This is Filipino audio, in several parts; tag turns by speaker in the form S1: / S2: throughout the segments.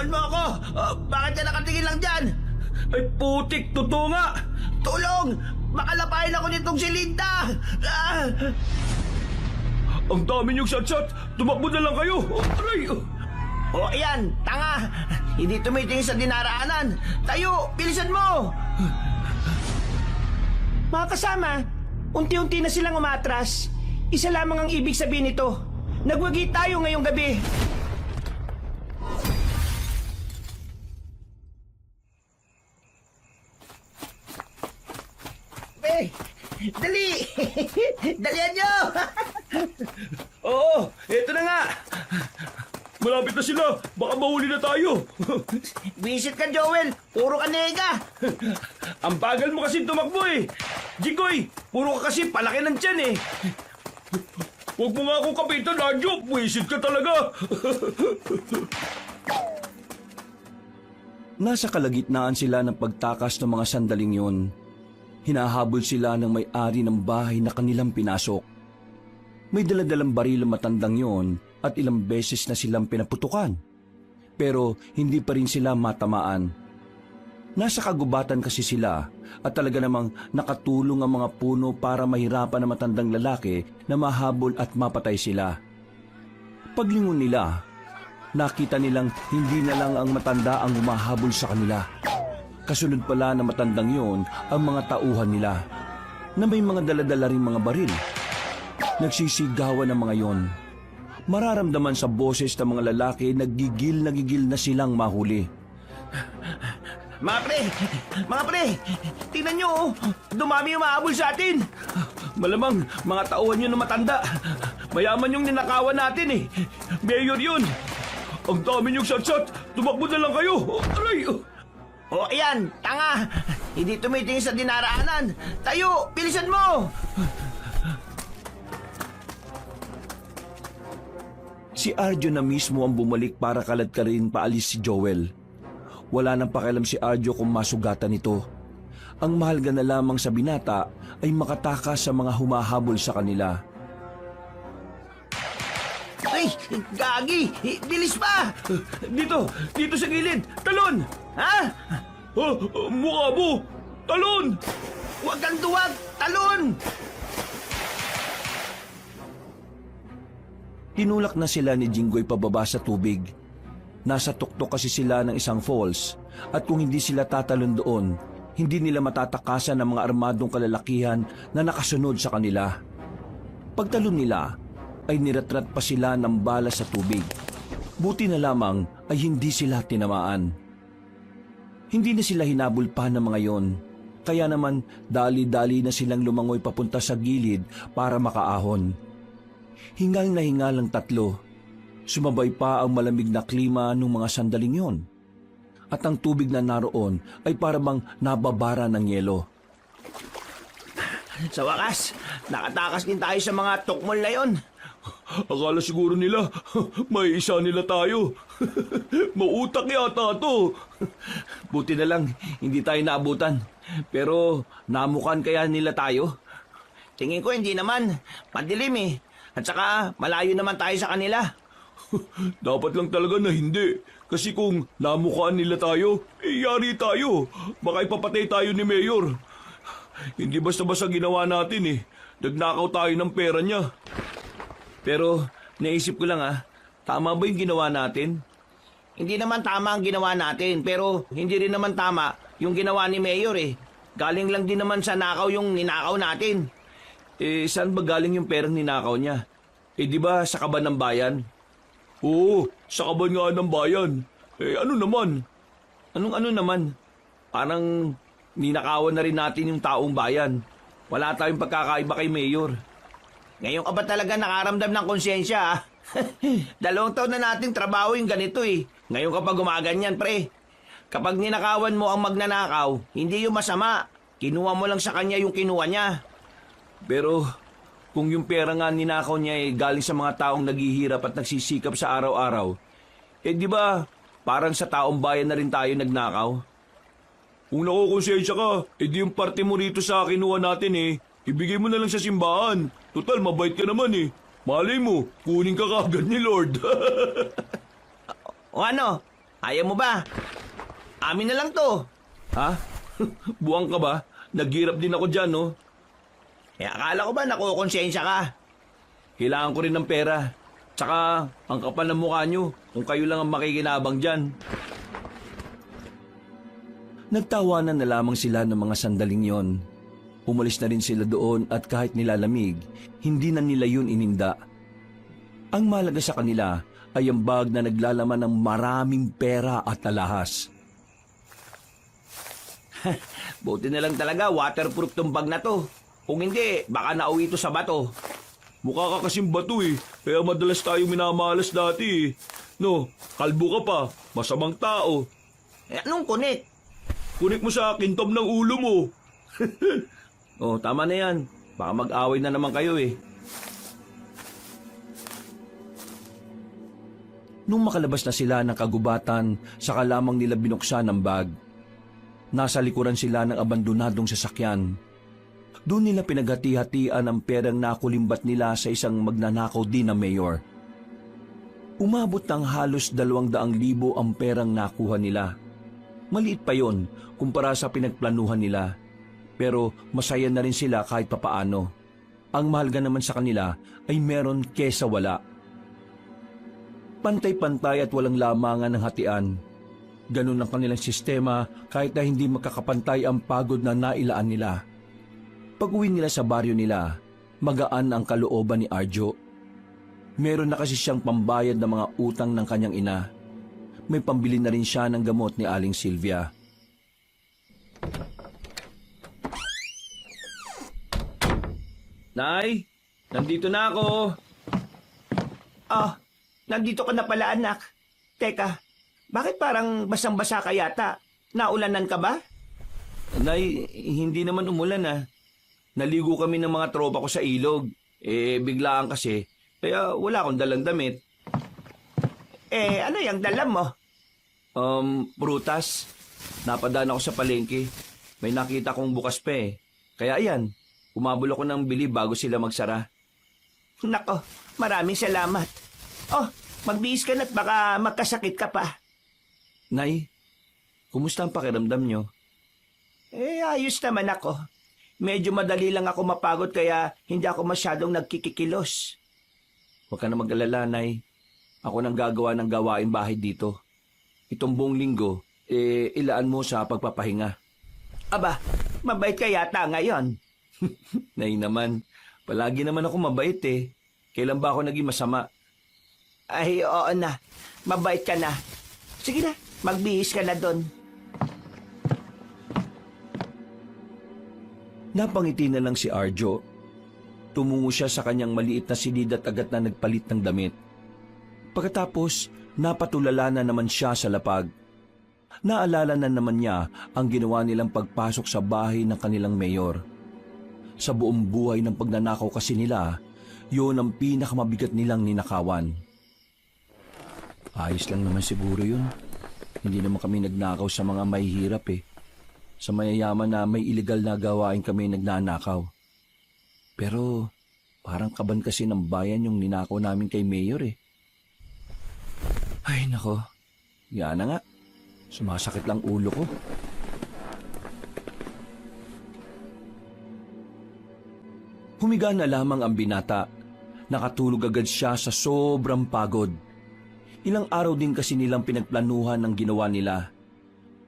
S1: Tulungan mo ako! Bakit ka nakatingin lang dyan?
S2: Ay putik, totoo nga!
S1: Tulong! Makalapain ako nitong si Linda!
S2: Ang dami niyong shot-shot! Tumakbo na lang kayo! Aray!
S1: O ayan, tanga! Hindi tumitingin sa dinaraanan! Tayo! Bilisan mo!
S3: Mga kasama, unti-unti na silang umatras. Isa lamang ang ibig sabihin nito. Nagwagi tayo ngayong gabi.
S1: Dali! Dalian nyo!
S2: Oo, eto na nga! Malapit na sila! Baka mahuli na tayo!
S1: Visit ka, Joel! Puro ka nega!
S2: Ang bagal mo kasi tumakbo eh! Jigoy, puro ka kasi palaki ng tiyan eh! Huwag mo nga akong kapitan, Radyo! Buwisit ka talaga! Nasa kalagitnaan sila ng pagtakas ng mga sandaling yun. Hinahabol sila ng may-ari ng bahay na kanilang pinasok. May daladalang baril ang matandang yon at ilang beses na silang pinaputukan. Pero hindi pa rin sila matamaan. Nasa kagubatan kasi sila at talaga namang nakatulong ang mga puno para mahirapan ang matandang lalaki na mahabol at mapatay sila. Paglingon nila, nakita nilang hindi na lang ang matanda ang humahabol sa kanila. Kasunod pala na matandang yon ang mga tauhan nila na may mga daladala rin mga baril. Nagsisigawan ang mga yon. Mararamdaman sa boses ng mga lalaki na gigil na silang mahuli.
S1: Mga pre! Tingnan nyo, oh! Dumami yung mahabol sa atin!
S2: Malamang mga tauhan yun na matanda. Mayaman yung ninakawan natin eh. Mayor yun. Ang dami niyong shot-shot. Tumakbo na lang kayo. Aray!
S1: O ayan, tanga! Hindi tumitingin sa dinaraanan! Tayo! Bilisan mo!
S2: Si Arjo na mismo ang bumalik para kaladkarin paalis si Joel. Wala nang pakialam si Arjo kung masugatan ito. Ang mahalaga na lamang sa binata ay makatakas sa mga humahabol sa kanila.
S1: Ay! Gagi! Bilis pa!
S2: Dito sa gilid! Talon!
S1: Ha?
S2: Mukha mo! Talon!
S1: Huwag kang duwag! Talon!
S2: Tinulak na sila ni Jinggoy pababa sa tubig. Nasa tuktok kasi sila ng isang falls at kung hindi sila tatalon doon, hindi nila matatakasan ng mga armadong kalalakihan na nakasunod sa kanila. Pagtalon nila, ay niratrat pa sila ng bala sa tubig. Buti na lamang ay hindi sila tinamaan. Hindi na sila hinabol pa ng mga yon, kaya naman dali-dali na silang lumangoy papunta sa gilid para makaahon. Hingal na hingal ang tatlo. Sumabay pa ang malamig na klima ng mga sandaling yon. At ang tubig na naroon ay parang nababara ng yelo.
S1: Sa wakas, nakatakas din tayo sa mga tukmol na yon.
S2: Akala siguro nila, may isa nila tayo. Mautak yata to.
S1: Buti na lang, hindi tayo naabutan. Pero namukan kaya nila tayo? Tingin ko hindi naman. Madilim eh. At saka malayo naman tayo sa kanila.
S2: Dapat lang talaga na hindi. Kasi kung namukaan nila tayo, yari tayo. Baka ipapatay tayo ni Mayor. Hindi basta-basta ginawa natin eh. Nagnakaw tayo ng pera niya.
S1: Pero naisip ko lang tama ba yung ginawa natin? Hindi naman tama ang ginawa natin, pero hindi rin naman tama yung ginawa ni Mayor eh. Galing lang din naman sa nakaw yung ninakaw natin.
S2: Saan ba galing yung perang ninakaw niya? Di ba sa kaban ng bayan? Oo, sa kaban nga ng bayan. Ano naman?
S1: Anong ano naman? Parang ninakawan na rin natin yung taong bayan. Wala tayong pagkakaiba kay Mayor. Ngayon ka ba talaga nakaramdam ng konsyensya 2 taon na nating trabaho yung ganito eh. Ngayon ka pa gumaganyan pre. Kapag ninakawan mo ang magnanakaw, hindi yung masama. Kinuha mo lang sa kanya yung kinuha niya.
S2: Pero kung yung pera nga ninakaw niya galing sa mga taong naghihirap at nagsisikap sa araw-araw, di ba parang sa taong bayan na rin tayo nagnakaw? Kung nakukonsensya ka, di yung parte mo rito sa kinuha natin ibigay mo na lang sa simbahan. Total, mabait ka naman Malay mo, kunin ka kagad ni Lord.
S1: O ano? Ayaw mo ba? Amin na lang to.
S2: Ha? Buwang ka ba? Naghirap din ako dyan, no?
S1: Akala ko ba nakukonsensya ka?
S2: Kailangan ko rin ng pera. Tsaka, ang kapal ng mukha nyo kung kayo lang ang makikinabang dyan. Nagtawanan na lamang sila ng mga sandaling yon. Umalis na rin sila doon at kahit nilalamig, hindi na nila yun ininda. Ang mahalaga sa kanila ay ang bag na naglalaman ng maraming pera at alahas.
S1: Buti na lang talaga waterproof tong bag na to. Kung hindi, baka nauwi to sa bato.
S2: Mukha ka kasing bato eh, kaya madalas tayo minamalas dati eh. No, kalbo ka pa, masamang tao.
S1: Anong kunik?
S2: Kunik mo sa akin, tom ng ulo mo. Oh, tama na yan. Baka mag-away na naman kayo eh. Nung makalabas na sila ng kagubatan, saka lamang nila binuksan ang bag. Nasa likuran sila ng abandonadong sasakyan. Doon nila pinaghati-hatian ang perang nakulimbat nila sa isang magnanakaw din na mayor. Umabot ng halos 200,000 ang perang nakuha nila. Maliit pa yon kumpara sa pinagplanuhan nila. Pero masaya na rin sila kahit papaano. Ang mahalaga naman sa kanila ay meron kesa wala. Pantay-pantay at walang lamangan ng hatian. Ganun ang kanilang sistema kahit na hindi magkakapantay ang pagod na nailaan nila. Pag-uwi nila sa baryo nila, magaan ang kalooban ni Arjo. Meron na kasi siyang pambayad ng mga utang ng kanyang ina. May pambili na rin siya ng gamot ni Aling Silvia. Nay, nandito na ako.
S3: Nandito ka na pala, anak. Teka, bakit parang basang-basa ka yata? Naulanan ka ba?
S2: Nay, hindi naman umulan ah. Naligo kami ng mga tropa ko sa ilog. Biglaan kasi, kaya wala akong dalang damit.
S3: Ano yung dala mo?
S2: Prutas. Napadaan ako sa palengke. May nakita kong bukas pa eh. Kaya ayan, umabol ako ng bili bago sila magsara.
S3: Nako, maraming salamat. Oh, magbihis ka na't baka magkasakit ka pa.
S2: Nay, kumusta ang pakiramdam nyo?
S3: Ayos naman ako. Medyo madali lang ako mapagod kaya hindi ako masyadong nagkikikilos.
S2: Huwag ka na mag-alala, Nay. Ako nang gagawa ng gawain bahay dito. Itong buong linggo, ilaan mo sa pagpapahinga.
S3: Aba, mabait ka yata ngayon.
S2: Nay naman, palagi naman ako mabait eh. Kailan ba ako naging masama?
S3: Ay, oo na. Mabait ka na. Sige na, magbihis ka na doon.
S2: Napangiti na lang si Arjo. Tumungo siya sa kanyang maliit na silid at agad na nagpalit ng damit. Pagkatapos, napatulala na naman siya sa lapag. Naalala na naman niya ang ginawa nilang pagpasok sa bahay ng kanilang mayor. Sa buong buhay ng pagnanakaw kasi nila, yun ang pinakamabigat nilang ninakawan. Ayos lang naman siguro yun. Hindi naman kami nagnakaw sa mga mahihirap eh. Sa mayayaman na may illegal na gawain kami nagnanakaw. Pero parang kaban kasi ng bayan yung ninakaw namin kay Mayor eh. Ay nako, yan na nga. Sumasakit lang ulo ko. Humiga na lamang ang binata. Nakatulog agad siya sa sobrang pagod. Ilang araw din kasi nilang pinagplanuhan ng ginawa nila.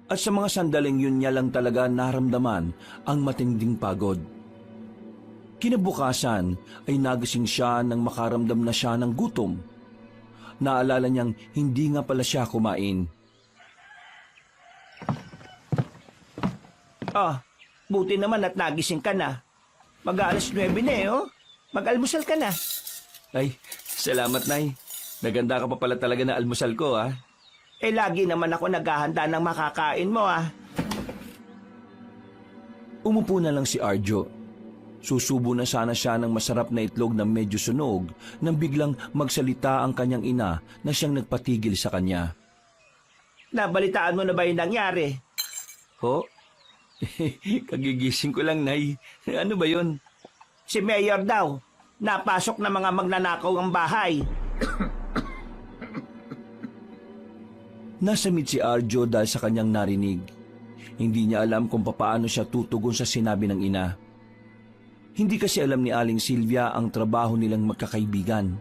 S2: At sa mga sandaling yun niya lang talaga naramdaman ang matinding pagod. Kinabukasan ay nagising siya nang makaramdam na siya ng gutom. Naalala niyang hindi nga pala siya kumain.
S3: Buti naman at nagising ka na. Mag-aalas 9 na oh. Mag-almusal ka na.
S2: Ay, salamat Nay. Naganda ka pa pala talaga na almusal ko ah.
S3: Lagi naman ako naghahanda ng makakain mo
S2: Umupo na lang si Arjo. Susubo na sana siya ng masarap na itlog na medyo sunog nang biglang magsalita ang kanyang ina na siyang nagpatigil sa kanya.
S3: Nabalitaan mo na ba yung nangyari?
S2: Ho? Kagigising ko lang, Nay. Ano ba yun?
S3: Si Mayor daw. Napasok na mga magnanakaw ang bahay.
S2: Nasamid si Arjo dahil sa kanyang narinig. Hindi niya alam kung papaano siya tutugon sa sinabi ng ina. Hindi kasi alam ni Aling Silvia ang trabaho nilang magkakaibigan.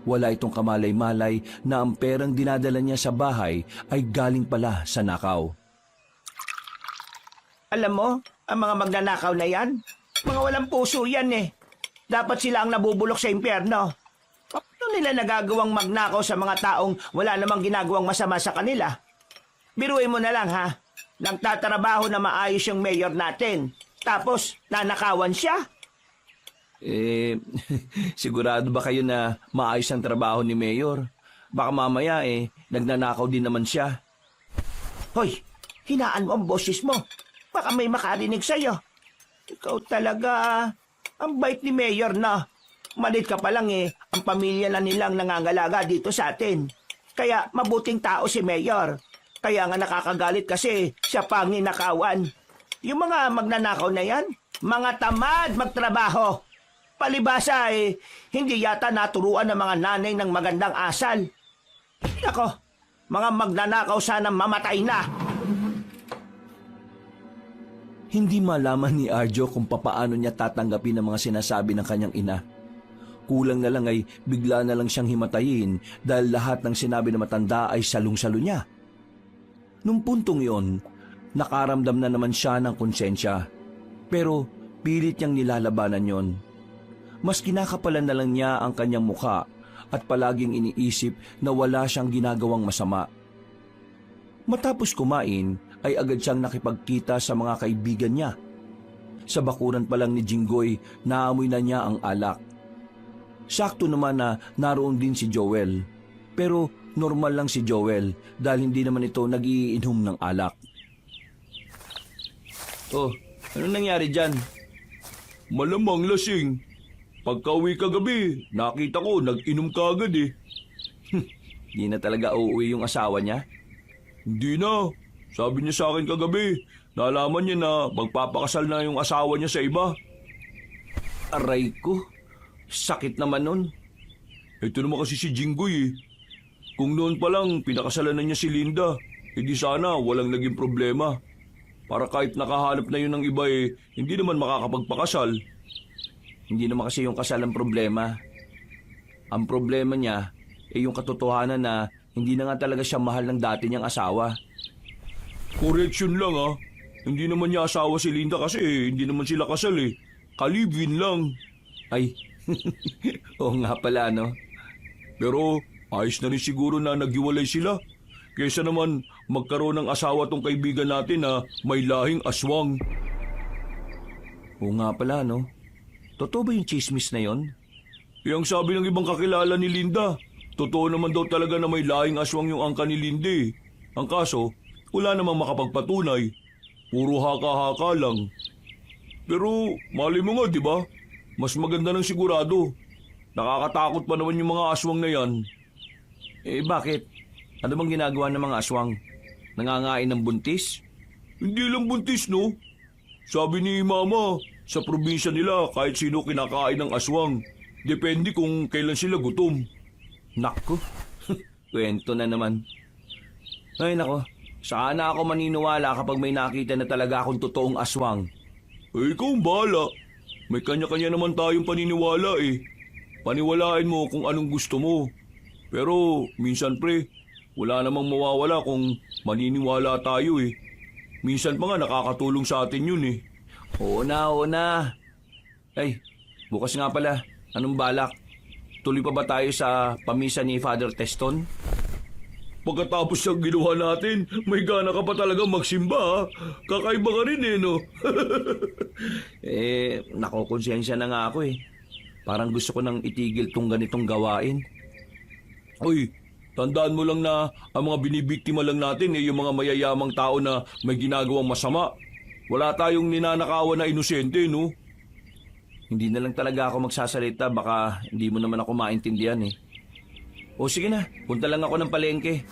S2: Wala itong kamalay-malay na ang perang dinadala niya sa bahay ay galing pala sa nakaw.
S3: Alam mo, ang mga magnanakaw na yan, mga walang puso yan eh. Dapat sila ang nabubulok sa impyerno. Paano nila nagagawang magnakaw sa mga taong wala namang ginagawang masama sa kanila? Biruin mo na lang ha, nagtatrabaho na maayos yung mayor natin. Tapos, nanakawan siya?
S2: Sigurado ba kayo na maayos ang trabaho ni Mayor? Baka mamaya nagnanakaw din naman siya.
S3: Hoy, hinaan mo ang boses mo. Baka may makarinig sa'yo. Ikaw talaga, ang bait ni Mayor na. Malit ka pa lang ang pamilya na nilang nangangalaga dito sa atin. Kaya mabuting tao si Mayor. Kaya nga nakakagalit kasi siya pang ninakawan. Yung mga magnanakaw na yan, mga tamad magtrabaho. Palibasa hindi yata naturuan ng mga nanay ng magandang asal. Nako, mga magnanakaw sana mamatay na.
S2: Hindi malaman ni Arjo kung papaano niya tatanggapin ang mga sinasabi ng kanyang ina. Kulang na lang ay bigla na lang siyang himatayin dahil lahat ng sinabi ng matanda ay salung-salo niya. Nung puntong iyon, nakaramdam na naman siya ng konsensya. Pero pilit niyang nilalabanan yon. Mas kinakapalan na lang niya ang kanyang mukha at palaging iniisip na wala siyang ginagawang masama. Matapos kumain, ay agad siyang nakipagkita sa mga kaibigan niya. Sa bakuran pa lang ni Jinggoy, naamoy na niya ang alak. Sakto naman na naroon din si Joel. Pero normal lang si Joel dahil hindi naman ito nag-iinom ng alak.
S1: Oh, anong nangyari dyan?
S4: Malamang lasing. Pagka-uwi kagabi, nakita ko nag-inom ka agad eh.
S2: Di na talaga uuwi yung asawa niya?
S4: Hindi na. Sabi niya sa akin kagabi, nalaman niya na magpapakasal na yung asawa niya sa iba.
S2: Aray ko, sakit naman nun.
S4: Ito naman kasi si Jinggoy eh. Kung noon pa lang pinakasalan na niya si Linda, hindi sana walang naging problema. Para kahit nakahanap na yun ng iba hindi naman makakapagpakasal.
S2: Hindi naman kasi yung kasal ang problema. Ang problema niya yung katotohanan na hindi na nga talaga siya mahal ng dati niyang asawa.
S4: Correction lang ah. Hindi naman niya asawa si Linda kasi hindi naman sila kasal eh. Kalibin lang.
S2: Ay, oo nga pala no.
S4: Pero ayos na rin siguro na naghiwalay sila. Kaysa naman magkaroon ng asawa tong kaibigan natin na may lahing aswang.
S2: Oo nga pala no. Totoo ba yung chismis na yon?
S4: Yang sabi ng ibang kakilala ni Linda, totoo naman daw talaga na may lahing aswang yung angka ni Linda eh. Ang kaso, wala namang makapagpatunay. Puro haka-haka lang. Pero mali mo nga, di ba? Mas maganda ng sigurado. Nakakatakot pa naman yung mga aswang na yan.
S2: Bakit? Ano bang ginagawa ng mga aswang? Nangangain ng buntis?
S4: Hindi lang buntis, no? Sabi ni Mama, sa probinsya nila kahit sino kinakain ng aswang. Depende kung kailan sila gutom.
S2: Naku, kwento na naman. Ay nako, saan na ako maniniwala kapag may nakita na talaga akong totoong aswang?
S4: Ikaw ang bahala. May kanya-kanya naman tayong paniniwala eh. Paniwalain mo kung anong gusto mo. Pero minsan pre, wala namang mawawala kung maniniwala tayo eh. Minsan pa nga nakakatulong sa atin yun eh.
S2: Oo na. Ay, bukas nga pala. Anong balak? Tuloy pa ba tayo sa pamisa ni Father Teston?
S4: Pagkatapos ng ginawa natin, may gana ka pa talaga magsimba ha. Kakaiba ka rin no?
S2: Nakokonsensya na nga ako eh. Parang gusto ko nang itigil tong ganitong gawain.
S4: Uy, tandaan mo lang na ang mga binibiktima lang natin yung mga mayayamang tao na may ginagawang masama. Wala tayong ninanakawan na inosente, no?
S2: Hindi na lang talaga ako magsasalita, baka hindi mo naman ako maintindihan eh. O sige na, punta lang ako ng palengke.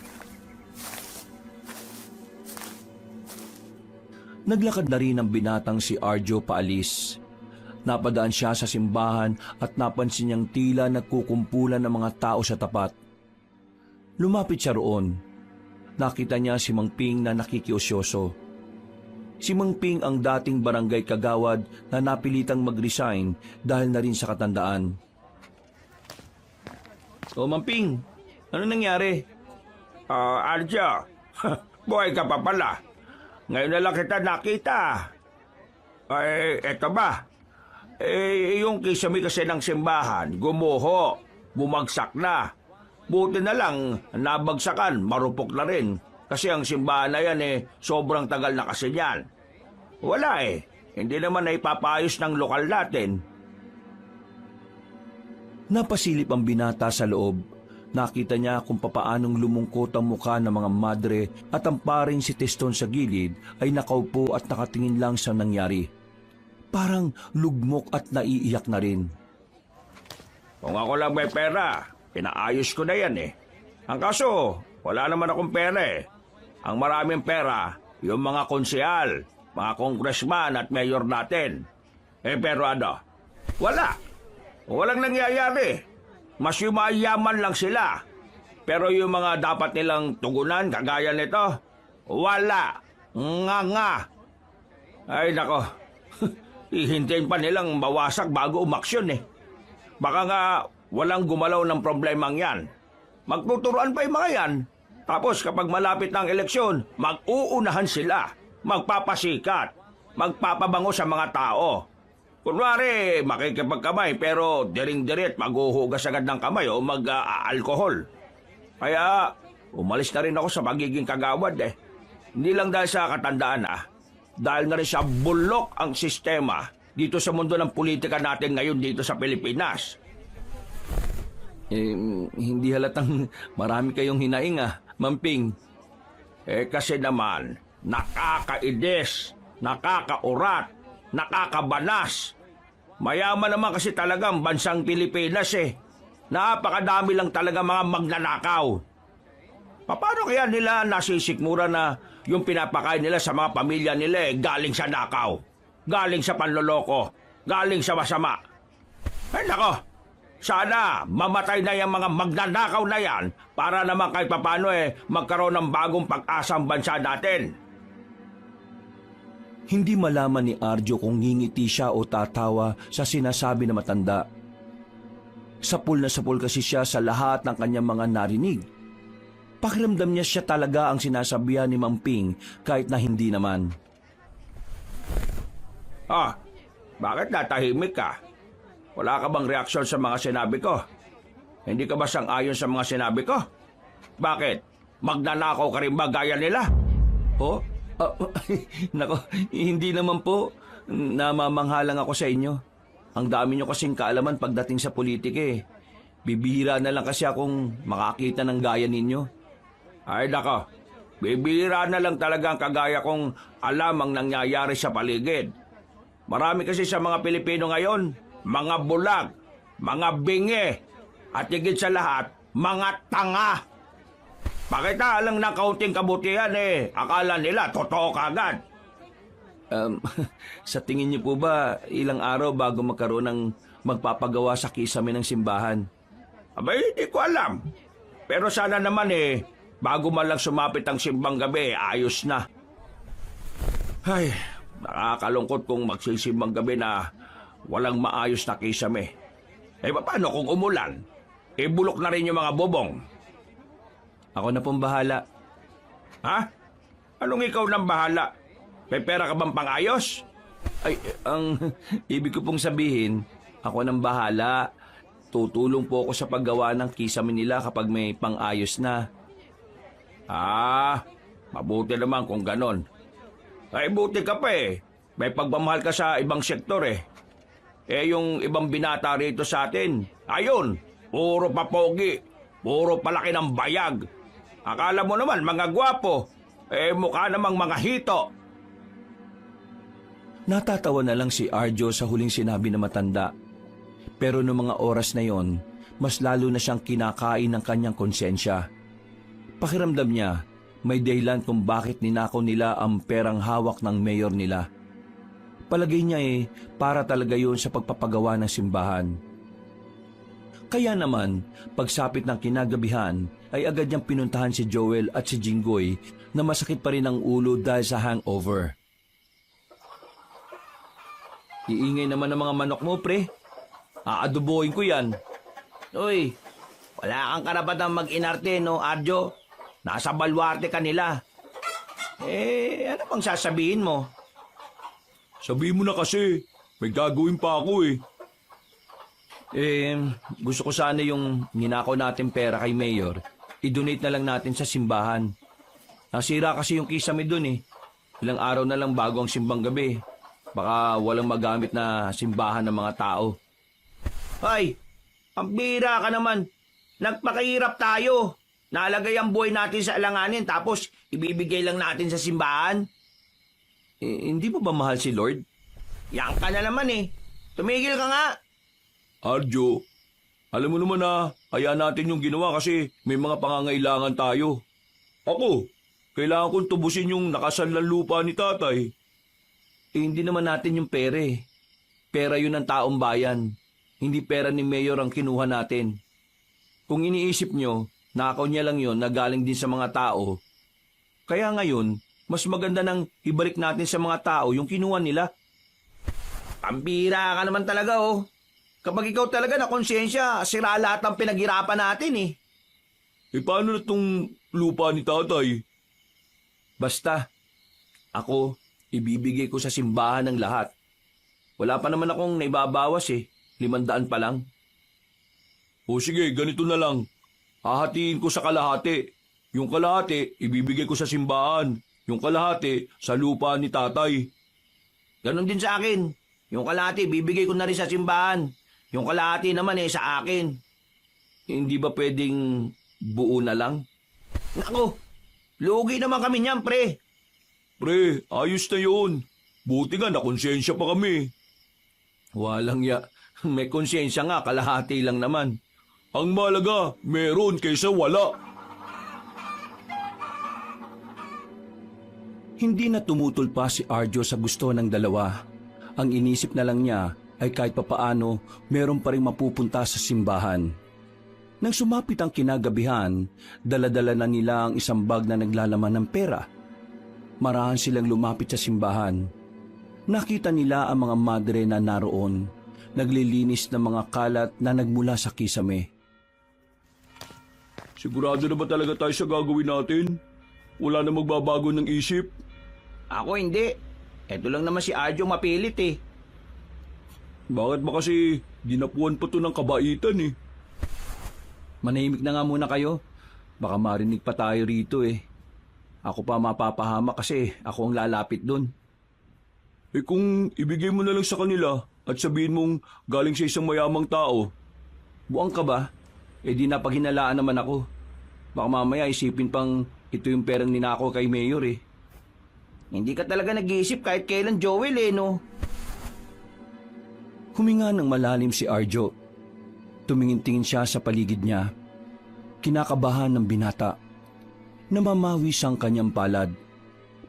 S2: Naglakad na rin ang binatang si Arjo paalis. Napadaan siya sa simbahan at napansin niyang tila nagkukumpulan ng mga tao sa tapat. Lumapit siya roon. nakita niya si Mang Ping na nakikiosyoso. Si Mang Ping ang dating barangay kagawad na napilitang mag-resign dahil na rin sa katandaan.
S1: O Mamping, ano nangyari?
S3: Arjo, buhay ka pa pala. Ngayon na lang kita nakita. Ay, eto ba? Yung kisame kasi ng simbahan, gumuho, bumagsak na. Buti na lang, nabagsakan, marupok na rin. Kasi ang simbahan na yan sobrang tagal na kasi yan. Wala hindi naman na ipapayos ng lokal natin.
S2: Napasilip ang binata sa loob. Nakita niya kung papaanong lumungkot ang mukha ng mga madre at ang paring si Teston sa gilid ay nakaupo at nakatingin lang sa nangyari. Parang lugmok at naiiyak na rin.
S3: Kung ako lang may pera, pinaayos ko na yan Ang kaso, wala naman akong pera Ang maraming pera, yung mga konsehal, mga congressman at mayor natin. Pero wala. Walang nangyayari. Mas yumayaman lang sila. Pero yung mga dapat nilang tugunan, kagaya nito, wala. Nga. Ay nako, hihintayin pa nilang mawasak bago umaksyon Baka nga walang gumalaw ng problemang yan. Magtuturuan pa yung mga yan. Tapos kapag malapit ng eleksyon, mag-uunahan sila. Magpapasikat. Magpapabango sa mga tao. Kunwari, makikipagkamay pero diring-dirit maghuhugas agad ng kamay o mag-alkohol. Kaya umalis na rin ako sa magiging kagawad Hindi lang dahil sa katandaan dahil na rin sa bulok ang sistema dito sa mundo ng politika natin ngayon dito sa Pilipinas.
S2: Hindi halatang marami kayong hinaing Mamping.
S3: Kasi naman, nakakaides, nakakaurat, nakakabanas. Mayaman naman kasi talaga ang bansang Pilipinas Napakadami lang talaga mga magnanakaw. Paano kaya nila nasisikmura na yung pinapakain nila sa mga pamilya nila galing sa nakaw, galing sa panloloko, galing sa masama? Ay nako, sana mamatay na yung mga magnanakaw na yan para naman kahit papano magkaroon ng bagong pag-asa ang bansa natin.
S2: Hindi malaman ni Arjo kung ngingiti siya o tatawa sa sinasabi na matanda. Sapul na sapul kasi siya sa lahat ng kanyang mga narinig. Pakiramdam niya siya talaga ang sinasabihan ni Mamping kahit na hindi naman.
S3: Bakit natahimik ka? Wala ka bang reaksyon sa mga sinabi ko? Hindi ka ba sang-ayon sa mga sinabi ko? Bakit? Magnanakaw ka rin ba gaya nila?
S2: Nako, hindi naman po. Namamanghalang ako sa inyo. Ang dami nyo kasing kaalaman pagdating sa politika Bibihira na lang kasi akong makakita ng gaya ninyo.
S3: Ay nako, bibihira na lang talaga ang kagaya kong alam ang nangyayari sa paligid. Marami kasi sa mga Pilipino ngayon, mga bulag, mga bingi, at higit sa lahat, mga tanga. Pakita lang ng kaunting kabutihan akala nila totoo kagad.
S2: Sa tingin niyo po ba ilang araw bago magkaroon ng magpapagawa sa kisame ng simbahan?
S3: Abay, hindi ko alam. Pero sana naman bago man lang sumapit ang simbang gabi, ayos na. Ay, nakakalungkot kung magsisimbang gabi na walang maayos na kisame. Paano kung umulan? Bulok na rin yung mga bobong.
S2: Ako na pong bahala.
S3: Ha? Anong ikaw nang bahala? May pera ka bang pang-ayos?
S2: Ay, ang ibig ko pong sabihin, ako nang bahala. Tutulong po ako sa paggawa ng kisame nila kapag may pang-ayos na.
S3: Mabuti naman kung ganon. Ay, buti ka pa May pagmamahal ka sa ibang sektor yung ibang binata rito sa atin, ayun, puro papogi, puro palaki ng bayag. Akala mo naman mga gwapo, mukha namang mga hito.
S2: Natatawa na lang si Arjo sa huling sinabi na matanda. Pero noong mga oras na yon, mas lalo na siyang kinakain ng kanyang konsensya. Pakiramdam niya, may dahilan kung bakit ninakaw nila ang perang hawak ng mayor nila. Palagay niya para talaga yun sa pagpapagawa ng simbahan. Kaya naman, pagsapit ng kinagabihan, ay agad niyang pinuntahan si Joel at si Jinggoy na masakit pa rin ang ulo dahil sa hangover.
S1: Iingay naman ng mga manok mo, pre. Aadubuhin ko yan. Uy, wala kang karapatang mag-inarte, no, Arjo? Nasa balwarte ka nila. Ano bang sasabihin mo?
S4: Sabihin mo na kasi, may gagawin pa ako eh.
S2: Gusto ko sana yung ninakaw natin pera kay Mayor, i-donate na lang natin sa simbahan. Nasira kasi yung kisame dun eh. Ilang araw na lang bago ang simbang gabi. Baka walang magamit na simbahan ng mga tao.
S1: Ay, ang bira ka naman. Nagpakahirap tayo. Nalagay ang buhay natin sa alanganin tapos ibibigay lang natin sa simbahan.
S2: Hindi mo ba mahal si Lord?
S1: Yan ka na naman eh. Tumigil ka nga.
S4: Arjo, alam mo naman na hayaan natin yung ginawa kasi may mga pangangailangan tayo. Ako, kailangan kong tubusin yung nakasanlang lupa ni tatay.
S2: Hindi naman natin yung pera eh. Pera yun ng taong bayan. Hindi pera ni Mayor ang kinuha natin. Kung iniisip nyo, nakaw niya lang yun na galing din sa mga tao. Kaya ngayon, mas maganda nang ibalik natin sa mga tao yung kinuha nila.
S1: Pambira ka naman talaga oh. Kapag ikaw talaga na konsensya, sira lahat ng pinaghirapan natin eh.
S4: Paano na tong lupa ni tatay?
S2: Basta, ako, ibibigay ko sa simbahan ng lahat. Wala pa naman akong naibabawas eh. 500 pa lang.
S4: O sige, ganito na lang. Hahatiin ko sa kalahati. Yung kalahati, ibibigay ko sa simbahan. Yung kalahati, sa lupa ni tatay.
S1: Ganon din sa akin. Yung kalahati, bibigay ko na rin sa simbahan. Yung kalahati naman sa akin.
S2: Hindi ba pwedeng buo na lang?
S1: Naku, lugi naman kami niyan, pre.
S4: Pre, ayos na yun. Buti nga, nakonsensya pa kami.
S2: Walang ya. May konsensya nga, kalahati lang naman.
S4: Ang malaga, meron kaysa wala.
S2: Hindi na tumutol pa si Arjo sa gusto ng dalawa. Ang inisip na lang niya ay kahit papaano meron pa rin mapupunta sa simbahan. Nang sumapit ang kinagabihan, dala-dala na nila ang isang bag na naglalaman ng pera. Marahan silang lumapit sa simbahan. Nakita nila ang mga madre na naroon, naglilinis ng mga kalat na nagmula sa kisame.
S4: Sigurado na ba talaga tayo sa gagawin natin? Wala na magbabago ng isip?
S1: Ako hindi. Eto lang naman si Arjo mapilit eh.
S4: Bakit ba kasi dinapuan pa to ng kabaitan eh?
S2: Manahimik na nga muna kayo. Baka marinig pa tayo rito eh. Ako pa mapapahama kasi ako ang lalapit dun.
S4: Kung ibigay mo na lang sa kanila at sabihin mong galing sa isang mayamang tao.
S2: Buang ka ba? Di napaghinalaan naman ako. Baka mamaya isipin pang ito yung perang ninako kay Mayor eh.
S1: Hindi ka talaga nag-iisip kahit kailan, Joel eh, no?
S2: Huminga ng malalim si Arjo. Tumingin-tingin siya sa paligid niya. Kinakabahan ng binata. Namamawis ang kanyang palad.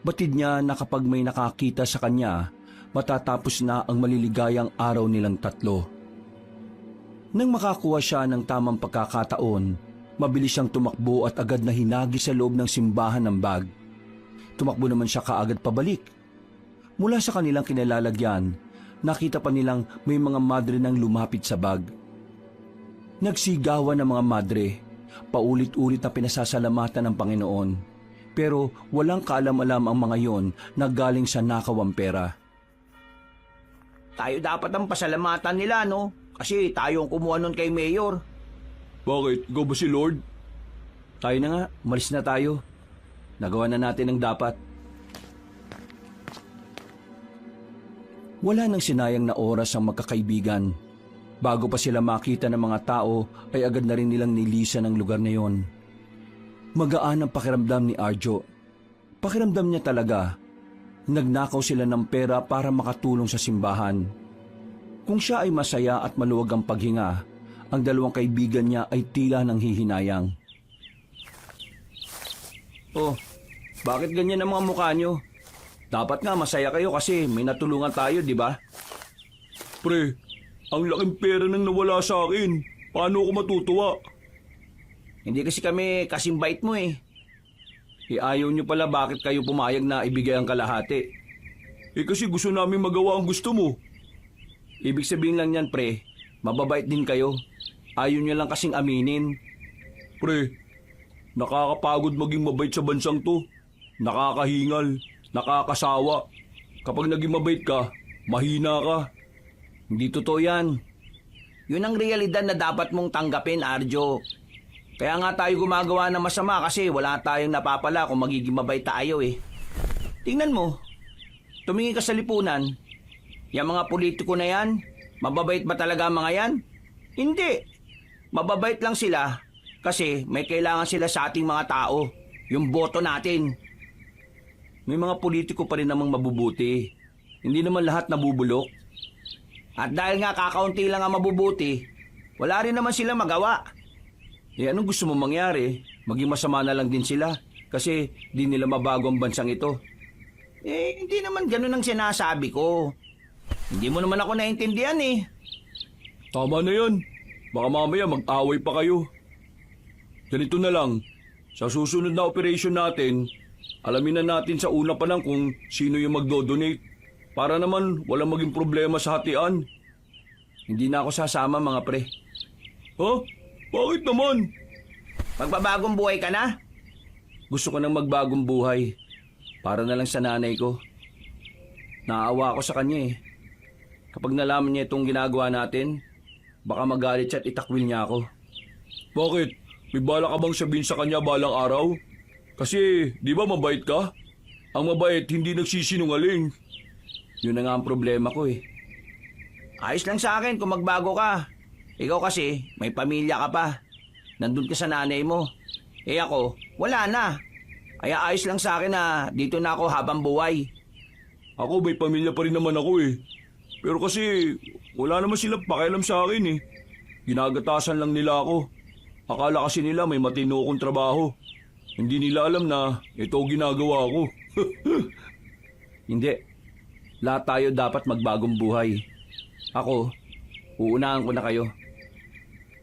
S2: Batid niya na kapag may nakakita sa kanya, matatapos na ang maliligayang araw nilang tatlo. Nang makakuha siya ng tamang pagkakataon, mabilis siyang tumakbo at agad na hinagi sa loob ng simbahan ng bag. Tumakbo naman siya kaagad pabalik. Mula sa kanilang kinalalagyan, nakita pa nilang may mga madre nang lumapit sa bag. Nagsigawan ng mga madre, paulit-ulit na pinasasalamatan ng Panginoon. Pero walang kaalam-alam ang mga yon na galing sa nakawang pera.
S1: Tayo dapat ang pasalamatan nila, no? Kasi tayo ang kumuha nun kay Mayor.
S4: Bakit? Ikaw ba si Lord?
S2: Tayo na nga, umalis na tayo. Nagawa na natin ang dapat. Wala nang sinayang na oras ang magkakaibigan. Bago pa sila makita ng mga tao, ay agad na rin nilang nilisan ang lugar na yon. Magaan ang pakiramdam ni Arjo. Pakiramdam niya talaga. Nagnakaw sila ng pera para makatulong sa simbahan. Kung siya ay masaya at maluwag ang paghinga, ang dalawang kaibigan niya ay tila nang hihinayang. Oh, bakit ganyan ang mga mukha nyo? Dapat nga masaya kayo kasi may natulungan tayo, di ba?
S4: Pre, ang laking pera nang nawala sa akin. Paano ako matutuwa?
S1: Hindi kasi kami kasing bait mo eh.
S2: Ayaw nyo pala bakit kayo pumayag na ibigay ang kalahati.
S4: Kasi gusto namin magawa ang gusto mo.
S2: Ibig sabihin lang yan, pre, mababait din kayo. Ayaw nyo lang kasing aminin.
S4: Pre, nakakapagod maging mabait sa bansang to. Nakakahingal, nakakasawa. Kapag naging mabait ka, mahina ka.
S2: Hindi totoo yan.
S1: Yun ang realidad na dapat mong tanggapin, Arjo. Kaya nga tayo gumagawa ng masama kasi wala tayong napapala kung magiging mabait tayo eh. Tingnan mo, tumingin ka sa lipunan. Yung mga politiko na yan, mababait ba talaga ang mga yan? Hindi. Mababait lang sila kasi may kailangan sila sa ating mga tao. Yung boto natin.
S2: May mga politiko pa rin namang mabubuti. Hindi naman lahat nabubulok.
S1: At dahil nga kakaunti lang ang mabubuti, wala rin naman sila magawa.
S2: Anong gusto mo mangyari? Maging masama na lang din sila kasi di nila mabago ang bansang ito.
S1: Hindi naman ganun ang sinasabi ko. Hindi mo naman ako naintindihan eh.
S4: Tama na yan. Baka mamaya mag-away pa kayo. Ganito na lang. Sa susunod na operation natin, alamin na natin sa una pa lang kung sino yung magdo-donate. Para naman walang maging problema sa hatian.
S2: Hindi na ako sasama mga pre.
S4: Ha? Bakit naman?
S1: Magbabagong buhay ka na?
S2: Gusto ko nang magbagong buhay. Para na lang sa nanay ko. Naawa ako sa kanya eh. Kapag nalaman niya itong ginagawa natin, baka magalit siya at itakwil niya ako.
S4: Bakit? May bala ka bang sabihin sa kanya balang araw? Kasi, di ba mabait ka? Ang mabait hindi nagsisinungaling.
S2: Yun na nga ang problema ko eh.
S1: Ayos lang sa akin kung magbago ka. Ikaw kasi, may pamilya ka pa. Nandun ka sa nanay mo. Ako, wala na. Kaya ayos lang sa akin na dito na ako habang buhay.
S4: Ako may pamilya pa rin naman ako eh. Pero kasi wala naman silang pakialam sa akin eh. Ginagatasan lang nila ako. Akala kasi nila may matino akong trabaho. Hindi nila alam na ito ginagawa ko.
S2: Hindi. Lahat tayo dapat magbagong buhay. Ako, uunahan ko na kayo.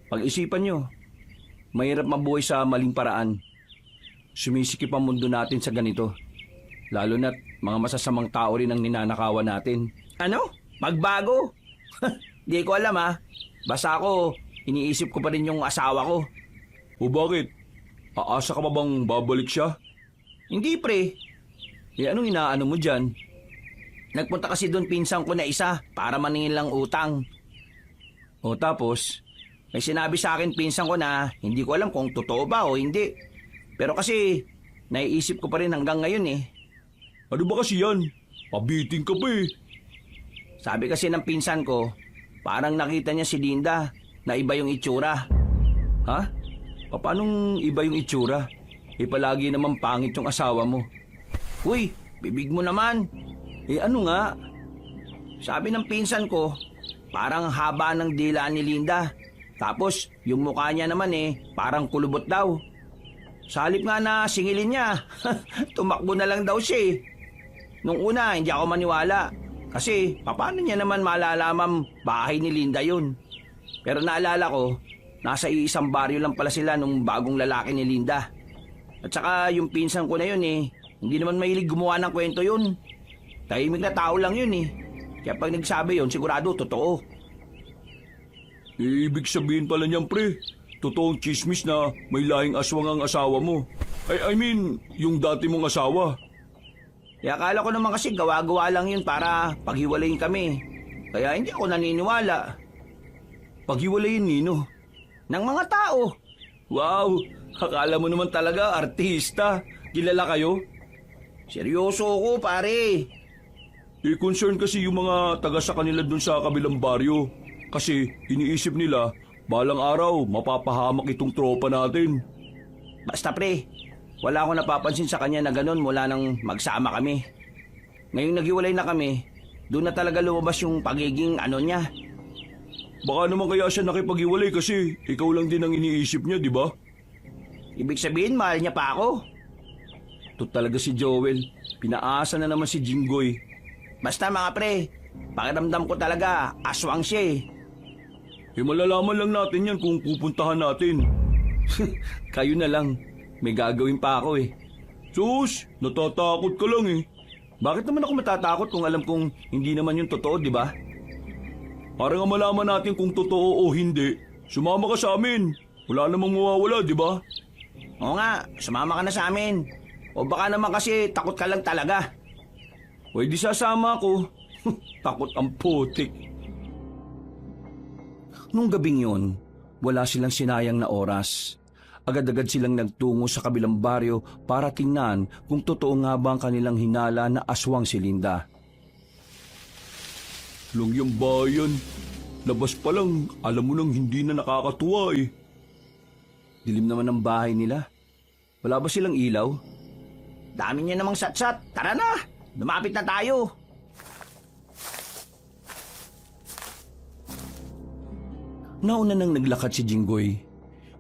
S2: Pag-isipan nyo, mahirap mabuhay sa maling paraan. Sumisikip ang mundo natin sa ganito. Lalo na't mga masasamang tao rin ang ninanakawan natin.
S1: Ano? Magbago? Di ko alam ha. Basta ako, iniisip ko pa rin yung asawa ko.
S4: O bakit? Aasa ka pa bang babalik siya?
S1: Hindi pre.
S2: Anong inaano mo dyan?
S1: Nagpunta kasi doon pinsan ko na isa para maningin lang utang.
S2: O tapos?
S1: May sinabi sa akin pinsan ko na hindi ko alam kung totoo ba o hindi. Pero kasi naiisip ko pa rin hanggang ngayon eh.
S4: Ano ba kasi yan? Pabiting ka pa eh.
S1: Sabi kasi ng pinsan ko, parang nakita niya si Linda na iba yung itsura.
S2: Ha? Paanong iba yung itsura? Palagi naman pangit yung asawa mo.
S1: Uy, bibig mo naman.
S2: Ano nga?
S1: Sabi ng pinsan ko, parang haba ng dila ni Linda. Tapos yung mukha niya naman parang kulubot daw. Sa halip nga na singilin niya, tumakbo na lang daw siya eh. Nung una, hindi ako maniwala. Kasi, paano niya naman malalaman bahay ni Linda yun? Pero naalala ko, nasa iisang baryo lang pala sila nung bagong lalaki ni Linda. At saka yung pinsan ko na yun hindi naman mahilig gumawa ng kwento yun. Tahimik na tao lang yun Kaya pag nagsabi yun, sigurado totoo.
S4: Ibig sabihin pala niyan pre, totoong chismis na may lahing aswang ang asawa mo. I mean, yung dati mong asawa.
S1: Akala ko naman kasi gawa-gawa lang yun para paghiwalayin kami. Kaya hindi ako naniniwala.
S2: Paghiwalayin nino?
S1: Ng mga tao.
S2: Wow, akala mo naman talaga artista. Kilala kayo?
S1: Seryoso ako pare.
S4: Concern kasi yung mga taga sa kanila dun sa kabilang baryo. Kasi iniisip nila, balang araw mapapahamak itong tropa natin.
S1: Basta pre, wala akong napapansin sa kanya na ganun mula nang magsama kami. Ngayong naghiwalay na kami, doon na talaga lumabas yung pagiging niya.
S4: Baka naman kaya siya nakipag-iwalay kasi ikaw lang din ang iniisip niya, di ba?
S1: Ibig sabihin, mahal niya pa ako.
S2: Ito talaga si Joel. Pinaasa na naman si Jinggoy.
S1: Basta mga pre, pakiramdam ko talaga aswang siya
S4: malalaman lang natin yan kung pupuntahan natin.
S2: Kayo na lang. May gagawin pa ako eh.
S4: Sus, natatakot ka lang eh.
S2: Bakit naman ako matatakot kung alam kong hindi naman yung totoo, di ba?
S4: Para nga malaman natin kung totoo o hindi, sumama ka sa amin. Wala namang mawawala, di ba?
S3: Oo nga, sumama ka na sa amin. O baka naman kasi takot ka lang talaga.
S2: O di sasama ako.
S4: Takot ang putik.
S2: Nung gabing yun, wala silang sinayang na oras. Agad-agad silang nagtungo sa kabilang baryo para tingnan kung totoo nga ba ang kanilang hinala na aswang si Linda.
S4: Lungyang bayan. Labas pa lang, alam mo nang hindi na nakakatuwa eh.
S2: Dilim naman ang bahay nila. Wala ba silang ilaw?
S3: Dami niya namang satsat. Tara na, lumapit na tayo.
S2: Nauna nang naglakad si Jinggoy.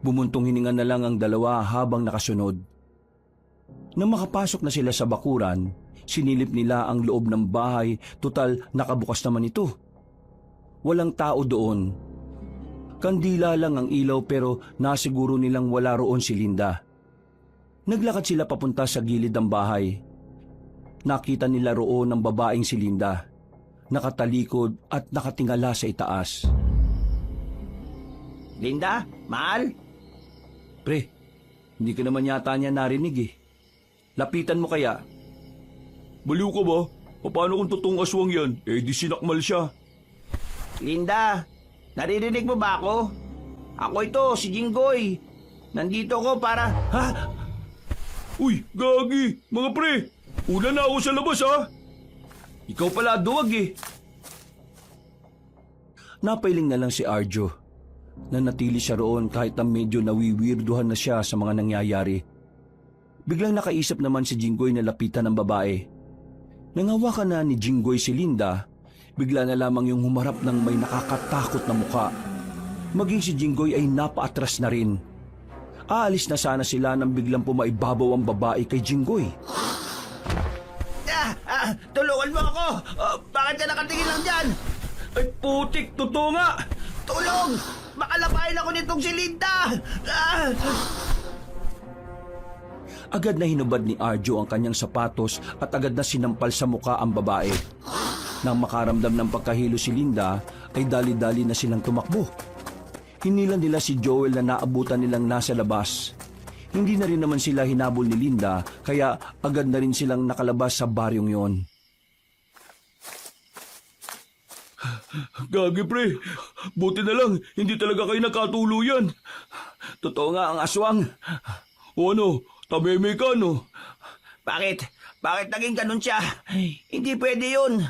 S2: Bumuntong hininga na lang ang dalawa habang nakasunod. Nang makapasok na sila sa bakuran, sinilip nila ang loob ng bahay, tutal nakabukas naman ito. Walang tao doon. Kandila lang ang ilaw pero nasiguro nilang wala roon si Linda. Naglakad sila papunta sa gilid ng bahay. Nakita nila roon ang babaeng si Linda, nakatalikod at nakatingala sa itaas.
S3: Linda, mahal?
S2: Pre, hindi ka naman yata niya narinig eh. Lapitan mo kaya?
S4: Baliw ka ba? Paano kung totoong aswang yan? Eh di sinakmal siya.
S3: Linda, naririnig mo ba ako? Ako ito, si Jinggoy. Nandito ko para...
S2: Ha?
S4: Uy, gagi! Mga pre! Una na ako sa labas ha!
S2: Ikaw pala duwag eh. Napailing na lang si Arjo. Nanatili siya roon kahit na medyo nawiwirduhan na siya sa mga nangyayari. Biglang nakaisip naman si Jinggoy na lapitan ng babae. Nangawakan na ni Jinggoy si Linda, bigla na lamang yung humarap ng may nakakatakot na muka. Maging si Jinggoy ay napaatras na rin. Aalis na sana sila nang biglang pumaibabaw ang babae kay Jinggoy.
S3: Tulungan mo ako! Bakit ka nakatingin lang dyan?
S2: Ay putik, totoo nga!
S3: Tulong! Makalabahin ako nitong si Linda!
S2: Agad na hinubad ni Arjo ang kanyang sapatos at agad na sinampal sa muka ang babae. Nang makaramdam ng pagkahilo si Linda, ay dali-dali na silang tumakbo. Hinilan nila si Joel na naabutan nilang nasa labas. Hindi na rin naman sila hinabol ni Linda, kaya agad na rin silang nakalabas sa baryong yon.
S4: Gagi pre! Buti na lang, hindi talaga kayo nagkatuluyan.
S2: Totoo nga ang aswang.
S4: O ano, tameme ka no?
S3: Bakit? Bakit naging ganun siya? Hindi pwede yun.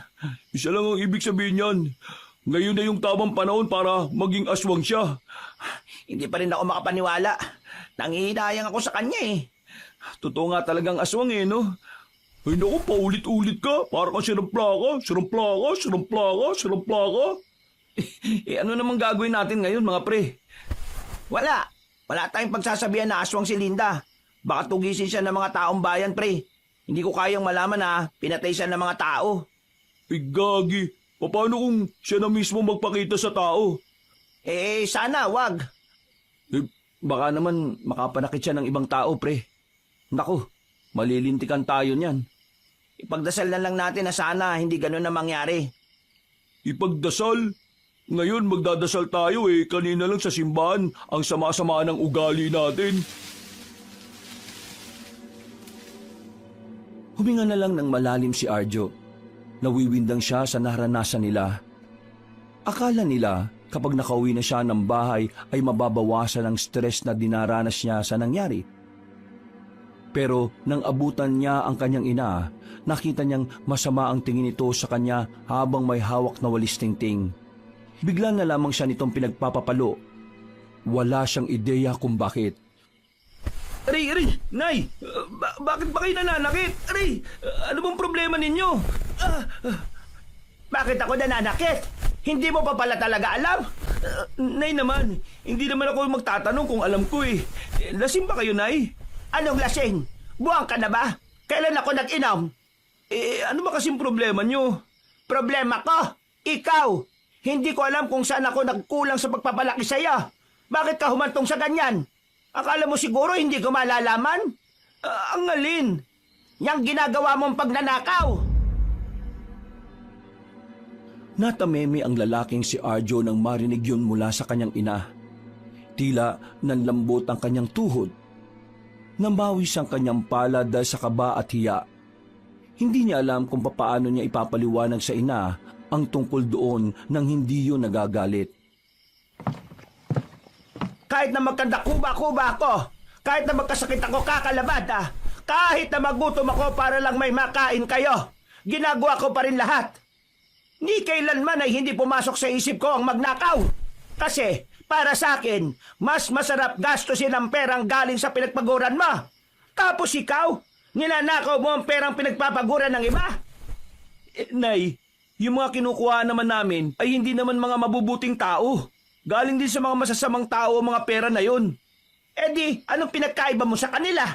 S4: Isa lang ang ibig sabihin yan. Ngayon na yung tamang panahon para maging aswang siya.
S3: Hindi pa rin ako makapaniwala. Nangihinayang ako sa kanya eh.
S2: Totoo nga talagang aswang eh, no?
S4: Ay naku, paulit-ulit ka. Para kang sinampla ka.
S2: Eh ano namang gagawin natin ngayon mga pre?
S3: Wala. Wala tayong pagsasabihan na aswang si Linda. Baka tugisin siya ng mga taong bayan, pre. Hindi ko kayang malaman na pinatay siya ng mga tao.
S4: Ay gagi, paano kung siya na mismo magpakita sa tao?
S3: Eh, sana, wag.
S2: Baka naman makapanakit siya ng ibang tao, pre. Naku, malilintikan tayo niyan.
S3: Ipagdasal na lang natin na sana hindi ganun na mangyari.
S4: Ipagdasal? Ngayon magdadasal tayo eh. Kanina lang sa simbahan ang sama-sama ng ugali natin.
S2: Huminga na lang ng malalim si Arjo. Nawiwindang siya sa naranasan nila. Akala nila kapag nakauwi na siya ng bahay ay mababawasan ang stress na dinaranas niya sa nangyari. Pero nang abutan niya ang kanyang ina, nakita niyang masama ang tingin nito sa kanya habang may hawak na walis tingting. Bigla na lamang siya nitong pinagpapapalo. Wala siyang ideya kung bakit.
S1: Aray! Nay! Bakit ba kayo nananakit? Aray! Ano bang problema ninyo?
S3: Bakit ako nananakit? Hindi mo pa pala talaga alam?
S1: Nay naman, hindi naman ako magtatanong kung alam ko eh. Lasing ba kayo, Nay?
S3: Anong lasing? Buwang ka na ba? Kailan ako nag-inom?
S1: Ano ba kasing problema nyo?
S3: Problema ko? Ikaw! Hindi ko alam kung saan ako nagkulang sa pagpapalaki sa'yo. Bakit ka humantong sa ganyan? Akala mo siguro hindi ko malalaman? Ang alin? Yang ginagawa mong pagnanakaw.
S2: Natameme ang lalaking si Arjo nang marinig yun mula sa kanyang ina. Tila nanlambot ang kanyang tuhod. Namawis ang kanyang palad dahil sa kaba at hiya. Hindi niya alam kung papaano niya ipapaliwanag sa ina ang tungkol doon nang hindi yun nagagalit.
S3: Kahit na magkanda-kuba-kuba ako, kahit na magkasakit ako kakalabad, kahit na magutom ako para lang may makain kayo, ginagawa ko pa rin lahat. Ni kailanman ay hindi pumasok sa isip ko ang magnakaw. Kasi, para sa akin, mas masarap gastusin ang perang galing sa pinagpaguran mo. Tapos ikaw, ninanakaw mo ang perang pinagpapaguran ng iba?
S1: Nay, yung mga kinukuha naman namin ay hindi naman mga mabubuting tao. Galing din sa mga masasamang tao ang mga pera na yon.
S3: Eh di, anong pinagkaiba mo sa kanila?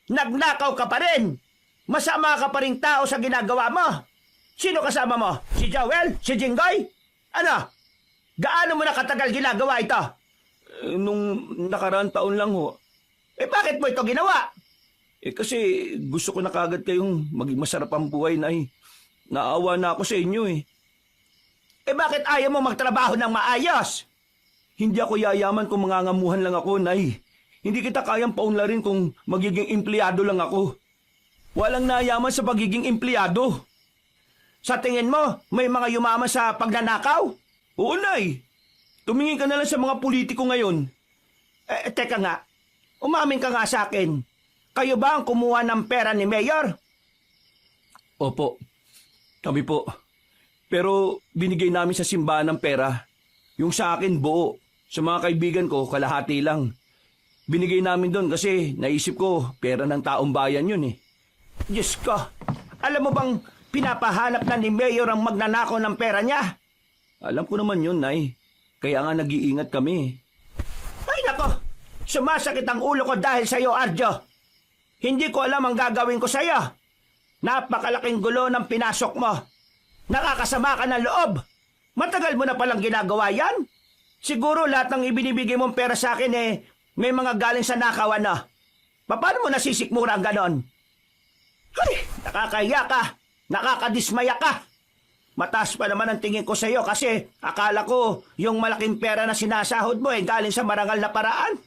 S3: Nagnakaw ka pa rin. Masama ka pa rin tao sa ginagawa mo. Sino kasama mo? Si Joel? Si Jinggoy? Ano? Gaano mo na katagal ginagawa ito?
S1: Nung nakaraang taon lang ho.
S3: Eh bakit mo ito ginawa?
S1: Kasi gusto ko na kagad kayong maging masarap ang buhay, Nay. Naawa na ako sa inyo eh.
S3: Eh bakit ayaw mo magtrabaho ng maayos?
S1: Hindi ako yayaman kung mangangamuhan lang ako, Nay. Hindi kita kayang paunlarin kung magiging empleyado lang ako. Walang nayaman sa pagiging empleyado.
S3: Sa tingin mo, may mga yumaman sa pagnanakaw?
S1: Oo, Nay. Tumingin ka na lang sa mga politiko ngayon.
S3: Teka nga, umamin ka nga sa akin. Kayo ba ang kumuha ng pera ni Mayor?
S1: Opo, kami po. Pero binigay namin sa simbahan ng pera. Yung sa akin, buo. Sa mga kaibigan ko, kalahati lang. Binigay namin doon kasi naisip ko, pera ng taong bayan yun eh.
S3: Diyos ko, alam mo bang pinapahanap na ni Mayor ang magnanakaw ng pera niya?
S1: Alam ko naman yun, Nay. Kaya nga nag-iingat kami.
S3: Ay nako, sumasakit ang ulo ko dahil sa iyo, Arjo. Hindi ko alam ang gagawin ko sa iyo. Napakalaking gulo ng pinasok mo. Nakakasama ka ng loob. Matagal mo na palang ginagawa yan. Siguro lahat ng ibinibigay mong pera sa akin may mga galing sa nakawan na. Paano mo nasisikmura ang ganon? Ay, nakakahiya ka. Nakakadismaya ka. Mataas pa naman ang tingin ko sa iyo kasi akala ko yung malaking pera na sinasahod mo galing sa marangal na paraan.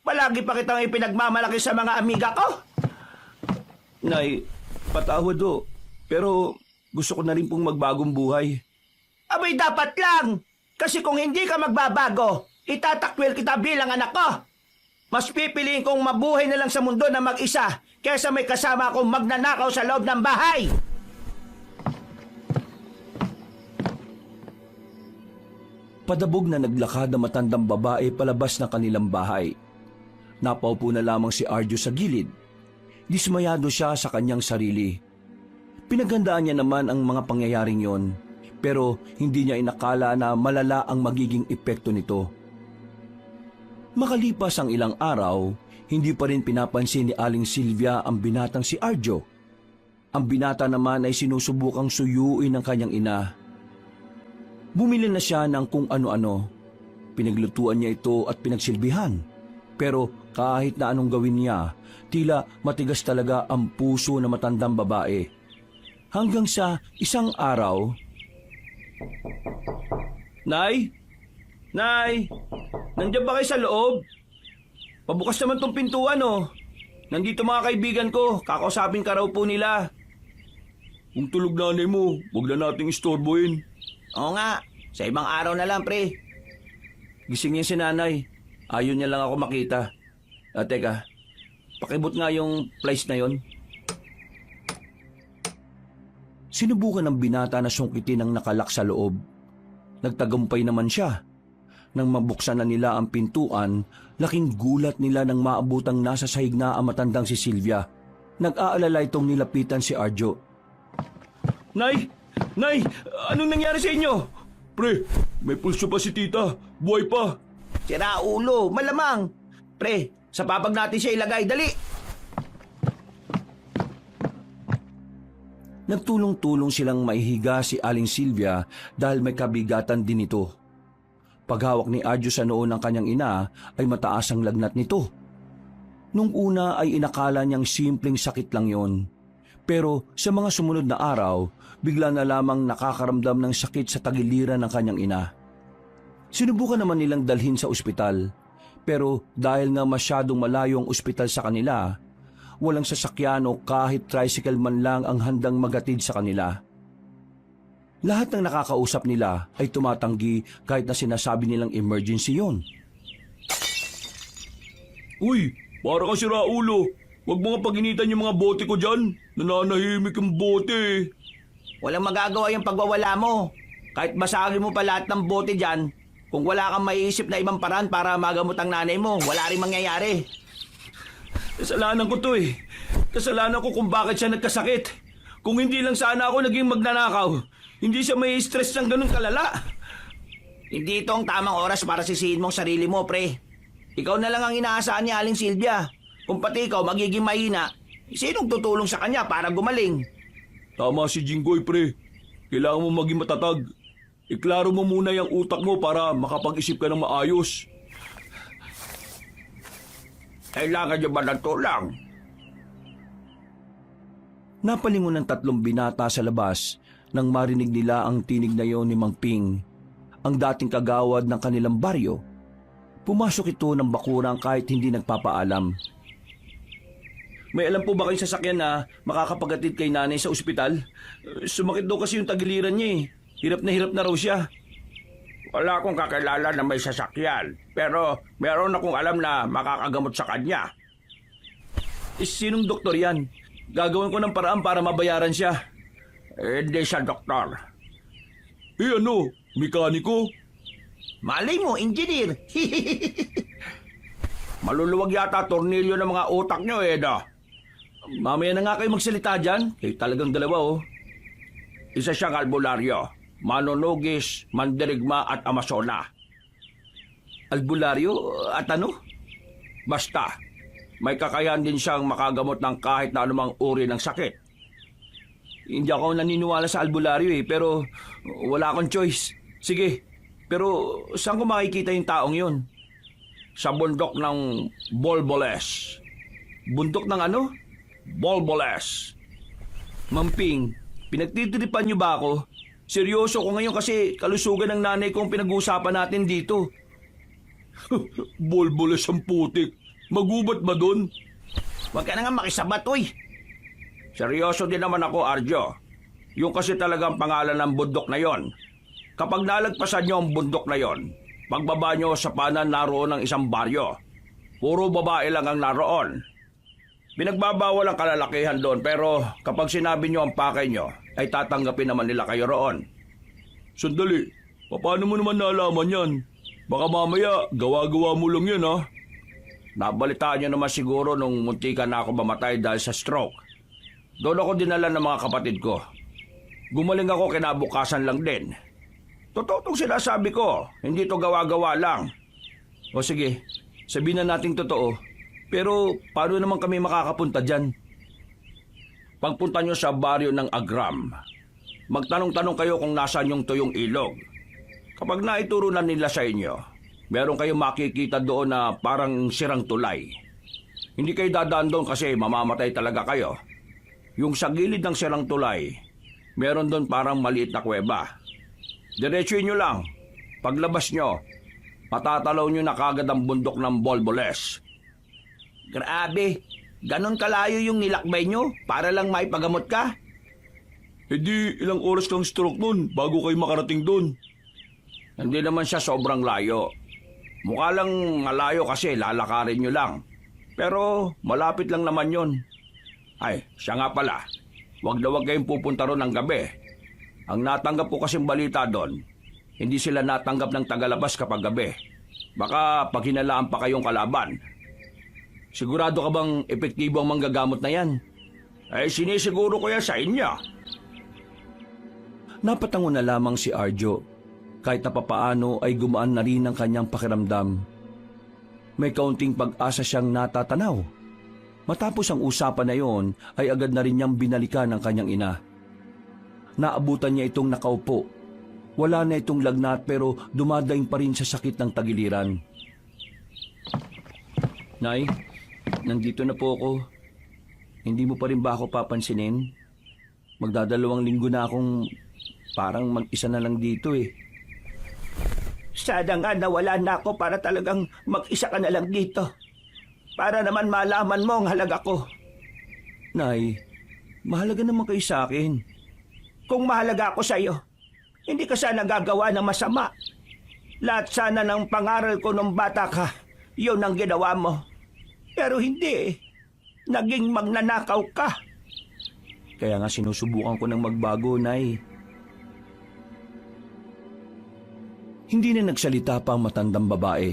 S3: Palagi pa kitang ipinagmamalaki sa mga amiga ko.
S1: Nay, patawad ho. Pero gusto ko na rin pong magbagong buhay.
S3: Abay dapat lang. Kasi kung hindi ka magbabago, itatakwil kita bilang anak ko. Mas pipiliin kong mabuhay na lang sa mundo na mag-isa kaysa may kasama akong magnanakaw sa loob ng bahay.
S2: Padabog na naglakad ang matandang babae palabas ng kanilang bahay. Napaupo na lamang si Arjo sa gilid. Dismayado siya sa kanyang sarili. Pinaghandaan niya naman ang mga pangyayaring yon, pero hindi niya inakala na malala ang magiging epekto nito. Makalipas ang ilang araw, hindi pa rin pinapansin ni Aling Silvia ang binatang si Arjo. Ang binata naman ay sinusubukang suyuin ng kanyang ina. Bumili na siya ng kung ano-ano. Pinaglutuan niya ito at pinagsilbihan. Pero kahit na anong gawin niya, tila matigas talaga ang puso ng matandang babae. Hanggang sa isang araw,
S1: Nay? Nay? Nandiyan ba kayo sa loob? Pabukas naman tong pintuan oh. Nandito mga kaibigan ko, kakausapin ka raw po nila.
S4: Kung tulog nanay mo, huwag na nating istorbohin.
S3: Oo nga, sa ibang araw na lang, pre.
S1: Gising niya si nanay. Ayaw niya lang ako makita. Teka, pakibot nga yung place na yon.
S2: sinubukan ng binata na sungkitin ang nakalak sa loob. Nagtagumpay naman siya. Nang mabuksan na nila ang pintuan, laking gulat nila nang maabutang nasa sahig na ang matandang si Silvia. Nag-aalala itong nilapitan si Arjo.
S1: Nay! Nay! Anong nangyari sa inyo?
S4: Pre, may pulso pa si tita. Buhay pa.
S3: Sira ulo, malamang. Pre, sa papag natin siya ilagay, dali.
S2: Nagtulong-tulong silang maihiga si Aling Silvia dahil may kabigatan din ito. Paghawak ni Arjo sa noo ng kanyang ina ay mataas ang lagnat nito. Nung una ay inakala niyang simpleng sakit lang yon. Pero sa mga sumunod na araw, bigla na lamang nakakaramdam ng sakit sa tagiliran ng kanyang ina. Sinubukan naman nilang dalhin sa ospital, pero dahil nga masyadong malayo ang ospital sa kanila, walang sasakyan o kahit tricycle man lang ang handang magatid sa kanila. Lahat ng nakakausap nila ay tumatanggi kahit na sinasabi nilang emergency yon.
S4: Uy, para ka si Raulo. Huwag mo nga paginitan yung mga bote ko dyan. Nananahimik yung bote.
S3: Walang magagawa yung pagwawala mo. Kahit basagin mo pa lahat ng bote dyan, kung wala kang maiisip na ibang paraan para magamot ang nanay mo, wala rin mangyayari.
S1: Kasalanan ko to eh. Kasalanan ko kung bakit siya nagkasakit. Kung hindi lang sana ako naging magnanakaw, hindi siya may stress ng ganun kalala.
S3: Hindi ito ang tamang oras para sisihin mong sarili mo, pre. Ikaw na lang ang inaasahan ni Aling Silvia. Kung pati ikaw magiging mahina, sinong tutulong sa kanya para gumaling?
S4: Tama si Jinggoy, pre. Kailangan mo maging matatag. Iklaro mo muna yung utak mo para makapag-isip ka ng maayos.
S3: Kailangan niyo ba ng tulang?
S2: Napalingon ng 3 binata sa labas nang marinig nila ang tinig na yon ni Mang Ping, ang dating kagawad ng kanilang baryo. Pumasok ito ng bakurang kahit hindi nagpapaalam.
S1: May alam po ba kayong sasakyan na makakapagatid kay nanay sa ospital? Sumakit daw kasi yung tagiliran niya eh. Hirap na raw siya.
S3: Wala akong kakilala na may sasakyan, pero meron akong alam na makakagamot sa kanya.
S1: Sinong doktor yan? Gagawin ko ng paraan para mabayaran siya.
S3: Hindi siya doktor.
S4: Ano? Mekaniko?
S3: Malay mo, engineer. Maluluwag yata tornilyo ng mga utak nyo, no?
S1: Mamaya na nga kayo magsalita dyan. Talagang dalawa oh.
S3: Isa siyang albularyo, manunugis, mandirigma at amasona.
S1: Albularyo at ano?
S3: Basta, may kakayahan din siyang makagamot ng kahit na anumang uri ng sakit.
S1: Hindi ako naniniwala sa albularyo pero wala akong choice. Sige, pero saan ko makikita yung taong yun?
S3: Sa bundok ng Bolboles.
S1: Bundok ng ano?
S3: Bolboles.
S1: Mamping, pinagtitiripan niyo ba ako? Seryoso ko ngayon kasi kalusugan ng nanay ko ang pinag-uusapan natin dito.
S4: Bolboles ang putik. Magubat ba dun?
S3: Huwag ka na nga makisabat, uy. Seryoso din naman ako, Arjo. Yung kasi talagang pangalan ng bundok na yon. Kapag nalagpasan nyo ang bundok na yon, pagbaba nyo sa panan naroon ng isang baryo. Puro babae lang ang naroon. Pinagbabawal ang kalalakihan doon pero kapag sinabi nyo ang pakay nyo, ay tatanggapin naman nila kayo roon.
S4: Sandali, paano mo naman nalaman yan? Baka mamaya, gawa-gawa mo lang yan, ha?
S3: Nabalitaan nyo naman siguro nung muntika na ako mamatay dahil sa stroke. Doon ako dinala ng mga kapatid ko. Gumaling ako kinabukasan lang din. Totoo itong sinasabi ko, hindi to gawa-gawa lang.
S1: O sige, sabihin na nating totoo. Pero paano naman kami makakapunta dyan?
S3: Pagpunta nyo sa baryo ng Agram, magtanong-tanong kayo kung nasaan yung tuyong ilog. Kapag naituro na nila sa inyo, meron kayong makikita doon na parang sirang tulay. Hindi kayo dadaan doon kasi mamamatay talaga kayo. Yung sa gilid ng sirang tulay, meron doon parang maliit na kuweba. Diretsuin nyo lang. Paglabas nyo, matatalaw nyo na kagad ang bundok ng Bolboles. Grabe, ganon kalayo yung nilakbay nyo para lang maipagamot ka?
S4: Di ilang oras kang stroke nun bago kayo makarating dun.
S3: Hindi naman siya sobrang layo. Mukha lang malayo kasi lalakarin nyo lang. Pero malapit lang naman yon. Ay, siya nga pala. Huwag na huwag kayong pupunta ron ng gabi. Ang natanggap ko kasing balita doon, hindi sila natanggap ng tagalabas kapag gabi. Baka pag hinalaan pa kayong kalaban.
S1: Sigurado ka bang epektibo ang manggagamot na yan?
S3: Ay, sinisiguro ko yan sa inyo.
S2: Napatango na lamang si Arjo. Kahit na papaano ay gumaan na rin ang kanyang pakiramdam. May kaunting pag-asa siyang natatanaw. Matapos ang usapan na yon ay agad na rin niyang binalikan ang kanyang ina. naabutan niya itong nakaupo. Wala na itong lagnat pero dumadaing pa rin sa sakit ng tagiliran. Nay, nandito na po ako. Hindi mo pa rin ba ako papansinin? Magdadalawang linggo na akong parang mag-isa na lang dito eh.
S3: Sana nga nawala na ako para talagang mag-isa ka na lang dito. Para naman malaman mo ang halaga ko.
S2: Nay, mahalaga naman kayo sa akin.
S3: Kung mahalaga ako sa'yo, hindi ka sana gagawa ng masama. Lahat sana ng pangaral ko nung bata ka, yun ang ginawa mo. Pero hindi. Naging magnanakaw ka.
S2: Kaya nga sinusubukan ko ng magbago, Nay. Hindi na nagsalita pa ang matandang babae.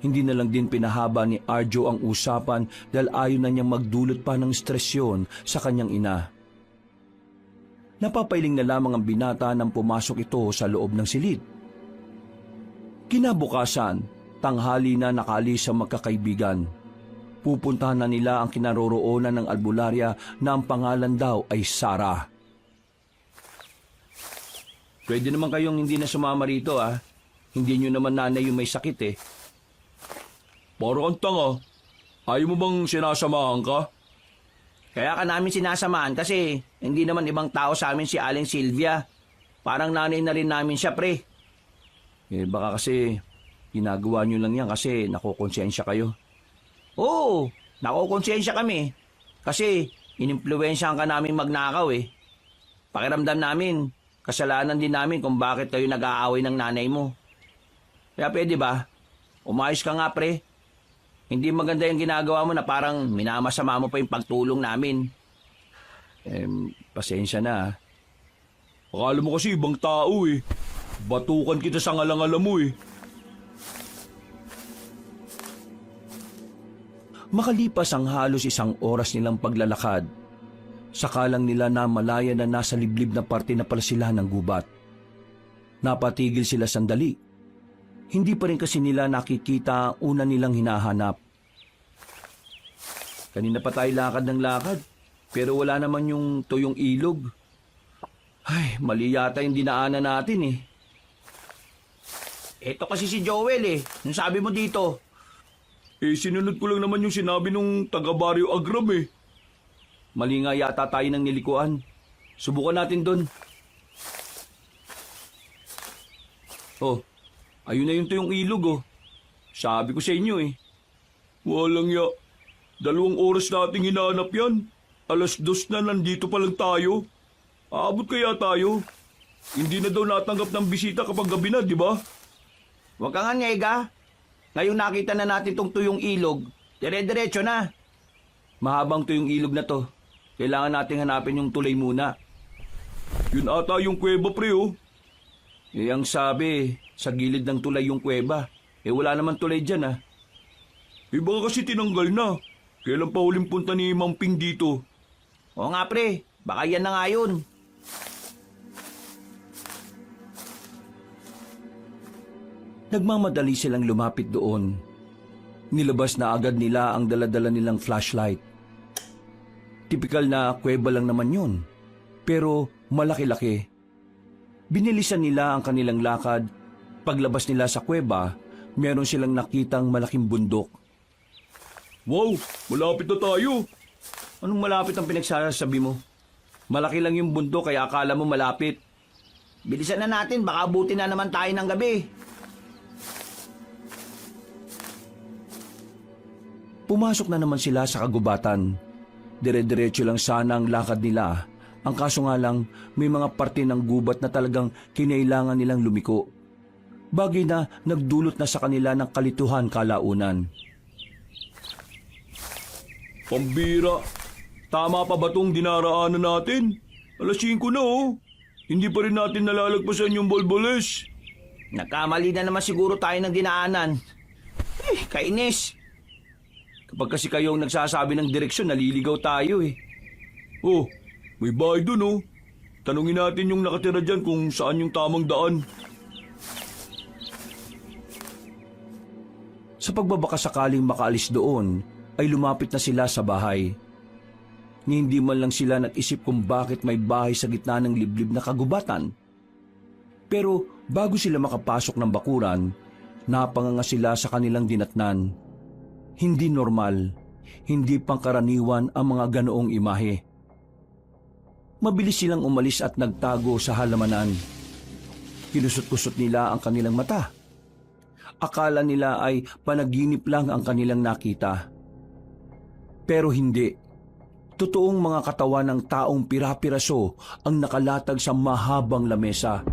S2: Hindi na lang din pinahaba ni Arjo ang usapan dahil ayaw na niyang magdulot pa ng stresyon sa kanyang ina. Napapailing na lamang ang binata nang pumasok ito sa loob ng silid. Kinabukasan, tanghali na nakaalis ang magkakaibigan. Pupuntahan na nila ang kinaroroonan ng albularya na ang pangalan daw ay Sarah. Pwede naman kayong hindi na sumama rito Hindi nyo naman nanay yung may sakit eh.
S4: Parang ang tanga. Ayaw mo bang sinasamahan ka?
S1: Kaya ka namin sinasamahan kasi hindi naman ibang tao sa amin si Aling Sylvia. Parang nanay na rin namin siya, pre.
S2: Baka kasi ginagawa nyo lang yan kasi nakukonsensya kayo.
S1: Oo, nakukonsensya kami. Kasi inimpluwensyahan ka namin magnakaw eh. Pakiramdam namin, kasalanan din namin kung bakit kayo nag-aaway ng nanay mo. Kaya pwede ba? Umayos ka nga, pre. Hindi maganda yung ginagawa mo na parang minamasama mo pa yung pagtulong namin.
S2: Pasensya na.
S4: Akala mo kasi ibang tao eh. Batukan kita sa ngalang-alam mo eh.
S2: Makalipas ang halos 1 oras nilang paglalakad, sakalang nila na malaya na nasa liblib na parte na pala sila ng gubat. Napatigil sila sandali. Hindi pa rin kasi nila nakikita ang una nilang hinahanap. Kanina pa tayo lakad ng lakad, pero wala naman yung tuyong ilog. Ay, mali yata yung dinaanan natin eh.
S1: Ito kasi si Joel eh. Nung sabi mo dito.
S4: Sinunod ko lang naman yung sinabi nung taga-Barrio Agram eh.
S2: Mali nga yata tayo ng nilikuan. Subukan natin doon. Oh, ayun na yung tuyong ilog Sabi ko sa inyo eh.
S4: Walang ya. 2 oras nating hinahanap yan. 2:00 na nandito pa lang tayo. Aabot kaya tayo? Hindi na daw natanggap ng bisita kapag gabi na, di ba?
S1: Huwag ka nga nyega. Ngayong nakita na natin tong tuyong ilog, dire-diretso na.
S2: Mahabang tuyong ilog na to. Kailangan nating hanapin yung tulay muna.
S4: Yun ata yung kuweba, pre, oh.
S2: Ang sabi, sa gilid ng tulay yung kuweba. Wala naman tulay dyan,
S4: Baka kasi tinanggal na. Kailan pa huling punta ni Mang Ping dito?
S1: Oo nga, pre. Baka yan na nga yun.
S2: Nagmamadali silang lumapit doon. Nilabas na agad nila ang daladala nilang flashlight. Tipikal na kuweba lang naman yun, pero malaki-laki. Binilisan nila ang kanilang lakad. Paglabas nila sa kuweba, meron silang nakitang malaking bundok.
S4: Wow, malapit na tayo.
S2: Anong malapit ang pinagsasabi mo? Malaki lang yung bundok kaya akala mo malapit.
S1: Bilisan na natin, baka abutin na naman tayo ng gabi.
S2: Pumasok na naman sila sa kagubatan. Dire-diretso lang sana ang lakad nila. Ang kaso nga lang, may mga parte ng gubat na talagang kinailangan nilang lumiko. Bagay na nagdulot na sa kanila ng kalituhan kalaunan.
S4: Pambira. Tama pa ba tong dinaraanan natin? 5:00 na Hindi pa rin natin nalalagpasan yung Bolboles.
S1: Nagkamali na naman siguro tayo ng dinaanan. Kainis.
S2: Kapag kasi kayong nagsasabi ng direksyon, naliligaw tayo
S4: Oh, may bahay dun Tanungin natin yung nakatira dyan kung saan yung tamang daan.
S2: Sa pagbabaka sakaling makaalis doon, ay lumapit na sila sa bahay. ni hindi man lang sila nag-isip kung bakit may bahay sa gitna ng liblib na kagubatan. Pero bago sila makapasok ng bakuran, napanganga sila sa kanilang dinatnan. Hindi normal, hindi pangkaraniwan ang mga ganoong imahe. Mabilis silang umalis at nagtago sa halamanan. Kinusot-kusot nila ang kanilang mata. Akala nila ay panaginip lang ang kanilang nakita. Pero hindi. Totoong mga katawan ng taong pira-piraso ang nakalatag sa mahabang lamesa.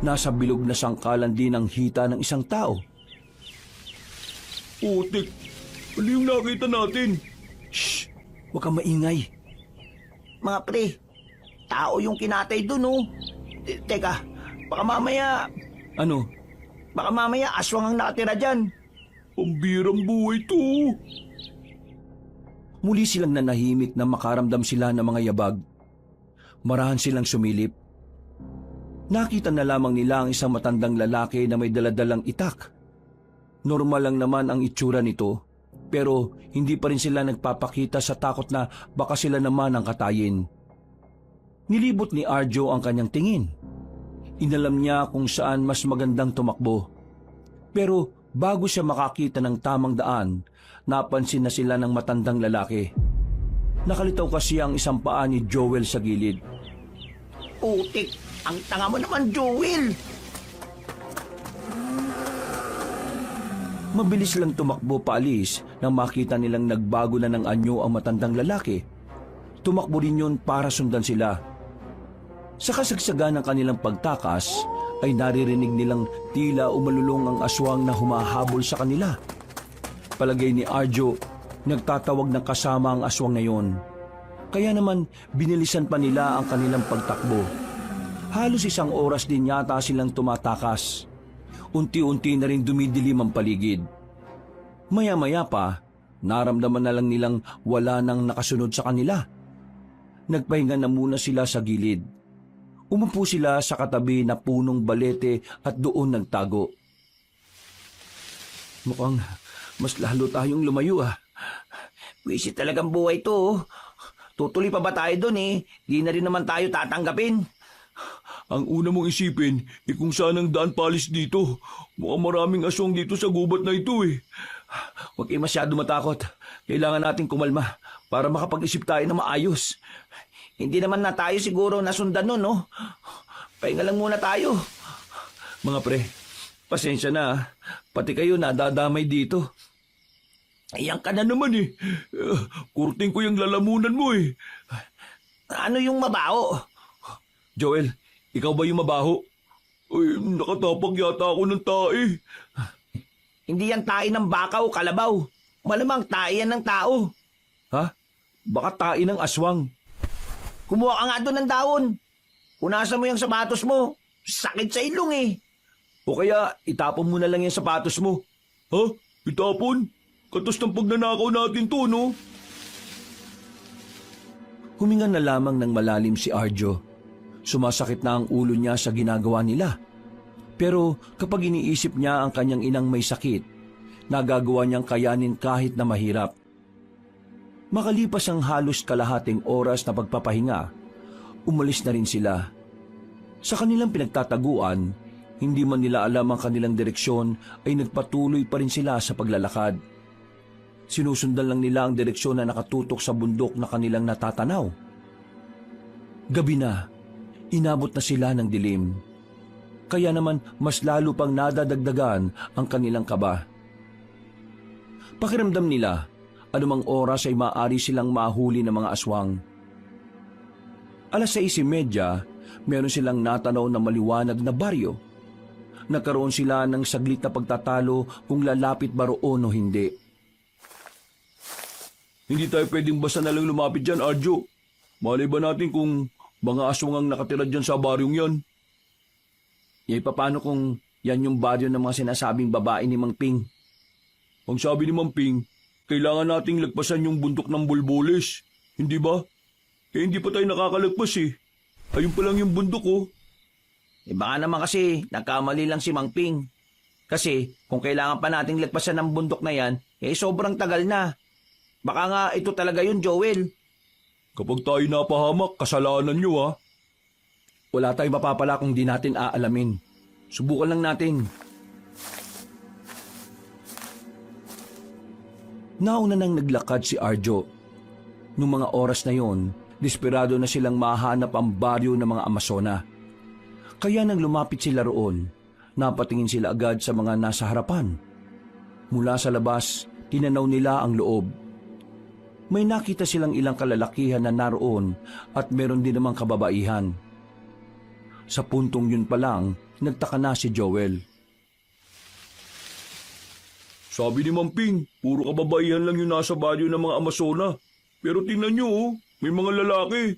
S2: Nasa bilog na sangkalan din ang hita ng isang tao.
S4: Putik, ano yung nakita natin?
S2: Shh! Huwag kang maingay.
S3: Mga pre, tao yung kinatay dun, oh. Teka, baka mamaya
S2: Ano?
S3: aswang ang nakatira dyan.
S4: Pambirang buhay to.
S2: Muli silang nanahimik na makaramdam sila ng mga yabag. Marahan silang sumilip. Nakita na lamang nila ang isang matandang lalaki na may daladalang itak. Normal lang naman ang itsura nito, pero hindi pa rin sila nagpapakita sa takot na baka sila naman ang katayin. Nilibot ni Arjo ang kanyang tingin. Inalam niya kung saan mas magandang tumakbo. Pero bago siya makakita ng tamang daan, napansin na sila ng matandang lalaki. Nakalitaw kasi ang isang paa ni Joel sa gilid.
S3: Putik, ang tanga mo naman, Joel.
S2: Mabilis lang tumakbo paalis nang makita nilang nagbago na ng anyo ang matandang lalaki. Tumakbo rin yun para sundan sila. Sa kasagsagan ng kanilang pagtakas, ay naririnig nilang tila umalulong ang aswang na humahabol sa kanila. Palagay ni Arjo, nagtatawag ng kasama ang aswang na yon. Kaya naman, binilisan pa nila ang kanilang pagtakbo. Halos 1 oras din yata silang tumatakas. Unti-unti na rin dumidilim ang paligid. Maya-maya pa, naramdaman na lang nilang wala nang nakasunod sa kanila. Nagpahinga na muna sila sa gilid. Umupo sila sa katabi na punong balete at doon nagtago. Mukhang mas lalo tayong lumayo
S3: Wisit talagang buhay to, oh. Tutuloy pa ba tayo dun, eh? Di na rin naman tayo tatanggapin.
S4: Ang una mong isipin, kung saan ang daan palis dito. Mukhang maraming aswang dito sa gubat na ito eh.
S2: Huwag kayo masyado matakot. Kailangan nating kumalma para makapag-isip tayo na maayos.
S3: Hindi naman na tayo siguro nasundan nun, no? Pahinga lang muna tayo.
S2: Mga pre, pasensya na. Pati kayo nadadamay dito.
S4: Ayan ka na naman eh. Kurting ko yung lalamunan mo eh.
S3: Ano yung mabaho?
S2: Joel, ikaw ba yung mabaho?
S4: Ay, nakatapag yata ako ng tae.
S3: Hindi yan tae ng baka o kalabaw. Malamang tae yan ng tao.
S2: Ha? Baka tae ng aswang.
S3: Kumuha ka nga doon ng dahon. Punasan mo yung sapatos mo. Sakit sa ilong eh.
S2: O kaya itapon mo na lang yung sapatos mo.
S4: Ha? Itapon? Katos ng pagnanakaw natin to, no?
S2: Huminga na lamang ng malalim si Arjo. Sumasakit na ang ulo niya sa ginagawa nila. Pero kapag iniisip niya ang kanyang inang may sakit, nagagawa niyang kayanin kahit na mahirap. Makalipas ang halos kalahating oras na pagpapahinga, umalis na rin sila. Sa kanilang pinagtataguan, hindi man nila alam ang kanilang direksyon ay nagpatuloy pa rin sila sa paglalakad. Sinusundan lang nila ang direksyon na nakatutok sa bundok na kanilang natatanaw. Gabi na, inabot na sila ng dilim. Kaya naman mas lalo pang nadadagdagan ang kanilang kaba. Pakiramdam nila, anumang oras ay maaari silang mahuli ng mga aswang. 6:30, meron silang natanaw na maliwanag na baryo. Nagkaroon sila ng saglit na pagtatalo kung lalapit ba roon o hindi.
S4: Hindi tayo pwedeng basta na lang lumapit dyan, Arjo. Malay ba natin kung mga aswang ang nakatira dyan sa baryong yan?
S2: Paano kung yan yung baryo ng mga sinasabing babae ni Mang Ping?
S4: Ang sabi ni Mang Ping, kailangan nating lagpasan yung bundok ng Bulbules. Hindi ba? Hindi pa tayo nakakalagpas eh. Ayun pa lang yung bundok oh.
S3: Baka naman kasi nagkamali lang si Mang Ping. Kasi kung kailangan pa nating lagpasan ng bundok na yan, sobrang tagal na. Baka nga ito talaga yun, Joel.
S4: Kapag tayo napahamak, kasalanan nyo ha.
S2: Wala tayong mapapala kung di natin aalamin. Subukan lang natin. Nauna nang naglakad si Arjo. Noong mga oras na yon, desperado na silang mahanap ang baryo ng mga Amazona. Kaya nang lumapit sila roon, napatingin sila agad sa mga nasa harapan. Mula sa labas, tinanaw nila ang loob. May nakita silang ilang kalalakihan na naroon at meron din namang kababaihan. Sa puntong yun pa lang, nagtaka na si Joel.
S4: Sabi ni Mamping, puro kababaihan lang yung nasa baryo ng mga Amazona. Pero tingnan nyo, oh, may mga lalaki.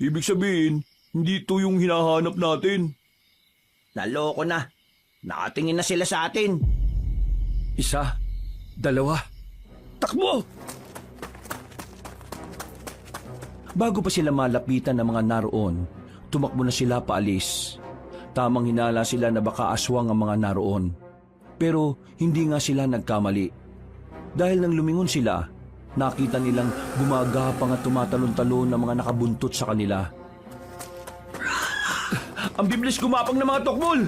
S4: Ibig sabihin, hindi ito yung hinahanap natin.
S3: Naloko na. Nakatingin na sila sa atin.
S2: 1, 2, takbo! Bago pa sila malapitan ng mga naroon, tumakbo na sila paalis. Tamang hinala sila na baka aswang ang mga naroon. Pero hindi nga sila nagkamali. Dahil nang lumingon sila, nakita nilang gumagapang at tumatalon-talon ng mga nakabuntot sa kanila.
S4: Ang biblis gumapang ng mga tokmol!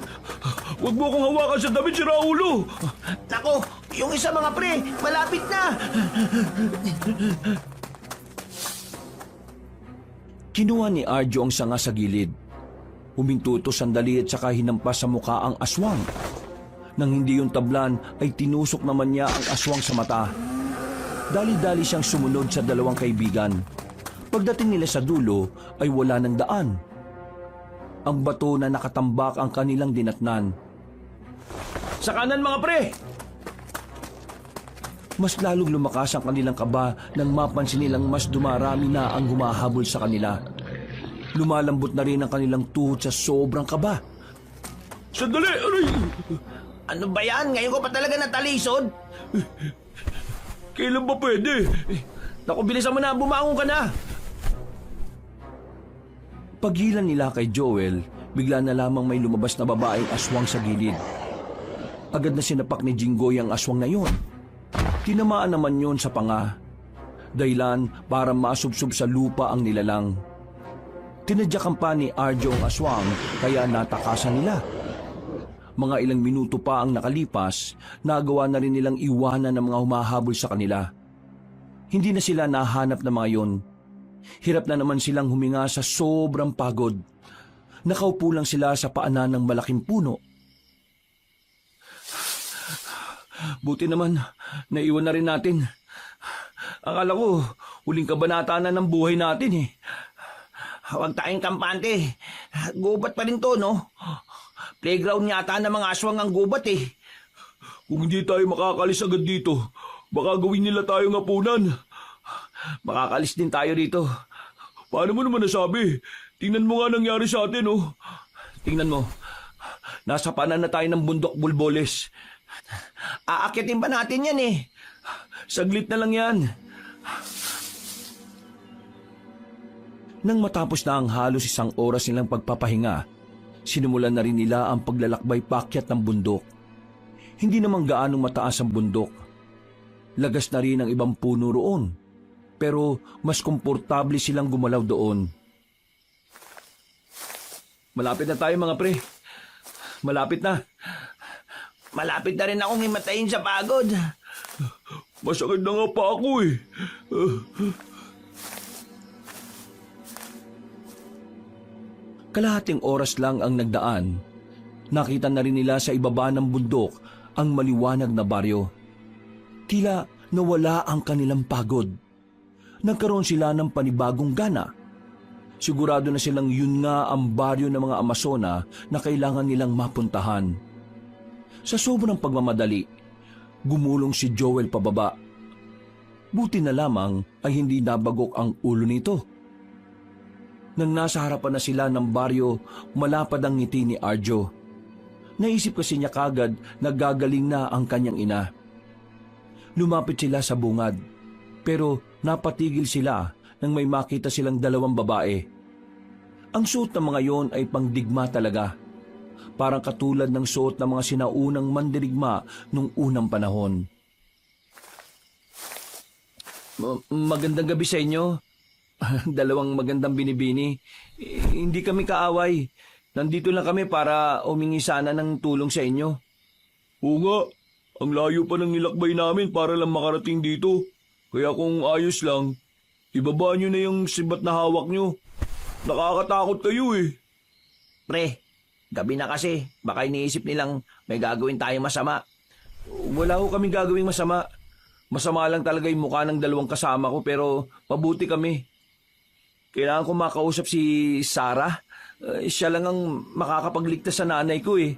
S4: Huwag mo akong hawakan sa damit, si Raulo!
S3: Nako, yung isa mga pre, malapit na.
S2: Kinuha ni Arjo ang sanga sa gilid. Huminto ito sandali at saka hinampas sa mukha ang aswang. Nang hindi yung tablan ay tinusok naman niya ang aswang sa mata. Dali-dali siyang sumunod sa dalawang kaibigan. Pagdating nila sa dulo ay wala ng daan. Ang bato na nakatambak ang kanilang dinatnan.
S1: Sa kanan mga pre!
S2: Mas lalong lumakas ang kanilang kaba nang mapansin nilang mas dumarami na ang humahabol sa kanila. Lumalambot na rin ang kanilang tuhod sa sobrang kaba.
S4: Sandali! Aray!
S3: Ano ba yan? Ngayon ko pa talaga natalisod.
S4: Kailan ba pwede?
S1: Naku, bilisan mo na, bumangon ka na!
S2: Paghilan nila kay Joel, bigla na lamang may lumabas na babaeng aswang sa gilid. Agad na sinapak ni Jinggoy ang aswang na yon. Tinamaan naman yon sa panga. Dahilan para masubsob sa lupa ang nilalang. Tinadyakan pa ni Arjo ang aswang kaya natakasan nila. Mga ilang minuto pa ang nakalipas, nagawa na rin nilang iwanan ng mga humahabol sa kanila. Hindi na sila nahanap na mga yon. Hirap na naman silang huminga sa sobrang pagod. Nakaupo lang sila sa paanan ng malaking puno.
S1: Buti naman, naiwan na rin natin. Akala ko, huling kabanata na ng buhay natin eh.
S3: Huwag tayong kampante. Gubat pa rin to, no? Playground yata ng mga aswang ang gubat eh.
S4: Kung hindi tayo makakalis agad dito, baka gawin nila tayong hapunan.
S1: Makakalis din tayo dito.
S4: Paano mo naman nasabi? Tingnan mo nga nangyari sa atin, oh.
S1: Tingnan mo, nasa panan na tayo ng bundok Bulboles.
S3: Aakyatin ba natin yan eh?
S1: Saglit na lang yan.
S2: Nang matapos na ang halos 1 oras nilang pagpapahinga, sinimulan na rin nila ang paglalakbay paakyat ng bundok. Hindi naman gaanong mataas ang bundok. Lagas na rin ang ibang puno roon, pero mas komportable silang gumalaw doon.
S1: Malapit na tayo mga pre. Malapit na.
S3: Malapit na rin akong himatayin sa pagod.
S4: Masakit na nga pa ako eh.
S2: Kalahating oras lang ang nagdaan. Nakita na rin nila sa ibaba ng bundok ang maliwanag na baryo. Tila nawala ang kanilang pagod. Nagkaroon sila ng panibagong gana. Sigurado na silang yun nga ang baryo ng mga Amazona na kailangan nilang mapuntahan. Sa sobrang pagmamadali, gumulong si Joel pababa. Buti na lamang ay hindi nabagok ang ulo nito. Nang nasa harapan na sila ng baryo, malapad ang ngiti ni Arjo. Naisip kasi niya kagad na gagaling na ang kanyang ina. Lumapit sila sa bungad, pero napatigil sila nang may makita silang 2 babae. Ang suot ng mga yon ay pangdigma talaga. Parang katulad ng suot ng mga sinaunang mandirigma nung unang panahon.
S1: Magandang gabi sa inyo.
S2: Dalawang magandang binibini. Hindi kami kaaway. Nandito lang kami para humingi sana ng tulong sa inyo.
S4: Oo nga, ang layo pa ng nilakbay namin para lang makarating dito. Kaya kung ayos lang, ibaba nyo na yung sibat na hawak nyo. Nakakatakot kayo eh.
S3: Pre, gabi na kasi. Baka iniisip nilang may gagawin tayo masama.
S2: Wala ko kaming gagawing masama. Masama lang talaga yung mukha ng dalawang kasama ko pero mabuti kami. Kailangan ko makausap si Sarah. Siya lang ang makakapagligtas sa nanay ko eh.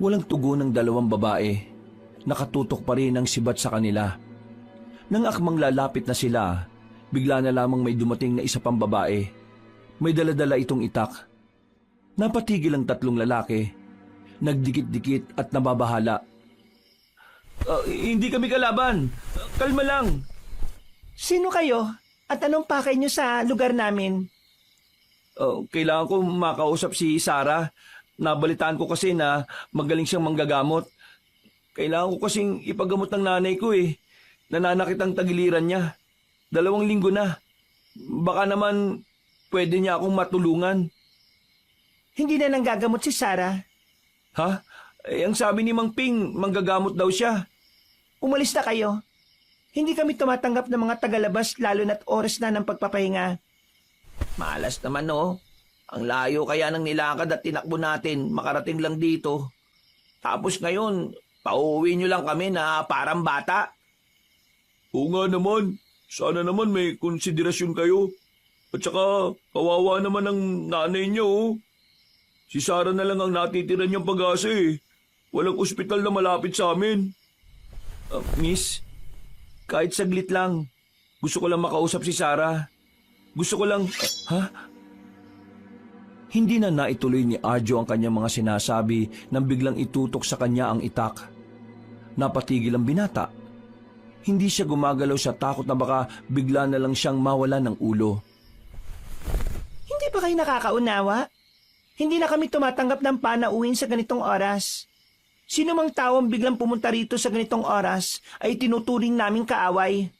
S2: Walang tugon ng dalawang babae. Nakatutok pa rin ang sibat sa kanila. Nang akmang lalapit na sila, bigla na lamang may dumating na isa pang babae. May daladala itong itak. Napatigil ang tatlong lalaki. Nagdikit-dikit at nababahala. Hindi kami kalaban. Kalma lang.
S3: Sino kayo? At anong pakay nyo sa lugar namin?
S2: Kailangan ko makausap si Sarah. Nabalitaan ko kasi na magaling siyang manggagamot. Kailangan ko kasing ipagamot ng nanay ko eh. Nananakit ang tagiliran niya. 2 linggo na. Baka naman pwede niya akong matulungan.
S3: Hindi na nanggagamot si Sarah.
S2: Ha? Ang sabi ni Mang Ping, manggagamot daw siya.
S3: Umalis na kayo. Hindi kami tumatanggap ng mga tagalabas lalo na't oras na ng pagpapahinga.
S1: Malas naman no. Ang layo kaya ng nilakad at tinakbo natin, makarating lang dito. Tapos ngayon, pauwi nyo lang kami na parang bata.
S4: Oo nga naman, sana naman may konsiderasyon kayo. At saka, kawawa naman ang nanay niyo oh. Si Sarah na lang ang natitira niyang pag-asa eh. Walang ospital na malapit sa amin.
S2: Miss, kahit saglit lang. Gusto ko lang makausap si Sarah. Gusto ko lang... ha? Hindi na naituloy ni Arjo ang kanyang mga sinasabi nang biglang itutok sa kanya ang itak. Napatigil ang binata. Hindi siya gumagalaw sa takot na baka bigla na lang siyang mawala ng ulo.
S3: Hindi ba kayo nakakaunawa? Hindi na kami tumatanggap ng panauhin sa ganitong oras. Sino mang tao ang biglang pumunta rito sa ganitong oras ay tinuturing naming kaaway.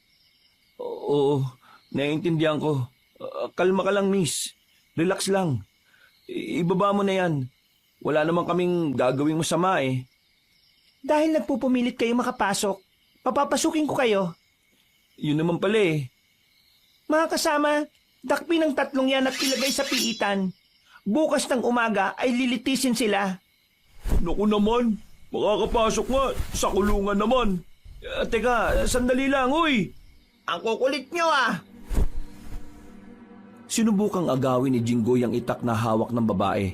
S2: Oo, naiintindihan ko. Kalma ka lang, miss. Relax lang. Ibaba mo na yan. Wala naman kaming gagawing masama eh.
S3: Dahil nagpupumilit kayo makapasok, papapasukin ko kayo.
S2: Yun naman pala eh.
S3: Mga kasama, dakpin ang 3 yan at ilagay sa piitan. Bukas ng umaga ay lilitisin sila.
S4: Naku naman, makakapasok nga, sa kulungan naman.
S2: Teka, sandali lang, uy!
S1: Ang kukulit nyo ah!
S2: Sinubukang agawin ni Jinggoy ang itak na hawak ng babae.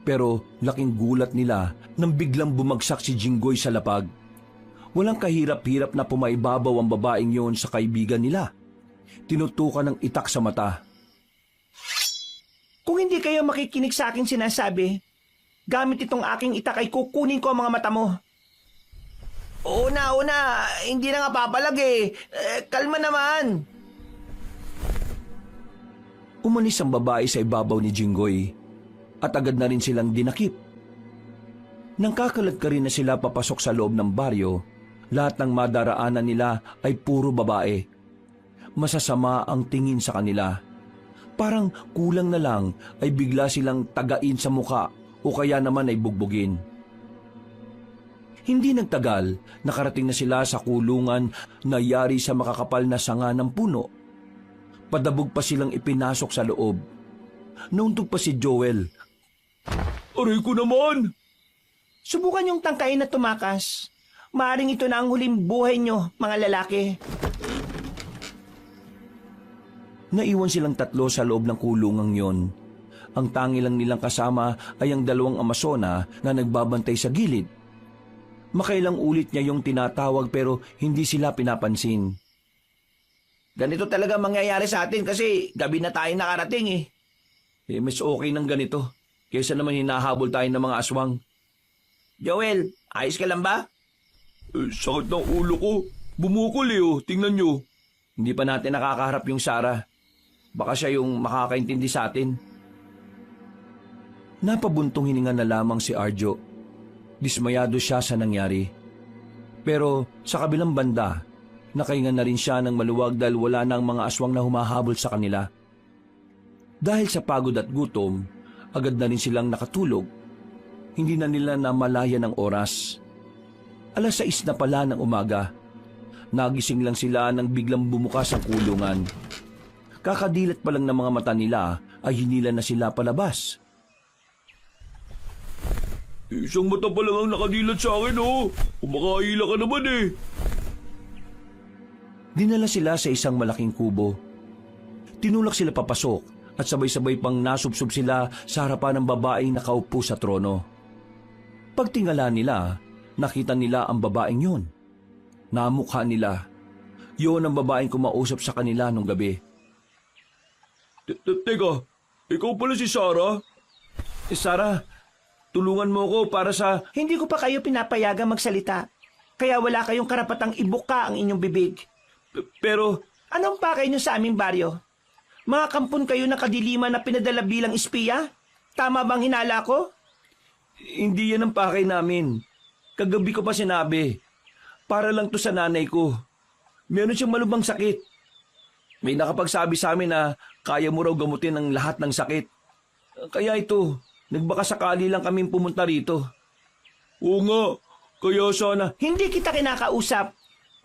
S2: Pero laking gulat nila nang biglang bumagsak si Jinggoy sa lapag. Walang kahirap-hirap na pumaibabaw ang babaeng yon sa kaibigan nila. Tinutukan ng itak sa mata.
S3: Kung hindi kayo makikinig sa aking sinasabi, gamit itong aking itak ay kukunin ko ang mga mata mo.
S1: Una, hindi na nga papalag eh. Kalma naman.
S2: Umalis ang babae sa ibabaw ni Jinggoy at agad na rin silang dinakip. Nang kakalat ka rin na sila papasok sa loob ng baryo, lahat ng madaraanan nila ay puro babae. Masasama ang tingin sa kanila. Parang kulang na lang ay bigla silang tagain sa muka o kaya naman ay bugbugin. Hindi nagtagal, nakarating na sila sa kulungan na yari sa makakapal na sanga ng puno. Padabog pa silang ipinasok sa loob. Nauntog pa si Joel.
S4: Aray ko naman!
S3: Subukan yung tangkain na tumakas. Maaring ito na ang huling buhay nyo, mga lalaki.
S2: Naiwan silang 3 sa loob ng kulungang yon. Ang tangi lang nilang kasama ay ang 2 Amazona na nagbabantay sa gilid. Makailang ulit niya yung tinatawag pero hindi sila pinapansin.
S1: Ganito talaga mangyayari sa atin kasi gabi na tayo nakarating eh.
S2: Mas okay ng ganito kaysa naman hinahabol tayo ng mga aswang.
S1: Joel, ayos ka lang ba?
S4: Sakit ng ulo ko. Bumukol eh oh, tingnan nyo.
S2: Hindi pa natin nakakaharap yung Sarah. Baka siya yung makakaintindi sa atin. Napabuntong hininga na lamang si Arjo. Dismayado siya sa nangyari. Pero sa kabilang banda, Nakahinga na rin siya ng maluwag dahil wala na ang mga aswang na humahabol sa kanila. Dahil sa pagod at gutom, agad na rin silang nakatulog. Hindi na nila namalaya ng oras. 6:00 na pala ng umaga. Nagising lang sila nang biglang bumukas ang kulungan. Kakadilat pa lang ng mga mata nila ay hinila na sila palabas.
S4: Isang mata pa lang ang nakadilat sa akin, oh. Kumakaila ka naman eh.
S2: Dinala sila sa isang malaking kubo. Tinulak sila papasok at sabay-sabay pang nasubsob sila sa harapan ng babaeng nakaupo sa trono. Pagtingala nila, nakita nila ang babaeng yun. Namukha nila. Yun ang babaeng kumausap sa kanila nung gabi.
S4: Teka, ikaw pala si Sarah?
S2: Sarah, tulungan mo ko para sa...
S3: Hindi ko pa kayo pinapayagang magsalita. Kaya wala kayong karapatang ibuka ang inyong bibig.
S2: Pero...
S3: Anong pakay nyo sa aming baryo? Mga kampon kayo na kadiliman na pinadala bilang espiya? Tama bang hinala ko?
S2: Hindi yan ang pakay namin. Kagabi ko pa sinabi. Para lang to sa nanay ko. Meron siyang malubhang sakit. May nakapagsabi sa amin na kaya mo raw gamutin ang lahat ng sakit. Kaya ito, nagbaka sakali lang kaming pumunta rito.
S4: Oo nga, kaya sana...
S3: Hindi kita kinakausap.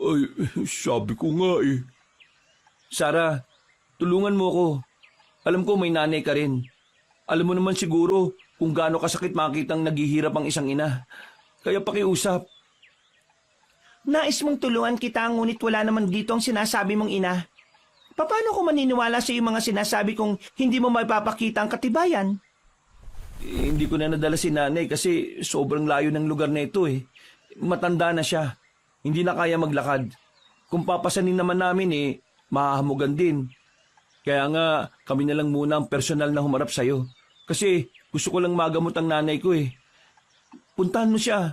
S4: Ay, sabi ko nga eh.
S2: Sarah, tulungan mo ko. Alam ko may nanay ka rin. Alam mo naman siguro kung gaano kasakit makitang naghihirap ang isang ina. Kaya pakiusap.
S3: Nais mong tulungan kita ngunit wala naman dito ang sinasabi mong ina. Paano ko maniniwala sa iyong mga sinasabi kung hindi mo maipapakita ang katibayan?
S2: Hindi ko na nadala si nanay kasi sobrang layo ng lugar na ito eh. Matanda na siya. Hindi na kaya maglakad. Kung papasanin naman namin mahahamugan din. Kaya nga kami na lang muna ang personal na humarap sa'yo. Kasi gusto ko lang magamot ang nanay ko eh. Puntahan mo siya.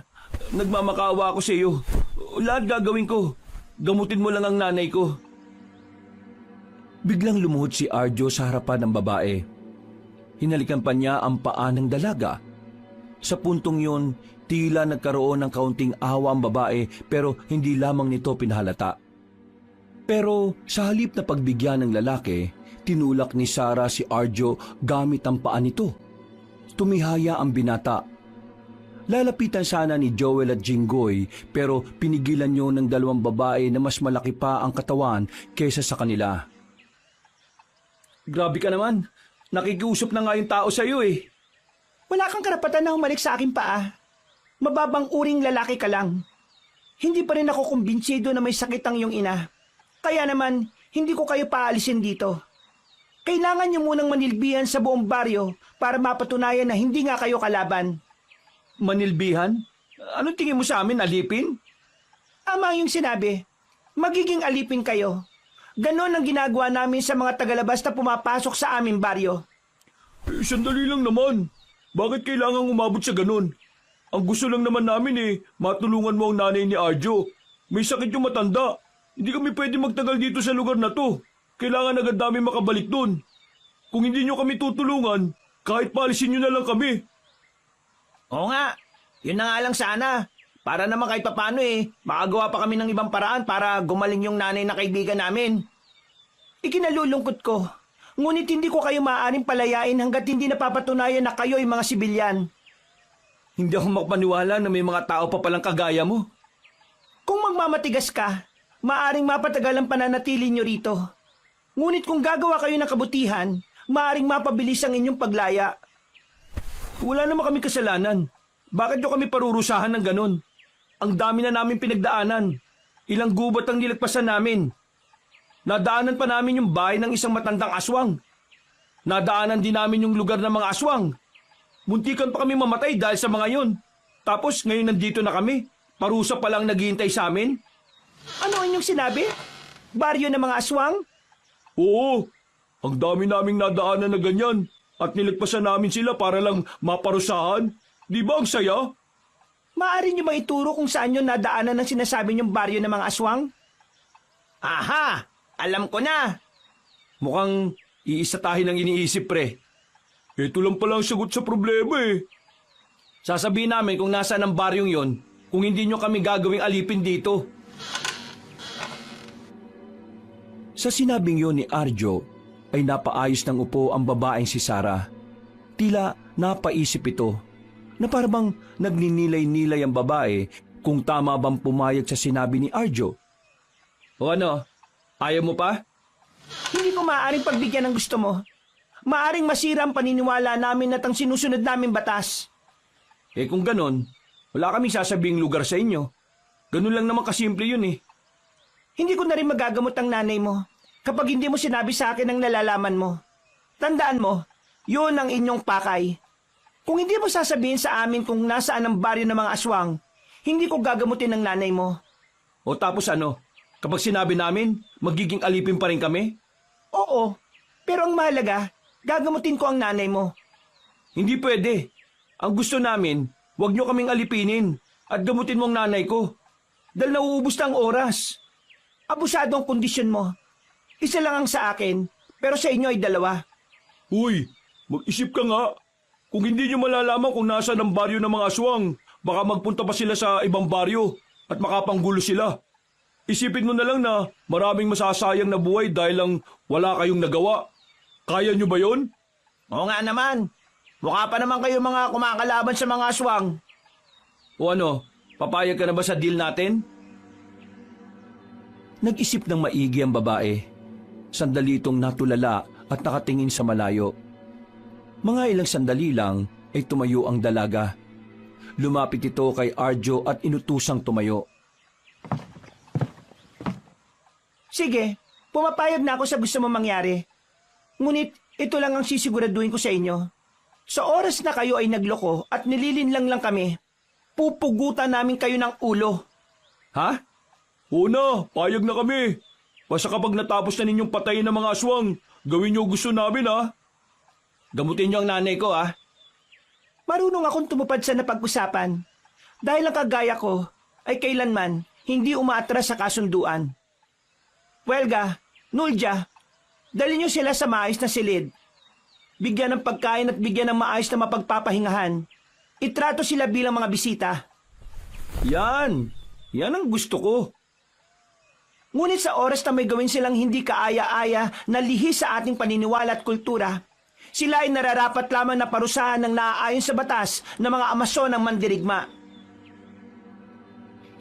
S2: Nagmamakaawa ako sa iyo. Lahat gagawin ko. Gamutin mo lang ang nanay ko. Biglang lumuhod si Arjo sa harapan ng babae. Hinalikan pa niya ang paa ng dalaga. Sa puntong yun, tila nagkaroon ng kaunting awa ang babae pero hindi lamang nito pinahalata. Pero sa halip na pagbigyan ng lalaki, tinulak ni Sarah si Arjo gamit ang paa nito. Tumihaya ang binata. Lalapitan sana ni Joel at Jinggoy pero pinigilan niyo ng dalawang babae na mas malaki pa ang katawan kaysa sa kanila. Grabe ka naman. Nakikiusap na nga yung tao sa iyo eh.
S3: Wala kang karapatan na humalik sa aking paa. Mababang uring lalaki ka lang. Hindi pa rin ako kumbinsido na may sakit ang iyong ina. Kaya naman, hindi ko kayo paalisin dito. Kailangan niyo munang manilbihan sa buong baryo para mapatunayan na hindi nga kayo kalaban.
S2: Manilbihan? Anong tingin mo sa amin, alipin?
S3: Ama yung sinabi, magiging alipin kayo. Ganon ang ginagawa namin sa mga tagalabas na pumapasok sa aming baryo.
S4: Sandali lang naman. Bakit kailangang umabot sa ganun? Ang gusto lang naman namin matulungan mo ang nanay ni Arjo. May sakit yung matanda. Hindi kami pwede magtagal dito sa lugar na to. Kailangan agad namin makabalik dun. Kung hindi nyo kami tutulungan, kahit paalisin nyo na lang kami.
S3: Oo nga, yun na nga lang sana. Para naman kahit papano makagawa pa kami ng ibang paraan para gumaling yung nanay na kaibigan namin. Ikinalulungkot ko. Ngunit hindi ko kayo maaaring palayain hanggat hindi napapatunayan na kayo ay mga sibilyan.
S2: Hindi ako makapaniwala na may mga tao pa palang kagaya mo.
S3: Kung magmamatigas ka, maaaring mapatagal ang pananatili nyo rito. Ngunit kung gagawa kayo ng kabutihan, maaaring mapabilis ang inyong paglaya.
S2: Wala naman kami kasalanan. Bakit nyo kami parurusahan ng ganon? Ang dami na namin pinagdaanan. Ilang gubat ang nilagpasan namin. Nadaanan pa namin yung bahay ng isang matandang aswang. Nadaanan din namin yung lugar ng mga aswang. Muntikan pa kami mamatay dahil sa mga yun. Tapos ngayon nandito na kami. Parusa pa lang naghihintay sa amin.
S3: Ano ang inyong sinabi? Baryo ng mga aswang?
S4: Oo, ang dami naming nadaanan na ganyan. At nilagpasan namin sila para lang maparusahan. Di ba ang saya?
S3: Maaari niyo ba ituro kung saan nyo nadaanan ng sinasabi niyong baryo ng mga aswang? Aha! Alam ko na!
S2: Mukhang iisa tayo ng iniisip, pre.
S4: Ito lang pala ang sagot sa problema
S2: Sasabihin namin kung nasaan ang baryong yon, kung hindi nyo kami gagawing alipin dito. Sa sinabing yun ni Arjo, ay napaayos ng upo ang babaeng si Sarah. Tila napaisip ito na parang nagninilay-nilay ang babae kung tama bang pumayag sa sinabi ni Arjo.
S1: O ano, ayaw mo pa?
S3: Hindi ko maaaring pagbigyan ng gusto mo. Maaring masira ang paniniwala namin at ang sinusunod namin batas.
S1: Eh kung ganon, wala kaming sasabing lugar sa inyo. Ganun lang naman kasimple yun eh.
S3: Hindi ko na rin magagamot ang nanay mo kapag hindi mo sinabi sa akin ang nalalaman mo. Tandaan mo, yun ang inyong pakay. Kung hindi mo sasabihin sa amin kung nasaan ang baryo ng mga aswang, hindi ko gagamutin ang nanay mo.
S1: O tapos ano, kapag sinabi namin, magiging alipin pa rin kami?
S3: Oo, pero ang mahalaga, gagamutin ko ang nanay mo.
S1: Hindi pwede. Ang gusto namin, huwag nyo kaming alipinin at gamutin mo ang nanay ko. Dahil nauubos na ang oras.
S3: Abusado ang kondisyon mo. Isa lang ang sa akin, pero sa inyo ay 2.
S4: Uy, mag-isip ka nga. Kung hindi nyo malalaman kung nasaan ang baryo ng mga aswang, baka magpunta pa sila sa ibang baryo at makapanggulo sila. Isipin mo na lang na maraming masasayang na buhay dahil lang wala kayong nagawa. Kaya nyo ba yon?
S3: Oo nga naman. Mukha pa naman kayo mga kumakalaban sa mga aswang.
S1: O ano, papayag ka na ba sa deal natin?
S2: Nag-isip ng maigi ang babae. Sandali itong natulala at nakatingin sa malayo. Mga ilang sandali lang ay tumayo ang dalaga. Lumapit ito kay Arjo at inutusang tumayo.
S3: Sige, pumapayag na ako sa gusto mo mangyari. Ngunit ito lang ang sisiguraduhin ko sa inyo. Sa oras na kayo ay nagloko at nililinlang lang kami, pupugutan namin kayo ng ulo.
S1: Ha?
S4: Una, payag na kami. Basta kapag natapos na ninyong patayin ng mga aswang, gawin nyo gusto namin ha.
S1: Gamutin nyo ang nanay ko ah.
S3: Marunong akong tumupad sa napag-usapan. Dahil ang kagaya ko ay kailanman hindi umaatras sa kasunduan. Welga, Nulja, dali nyo sila sa maayos na silid. Bigyan ng pagkain at bigyan ng maayos na mapagpapahingahan. Itrato sila bilang mga bisita.
S1: Yan ang gusto ko.
S3: Ngunit sa oras na may gawin silang hindi kaaya-aya na lihis sa ating paniniwala at kultura, sila ay nararapat lamang na parusahan ng naaayon sa batas ng mga Amason ng mandirigma.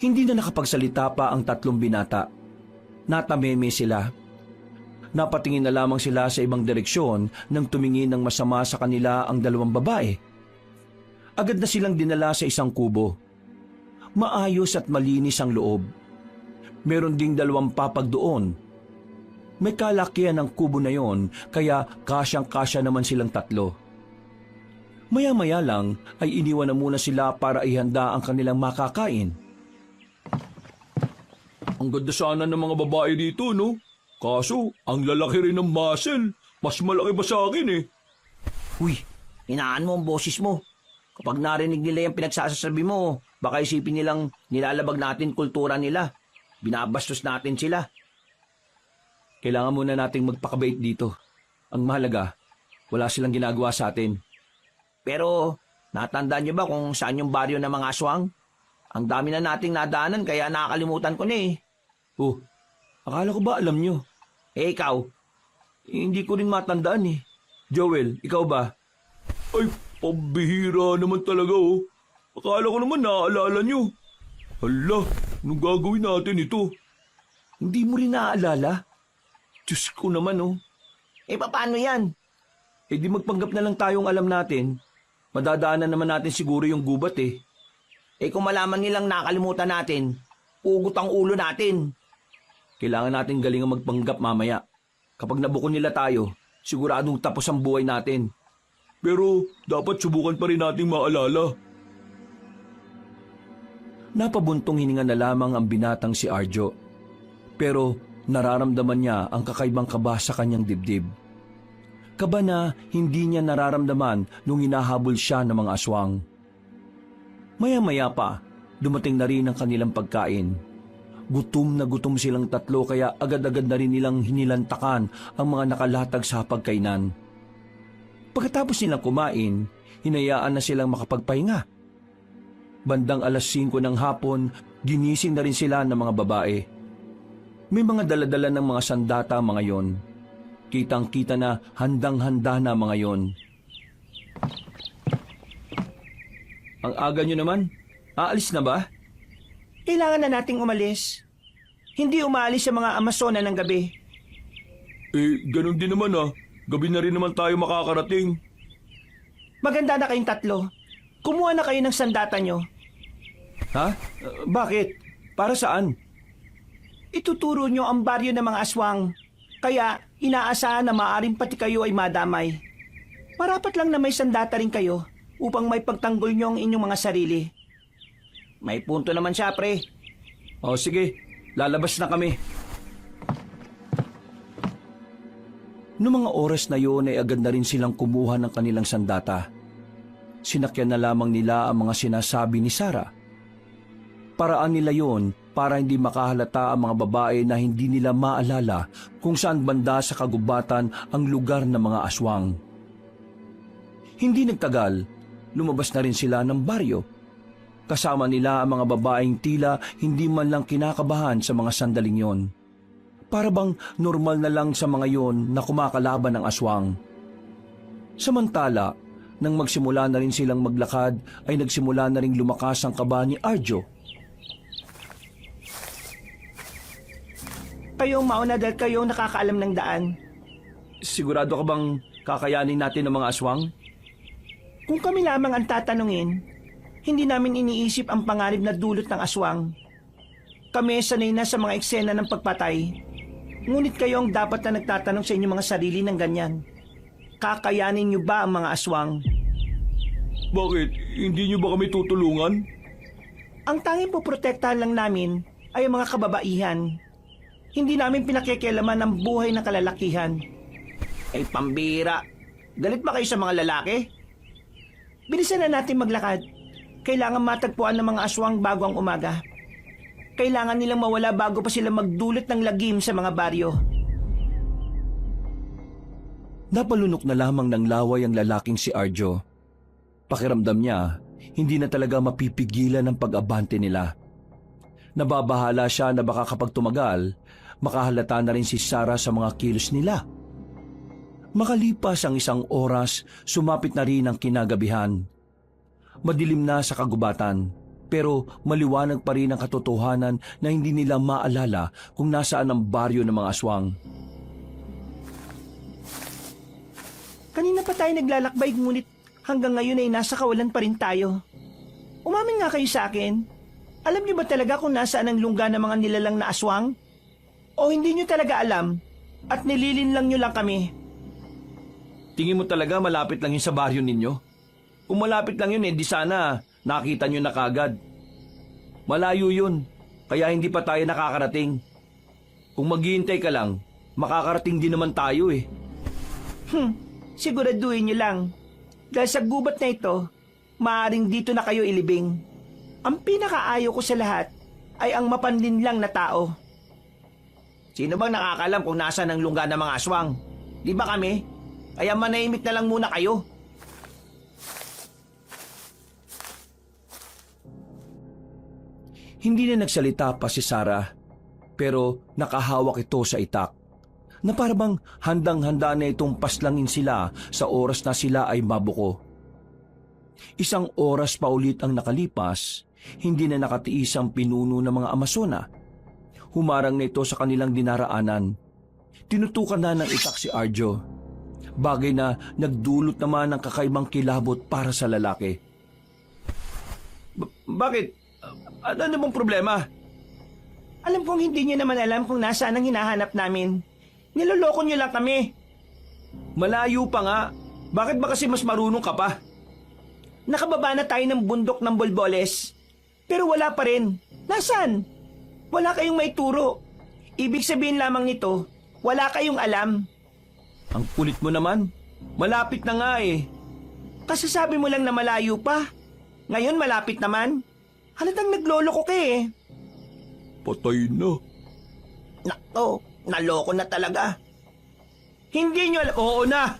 S2: Hindi na nakapagsalita pa ang 3 binata. Natameme sila. Napatingin na lamang sila sa ibang direksyon nang tumingin ng masama sa kanila ang 2 babae. Agad na silang dinala sa isang kubo. Maayos at malinis ang loob. Meron ding 2 papag doon. May kalakihan ng kubo na yon, kaya kasyang-kasya naman silang 3. Maya-maya lang ay iniwan na muna sila para ihanda ang kanilang makakain.
S4: Ang ganda sana ng mga babae dito, no? Kaso, ang lalaki rin ng muscle. Mas malaki pa sa akin eh.
S3: Uy, hinaan mo ang boses mo. Kapag narinig nila yung pinagsasasabi mo, baka isipin nilang nilalabag natin kultura nila. Binabastos natin sila.
S2: Kailangan muna nating magpakabait dito. Ang mahalaga, wala silang ginagawa sa atin.
S3: Pero, natandaan niyo ba kung saan yung baryo ng mga aswang? Ang dami na nating nadaanan kaya nakakalimutan ko na eh.
S2: Oh, akala ko ba alam nyo?
S3: Eh ikaw,
S2: Hindi ko rin matandaan eh. Joel, ikaw ba?
S4: Ay, pambihira naman talaga oh. Akala ko naman naaalala nyo. Hala, anong gagawin natin ito?
S2: Hindi mo rin naaalala? Diyos ko naman oh.
S3: eh paano yan?
S2: Eh di magpanggap na lang tayong alam natin. Madadaanan naman natin siguro yung gubat eh.
S3: Eh kung malaman nilang nakalimutan natin, ugot ang ulo natin.
S2: Kailangan natin galing ang magpanggap mamaya. Kapag nabuko nila tayo, siguradong tapos ang buhay natin.
S4: Pero dapat subukan pa rin nating maalala.
S2: Napabuntong hininga na lamang ang binatang si Arjo. Pero nararamdaman niya ang kakaibang kaba sa kanyang dibdib. Kaba na hindi niya nararamdaman nung hinahabol siya ng mga aswang. Maya-maya pa, dumating na rin ang kanilang pagkain. Gutom na gutom silang 3 kaya agad-agad na rin nilang hinilantakan ang mga nakalatag sa pagkainan. Pagkatapos nilang kumain, hinayaan na silang makapagpahinga. Bandang 5:00 ng hapon, ginising na rin sila ng mga babae. May mga daladala ng mga sandata mga yon. Kitang-kita na handang-handa na mga yon. Ang aga nyo naman, aalis na ba?
S3: Kailangan na nating umalis. Hindi umaalis sa mga Amazona ng gabi.
S4: Ganun din naman Gabi na rin naman tayo makakarating.
S3: Maganda na kayong tatlo. Kumuha na kayo ng sandata nyo.
S2: Ha? Bakit? Para saan?
S3: Ituturo nyo ang baryo ng mga aswang. Kaya inaasahan na maaring pati kayo ay madamay. Marapat lang na may sandata rin kayo upang may pagtanggol nyo ang inyong mga sarili. May punto naman siya, pre.
S2: O sige, lalabas na kami. Noong mga oras na yun ay agad na rin silang kumuha ng kanilang sandata. Sinakyan na lamang nila ang mga sinasabi ni Sarah. Paraan nila yon para hindi makahalata ang mga babae na hindi nila maalala kung saan banda sa kagubatan ang lugar ng mga aswang. Hindi nagtagal, lumabas na rin sila ng baryo. Kasama nila ang mga babaeng tila hindi man lang kinakabahan sa mga sandaling yon. Para bang normal na lang sa mga yon na kumakalaban ng aswang. Samantala, nang magsimula na rin silang maglakad ay nagsimula na rin lumakas ang kaba ni Arjo.
S3: Kayong mauna dahil kayong nakakaalam ng daan.
S2: Sigurado ka bang kakayanin natin ang mga aswang?
S3: Kung kami lamang ang tatanungin, hindi namin iniisip ang panganib na dulot ng aswang. Kami sanay na sa mga eksena ng pagpatay. Ngunit kayo ang dapat na nagtatanong sa inyong mga sarili ng ganyan. Kakayanin niyo ba ang mga aswang?
S4: Bakit? Hindi nyo ba kami tutulungan?
S3: Ang tanging poprotektahan lang namin ay ang mga kababaihan. Hindi namin pinakikialaman ang buhay ng kalalakihan. Ay pambira! Galit ba kayo sa mga lalaki? Bilisan na natin maglakad. Kailangan matagpuan ng mga aswang bago ang umaga. Kailangan nilang mawala bago pa sila magdulot ng lagim sa mga baryo.
S2: Napalunok na lamang ng laway ang lalaking si Arjo. Pakiramdam niya, hindi na talaga mapipigilan ang pag-abante nila. Nababahala siya na baka kapag tumagal, makahalata na rin si Sarah sa mga kilos nila. Makalipas ang 1 oras, sumapit na rin ang kinagabihan. Madilim na sa kagubatan, pero maliwanag pa rin ang katotohanan na hindi nila maalala kung nasaan ang baryo ng mga aswang.
S3: Kanina pa tayo naglalakbay ngunit hanggang ngayon ay nasa kawalan pa rin tayo. Umamin nga kayo sa akin. Alam niyo ba talaga kung nasaan ang lungga ng mga nilalang na aswang? O hindi niyo talaga alam at nililin lang niyo lang kami?
S2: Tingin mo talaga malapit lang yun sa baryo ninyo? Kung malapit lang yun, di sana nakita nyo na kagad. Malayo yun, kaya hindi pa tayo nakakarating. Kung maghihintay ka lang, makakarating din naman tayo eh.
S3: Siguraduhin niyo lang. Dahil sa gubat na ito, maaring dito na kayo ilibing. Ang pinakaayaw ko sa lahat ay ang mapanlinlang na tao. Sino bang nakakalam kung nasaan ang lungga ng mga aswang? Di ba kami? Kaya manahimik na lang muna kayo.
S2: Hindi na nagsalita pa si Sarah, pero nakahawak ito sa itak, na parabang handang-handa na itong paslangin sila sa oras na sila ay mabuko. 1 oras pa ulit ang nakalipas, hindi na nakatiis ang pinuno ng mga Amazona. Humarang na ito sa kanilang dinaraanan. Tinutukan na ng itak si Arjo, bagay na nagdulot naman ng kakaibang kilabot para sa lalaki.
S1: Bakit? Ano bang problema?
S3: Alam kong hindi niyo naman alam kung nasaan ang hinahanap namin. Niloloko niyo lang kami.
S1: Malayo pa nga. Bakit ba kasi mas marunong ka pa?
S3: Nakababa na tayo ng bundok ng Bolboles. Pero wala pa rin. Nasaan? Wala kayong maituro. Ibig sabihin lamang nito, wala kayong alam.
S1: Ang kulit mo naman. Malapit na nga eh.
S3: Kasasabi mo lang na malayo pa. Ngayon malapit naman. Halatang nagloloko ka eh.
S4: Patay na.
S3: Nako, naloko na talaga.
S1: Hindi nyo alam. Oo na.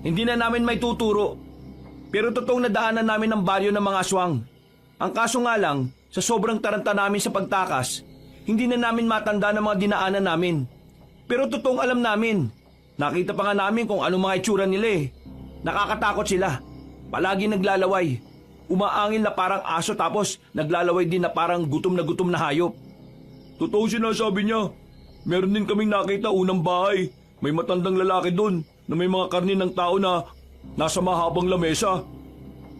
S1: Hindi na namin may tuturo. Pero totoong nadaanan namin ang baryo ng mga aswang. Ang kaso nga lang, sa sobrang taranta namin sa pagtakas, hindi na namin matanda ng mga dinaanan namin. Pero totoong alam namin. Nakita pa nga namin kung ano mga itsura nila eh. Nakakatakot sila. Palagi naglalaway. Umaangin na parang aso tapos naglalaway din na parang gutom na hayop.
S4: Totoo sinasabi niya. Meron din kaming nakita unang bahay. May matandang lalaki doon na may mga karni ng tao na nasa mahabang lamesa.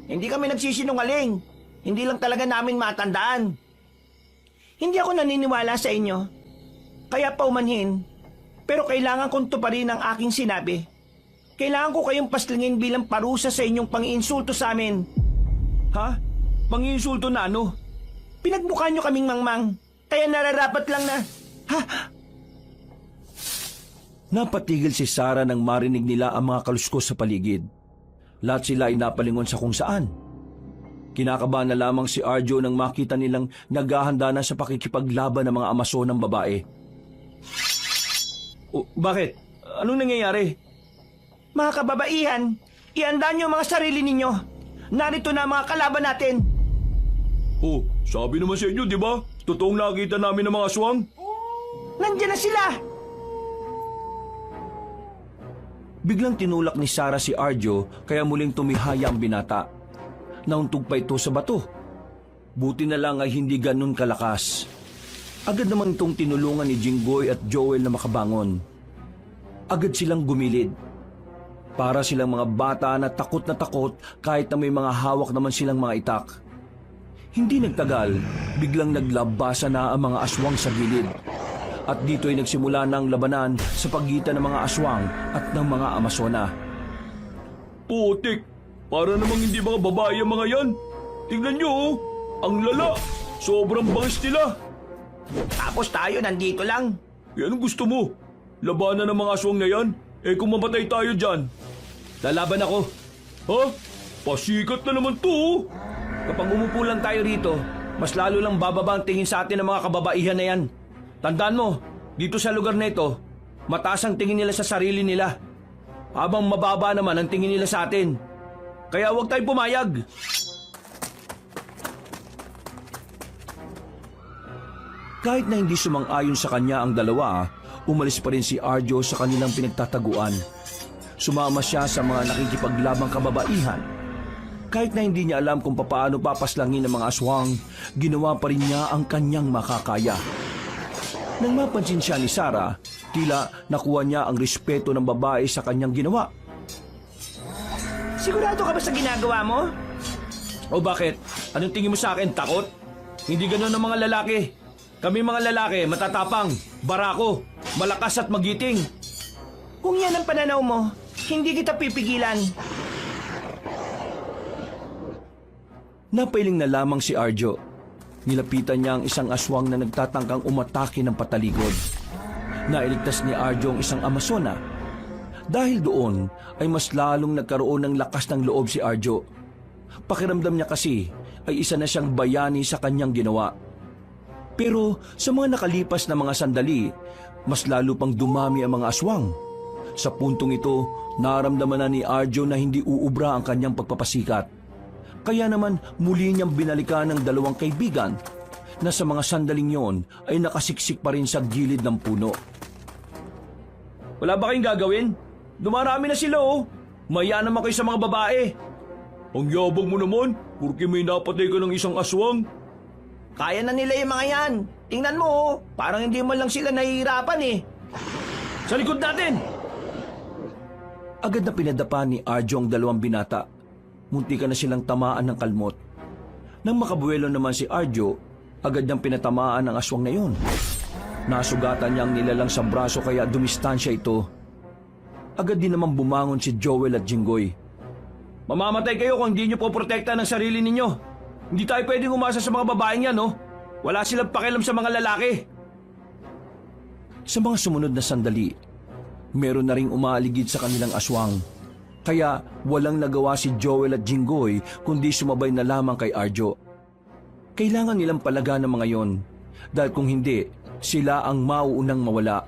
S3: Hindi kami nagsisinungaling. Hindi lang talaga namin matandaan. Hindi ako naniniwala sa inyo. Kaya paumanhin. Pero kailangan kong tuparin ang aking sinabi. Kailangan ko kayong paslingin bilang parusa sa inyong pang-iinsulto sa amin.
S1: Ha? Panginsulto na ano?
S3: Pinagmukha nyo kaming mangmang. Kaya nararapat lang na... Ha?
S2: Napatigil si Sarah nang marinig nila ang mga kaluskos sa paligid. Lahat sila ay napalingon sa kung saan. Kinakabahan na lamang si Arjo nang makita nilang naghahanda na sa pakikipaglaban ng mga amaso ng babae.
S1: Bakit? Anong nangyayari?
S3: Mga kababaihan, ihanda nyo ang mga sarili ninyo. Narito na ang mga kalaban natin.
S4: Oh, sabi naman sa inyo, di ba? Totoong nakita namin ng mga aswang.
S3: Nandiyan na sila!
S2: Biglang tinulak ni Sarah si Arjo kaya muling tumihaya ang binata. Nauntog pa ito sa bato. Buti na lang ay hindi ganun kalakas. Agad naman itong tinulungan ni Jinggoy at Joel na makabangon. Agad silang gumilid. Para silang mga bata na takot kahit na may mga hawak naman silang mga itak. Hindi nagtagal, biglang naglabasa na ang mga aswang sa gilid. At dito ay nagsimula na ang labanan sa pagitan ng mga aswang at ng mga Amazona.
S4: Putik! Para namang hindi mga babae ang mga yan. Tingnan nyo, oh. Ang lala. Sobrang bangis nila.
S3: Tapos tayo nandito lang.
S4: Yan ang gusto mo. Labanan ng mga aswang na yan. Eh kung mamatay tayo dyan.
S1: Lalaban ako.
S4: Ha? Pasikat na naman to, oh.
S1: Kapag umupo lang tayo rito, mas lalo lang bababa ang tingin sa atin ng mga kababaihan na yan. Tandaan mo, dito sa lugar na ito, mataas ang tingin nila sa sarili nila. Habang mababa naman ang tingin nila sa atin. Kaya huwag tayong pumayag.
S2: Kahit na hindi sumang-ayon sa kanya ang dalawa, umalis pa rin si Arjo sa kanilang pinagtataguan. Sumama siya sa mga nakikipaglabang kababaihan. Kahit na hindi niya alam kung paano papaslangin ang mga aswang, ginawa pa rin niya ang kanyang makakaya. Nang mapansin siya ni Sarah, tila nakuha niya ang respeto ng babae sa kanyang ginawa.
S3: Sigurado ka ba sa ginagawa mo?
S1: O bakit? Anong tingin mo sa akin? Takot? Hindi ganun ang mga lalaki. Kami mga lalaki, matatapang, barako, malakas at magiting.
S3: Kung yan ang pananaw mo, hindi kita pipigilan.
S2: Napailing na lamang si Arjo. Nilapitan niya ang isang aswang na nagtatangkang umatake ng patalikod. Nailigtas ni Arjo ang isang Amazona. Dahil doon ay mas lalong nagkaroon ng lakas ng loob si Arjo. Pakiramdam niya kasi ay isa na siyang bayani sa kanyang ginawa. Pero sa mga nakalipas na mga sandali, mas lalo pang dumami ang mga aswang. Sa puntong ito, naramdaman na ni Arjo na hindi uubra ang kanyang pagpapasikat. Kaya naman muli niyang binalikan ng dalawang kaibigan na sa mga sandaling yon ay nakasiksik pa rin sa gilid ng puno.
S1: Wala ba kayong gagawin? Dumarami na sila oh. Maya naman kayo sa mga babae.
S4: Ang yabang mo naman, porque may napatay ka ng isang aswang.
S3: Kaya na nila yung mga yan. Tingnan mo, oh. Parang hindi man lang sila nahihirapan eh.
S1: Sa likod natin!
S2: Agad na pinadapa ni Arjo ang dalawang binata. Munti ka na silang tamaan ng kalmot. Nang makabuelo naman si Arjo, agad niyang pinatamaan ang aswang na yun. Nasugatan niya ang nilalang sa braso kaya dumistansya ito. Agad din naman bumangon si Joel at Jinggoy.
S1: Mamamatay kayo kung hindi nyo po protekta ng sarili ninyo. Hindi tayo pwedeng umasa sa mga babaeng yan, no? Wala silang pakialam sa mga lalaki.
S2: Sa mga sumunod na sandali, meron na ring umaaligid sa kanilang aswang. Kaya walang nagawa si Joel at Jinggoy kundi sumabay na lamang kay Arjo. Kailangan nilang palagaan ng mga yon dahil kung hindi, sila ang mauunang mawala.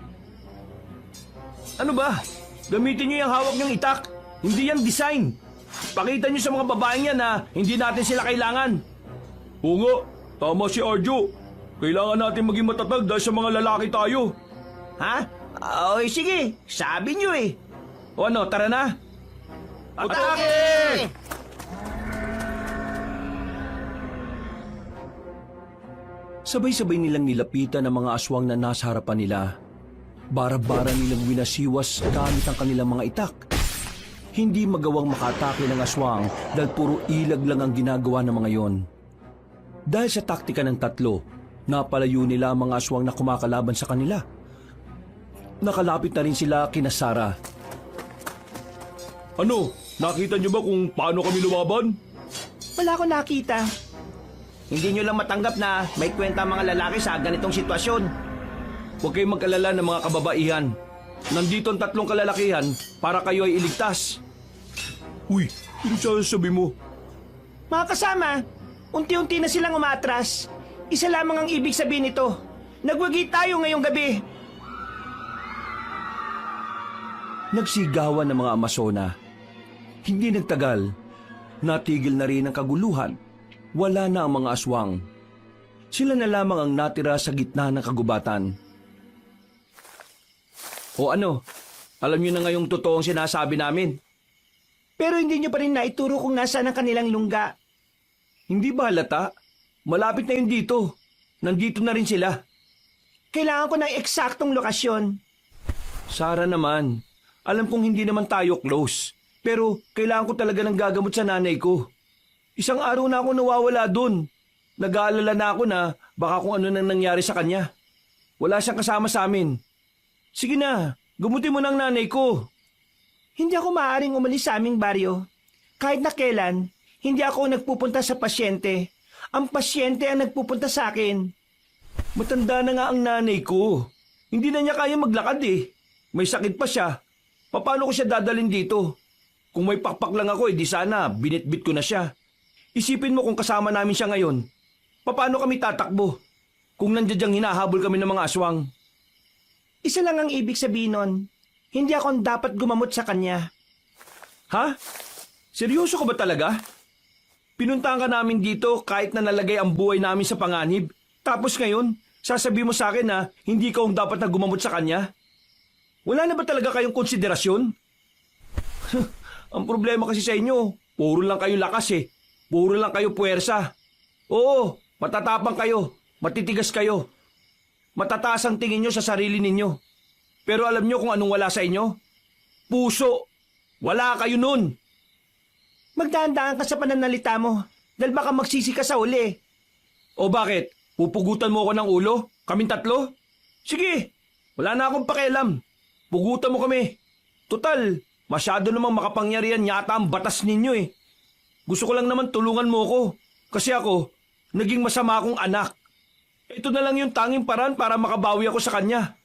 S1: Ano ba? Gamitin nyo yung hawak nyong itak. Hindi yan design. Pakita nyo sa mga babaeng yan na hindi natin sila kailangan.
S4: Oo nga, tama si Arjo. Kailangan natin maging matatag dahil sa mga lalaki tayo.
S3: Ha? Oy, sige. Sabi niyo eh.
S1: O ano, tara na.
S3: Atake!
S2: Sabay-sabay nilang nilapitan ang mga aswang na nasa harapan nila. Bara-bara nilang winasiwas gamit ang kanilang mga itak. Hindi magawang makatake ng aswang dahil puro ilag lang ang ginagawa ng mga yon. Dahil sa taktika ng tatlo, napalayo nila ang mga aswang na kumakalaban sa kanila. Nakalapit na rin sila kina Sarah.
S4: Ano? Nakita niyo ba kung paano kami lumaban?
S3: Wala ko nakita. Hindi nyo lang matanggap na may kwenta ang mga lalaki sa ganitong sitwasyon.
S1: Huwag kayong mag-alala ng mga kababaihan. Nandito ang tatlong kalalakihan para kayo ay iligtas.
S4: Uy, ano sasabi mo?
S3: Mga kasama, unti-unti na silang umatras. Isa lamang ang ibig sabihin nito. Nagwagi tayo ngayong gabi.
S2: Nagsigawan ng mga Amazona. Hindi nagtagal, natigil na rin ang kaguluhan. Wala na ang mga aswang. Sila na lamang ang natira sa gitna ng kagubatan.
S1: O ano, alam niyo na ngayong totoong sinasabi namin.
S3: Pero hindi nyo pa rin naituro kung nasaan ang kanilang lungga.
S1: Hindi ba halata? Malapit na yun dito. Nandito na rin sila.
S3: Kailangan ko ng eksaktong lokasyon.
S1: Sarah naman, alam kong hindi naman tayo close. Pero kailangan ko talaga ng gagamot sa nanay ko. Isang araw na ako nawawala dun. Nag-aalala na ako na baka kung ano nang nangyari sa kanya. Wala siyang kasama sa amin. Sige na, gamutin mo ng nanay ko.
S3: Hindi ako maaaring umalis sa aming baryo. Kahit na kailan, hindi ako nagpupunta sa pasyente. Ang pasyente ang nagpupunta sa akin.
S1: Matanda na nga ang nanay ko. Hindi na niya kaya maglakad eh. May sakit pa siya. Paano ko siya dadalhin dito? Kung may pakpak lang ako, di sana binitbit ko na siya. Isipin mo kung kasama namin siya ngayon. Paano kami tatakbo? Kung nandiyadyang hinahabol kami ng mga aswang.
S3: Isa lang ang ibig sabihin nun. Hindi ako dapat gumamot sa kanya.
S1: Ha? Seryoso ka ba talaga? Pinuntahan ka namin dito kahit na nalagay ang buhay namin sa panganib. Tapos ngayon, sasabi mo sa akin na hindi ka ang dapat na gumamot sa kanya? Wala na ba talaga kayong konsiderasyon? Ang problema kasi sa inyo, puro lang kayo lakas eh. Puro lang kayo puwersa. Oo, matatapang kayo, matitigas kayo. Matataas ang tingin nyo sa sarili ninyo. Pero alam nyo kung anong wala sa inyo? Puso. Wala kayo nun.
S3: Magdahan-dahan ka sa pananalita mo dahil baka magsisi ka sa uli.
S1: O bakit? Pupugutan mo ako ng ulo? Kaming tatlo? Sige, wala na akong pakialam. Pugutan mo kami. Total, masyado namang makapangyarihan yata ang batas ninyo eh. Gusto ko lang naman tulungan mo ako. Kasi ako, naging masama akong anak. Ito na lang yung tanging paraan para makabawi ako sa kanya.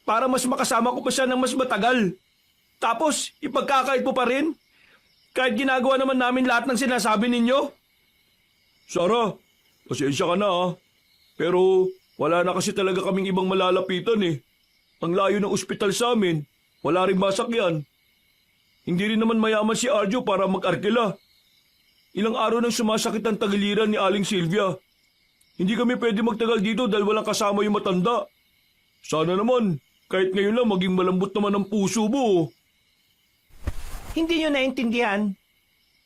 S1: Para mas makasama ko pa siya ng mas matagal. Tapos, ipagkakait mo pa rin? Kahit ginagawa naman namin lahat ng sinasabi ninyo?
S4: Sarah, pasensya ka na ha. Pero wala na kasi talaga kaming ibang malalapitan eh. Ang layo ng ospital sa amin, wala rin masakyan. Hindi rin naman mayaman si Arjo para mag-arkila. Ilang araw nang sumasakit ang tagiliran ni Aling Silvia. Hindi kami pwede magtagal dito dahil walang kasama yung matanda. Sana naman, kahit ngayon lang maging malambot naman ang puso mo.
S3: Hindi nyo naintindihan.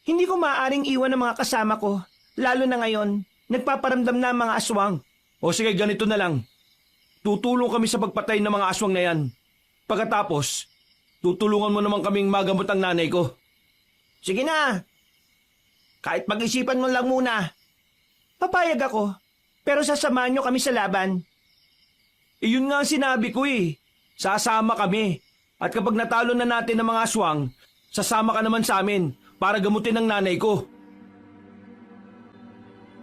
S3: Hindi ko maaaring iwan ang mga kasama ko, lalo na ngayon, nagpaparamdam na ang mga aswang.
S1: O sige, ganito na lang. Tutulong kami sa pagpatay ng mga aswang na yan. Pagkatapos, tutulungan mo naman kaming magamot ang nanay ko.
S3: Sige na. Kahit pag-isipan mo lang muna. Papayag ako, pero sasamahan nyo kami sa laban.
S1: Yun nga ang sinabi ko eh. Sasama kami. At kapag natalo na natin ang mga aswang, sasama ka naman sa amin para gamutin ang nanay ko.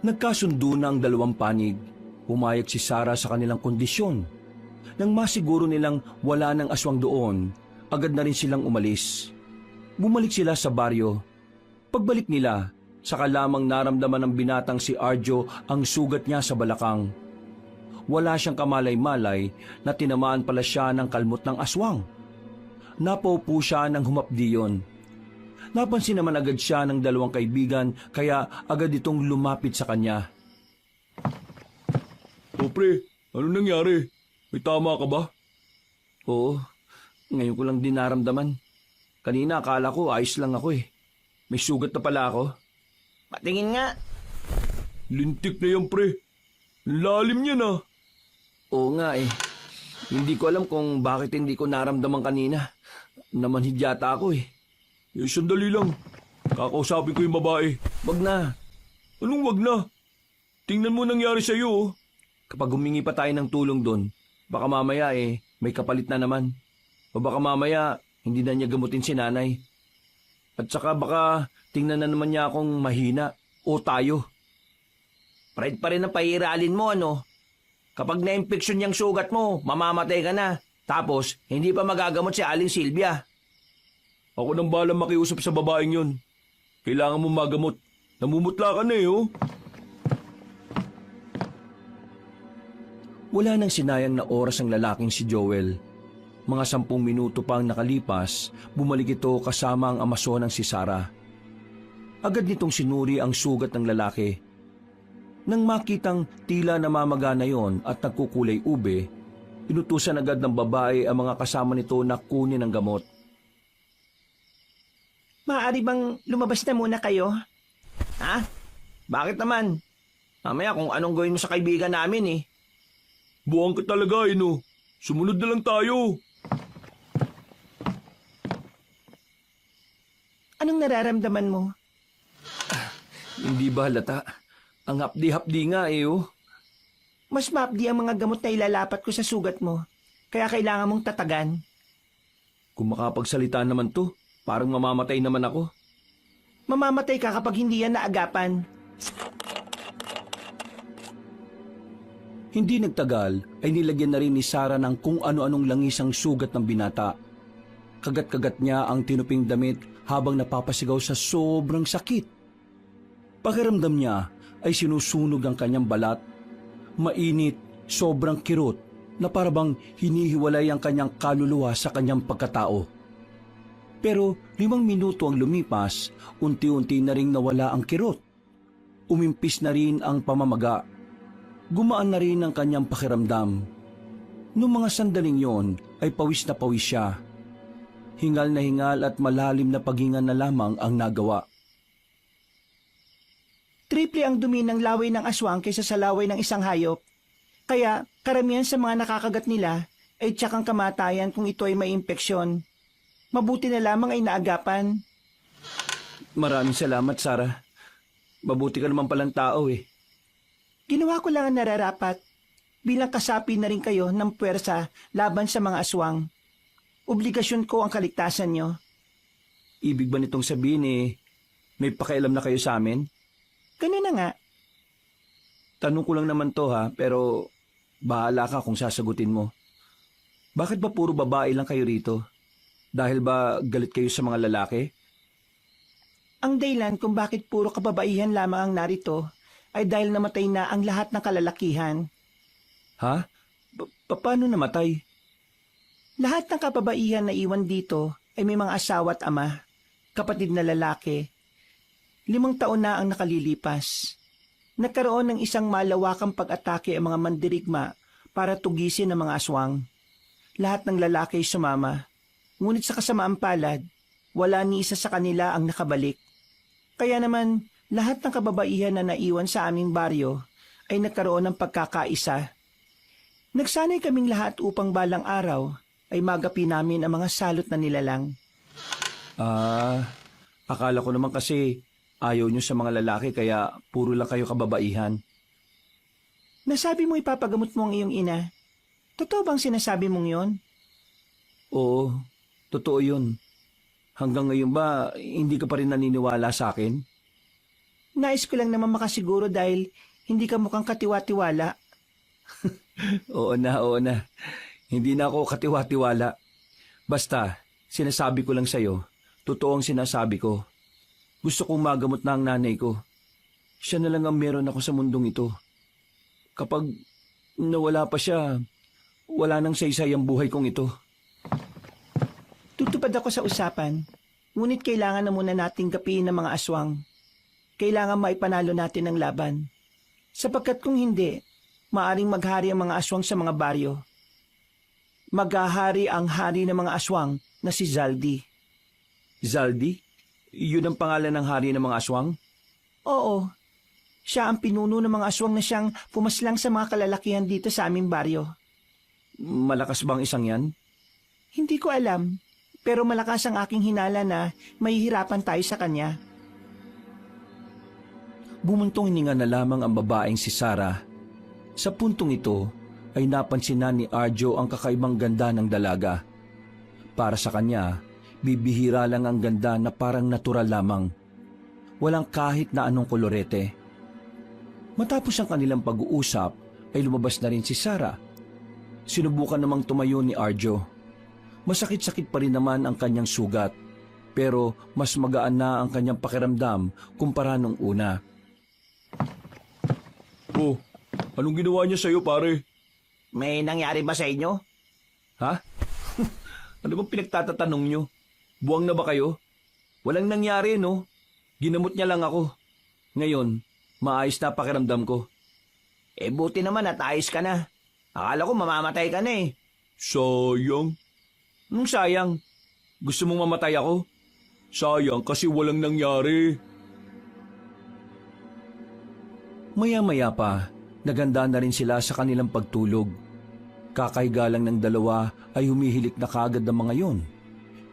S2: Nagkasundo na ang dalawang panig. Pumayag si Sarah sa kanilang kondisyon. Nang masiguro nilang wala ng aswang doon, agad na rin silang umalis. Bumalik sila sa baryo. Pagbalik nila, saka lamang naramdaman ng binatang si Arjo ang sugat niya sa balakang. Wala siyang kamalay-malay na tinamaan pala siya ng kalmot ng aswang. Napaupo siya ng humapdiyon. Napansin naman agad siya ng dalawang kaibigan kaya agad itong lumapit sa kanya.
S4: pre. Ano nangyari? May tama ka ba?
S2: Oo, ngayon ko lang din naramdaman. Kanina akala ko ayos lang ako eh. May sugat na pala ako.
S3: Patingin nga.
S4: Lintik na yan, pre. Lalim niya na.
S2: Oo nga eh. Hindi ko alam kung bakit hindi ko naramdaman kanina. Namanhid yata ako eh.
S4: Sandali lang. Kakausapin ko yung babae.
S2: Wag na.
S4: Anong wag na? Tingnan mo nangyari sa'yo, oh.
S2: Kapag humingi pa tayo ng tulong doon, baka mamaya may kapalit na naman. O baka mamaya hindi na niya gamutin si nanay. At saka baka tingnan na naman niya akong mahina o tayo.
S3: Pride pa rin ang pahiralin mo, ano? Kapag na-infection yung sugat mo, mamamatay ka na. Tapos, hindi pa magagamot si Aling Silvia.
S4: Ako nang balang makiusap sa babaeng yun. Kailangan mo magamot. Namumutla ka na eh, oh.
S2: Wala nang sinayang na oras ang lalaking si Joel. Mga 10 minuto pang nakalipas, bumalik ito kasama ang amasonang si Sarah. Agad nitong sinuri ang sugat ng lalaki. Nang makitang tila namamaga na yon at nagkukulay ube, inutusan agad ng babae ang mga kasama nito na kunin ang gamot.
S3: Maaari bang lumabas na muna kayo? Ha? Bakit naman? Mamaya kung anong gawin mo sa kaibigan namin eh.
S4: Buwang ka talaga, no. Sumunod na lang tayo.
S3: Anong nararamdaman mo?
S2: Hindi ba halata? Ang hapdi-hapdi nga eh oh.
S3: Mas mapdi ang mga gamot na ilalapat ko sa sugat mo. Kaya kailangan mong tatagan.
S2: Kung makapagsalita naman to, parang mamamatay naman ako.
S3: Mamamatay ka kapag hindi yan naagapan.
S2: Hindi nagtagal ay nilagyan na rin ni Sarah ng kung ano-anong langisang sugat ng binata. Kagat-kagat niya ang tinuping damit habang napapasigaw sa sobrang sakit. Pakiramdam niya ay sinusunog ang kanyang balat. Mainit, sobrang kirot na parabang hinihiwalay ang kanyang kaluluwa sa kanyang pagkatao. Pero 5 minuto ang lumipas, unti-unti na ring nawala ang kirot. Umimpis na rin ang pamamaga. Gumaan na rin ang kanyang pakiramdam. Noong mga sandaling yon ay pawis na pawis siya. Hingal na hingal at malalim na paghinga na lamang ang nagawa.
S3: Triple ang dumi ng laway ng aswang kaysa sa laway ng isang hayop. Kaya karamihan sa mga nakakagat nila ay tiyakang kamatayan kung ito ay may impeksyon. Mabuti na lamang ay naagapan.
S2: Maraming salamat, Sarah. Mabuti ka naman palang tao eh.
S3: Ginawa ko lang ang nararapat. Bilang kasapi na rin kayo ng puwersa laban sa mga aswang. Obligasyon ko ang kaligtasan nyo.
S2: Ibig ba nitong sabihin may pakialam na kayo sa amin?
S3: Ganun na nga.
S2: Tanong ko lang naman to ha, pero bahala ka kung sasagutin mo. Bakit ba puro babae lang kayo rito? Dahil ba galit kayo sa mga lalaki?
S3: Ang dahilan kung bakit puro kababaihan lamang ang narito ay dahil namatay na ang lahat ng kalalakihan.
S2: Ha? Paano namatay?
S3: Lahat ng kababaihan na iwan dito ay may mga asawa at ama, kapatid na lalaki. 5 taon na ang nakalilipas. Nagkaroon ng isang malawakang pag-atake ang mga mandirigma para tugisin ang mga aswang. Lahat ng lalaki ay sumama. Ngunit sa kasamaang palad, wala ni isa sa kanila ang nakabalik. Kaya naman, lahat ng kababaihan na naiwan sa aming baryo ay nagkaroon ng pagkakaisa. Nagsanay kaming lahat upang balang araw ay magapi namin ang mga salot na nilalang.
S2: Akala ko naman kasi ayaw nyo sa mga lalaki kaya puro lang kayo kababaihan.
S3: Nasabi mo ipapagamot mo ang iyong ina. Totoo bang sinasabi mong yon?
S2: Oo, totoo yun. Hanggang ngayon ba, hindi ka pa rin naniniwala sa akin?
S3: Nais ko lang naman makasiguro dahil hindi ka mukhang katiwa-tiwala.
S2: Oo na. Hindi na ako katiwa-tiwala. Basta, sinasabi ko lang sa'yo, totoo ang sinasabi ko. Gusto kong magamot na ang nanay ko. Siya na lang ang meron ako sa mundong ito. Kapag nawala pa siya, wala nang saysay ang buhay kong ito.
S3: Tutupad ako sa usapan, ngunit kailangan na muna nating gapiin ng mga aswang. Kailangan maipanalo natin ang laban. Sapagkat kung hindi, maaring maghari ang mga aswang sa mga baryo. Maghahari ang hari ng mga aswang na si Zaldi.
S2: Zaldi? Yun ang pangalan ng hari ng mga aswang?
S3: Oo, siya ang pinuno ng mga aswang na siyang pumaslang sa mga kalalakihan dito sa aming baryo.
S2: Malakas bang isang yan?
S3: Hindi ko alam, pero malakas ang aking hinala na mahihirapan tayo sa kanya.
S2: Bumuntong hininga na lamang ang babaeng si Sarah. Sa puntong ito ay napansin na ni Arjo ang kakaibang ganda ng dalaga. Para sa kanya, bibihira lang ang ganda na parang natural lamang. Walang kahit na anong kolorete. Matapos ang kanilang pag-uusap ay lumabas na rin si Sarah. Sinubukan namang tumayo ni Arjo. Masakit-sakit pa rin naman ang kanyang sugat, pero mas magaan na ang kanyang pakiramdam kumpara nung una.
S4: Oh, anong ginawa niya sa'yo, pare?
S3: May nangyari ba sa inyo?
S2: Ha? Ano bang pinagtatatanong nyo? Buwang na ba kayo? Walang nangyari, no? Ginamot niya lang ako. Ngayon, maayos na pakiramdam ko.
S3: Buti naman at ayos ka na. Akala ko mamamatay ka na eh.
S4: Sayang.
S2: Anong sayang? Gusto mong mamatay ako?
S4: Sayang kasi walang nangyari.
S2: Maya-maya pa, naganda na rin sila sa kanilang pagtulog. Kakahiga lang ng dalawa ay humihilik na kaagad ng mga yon.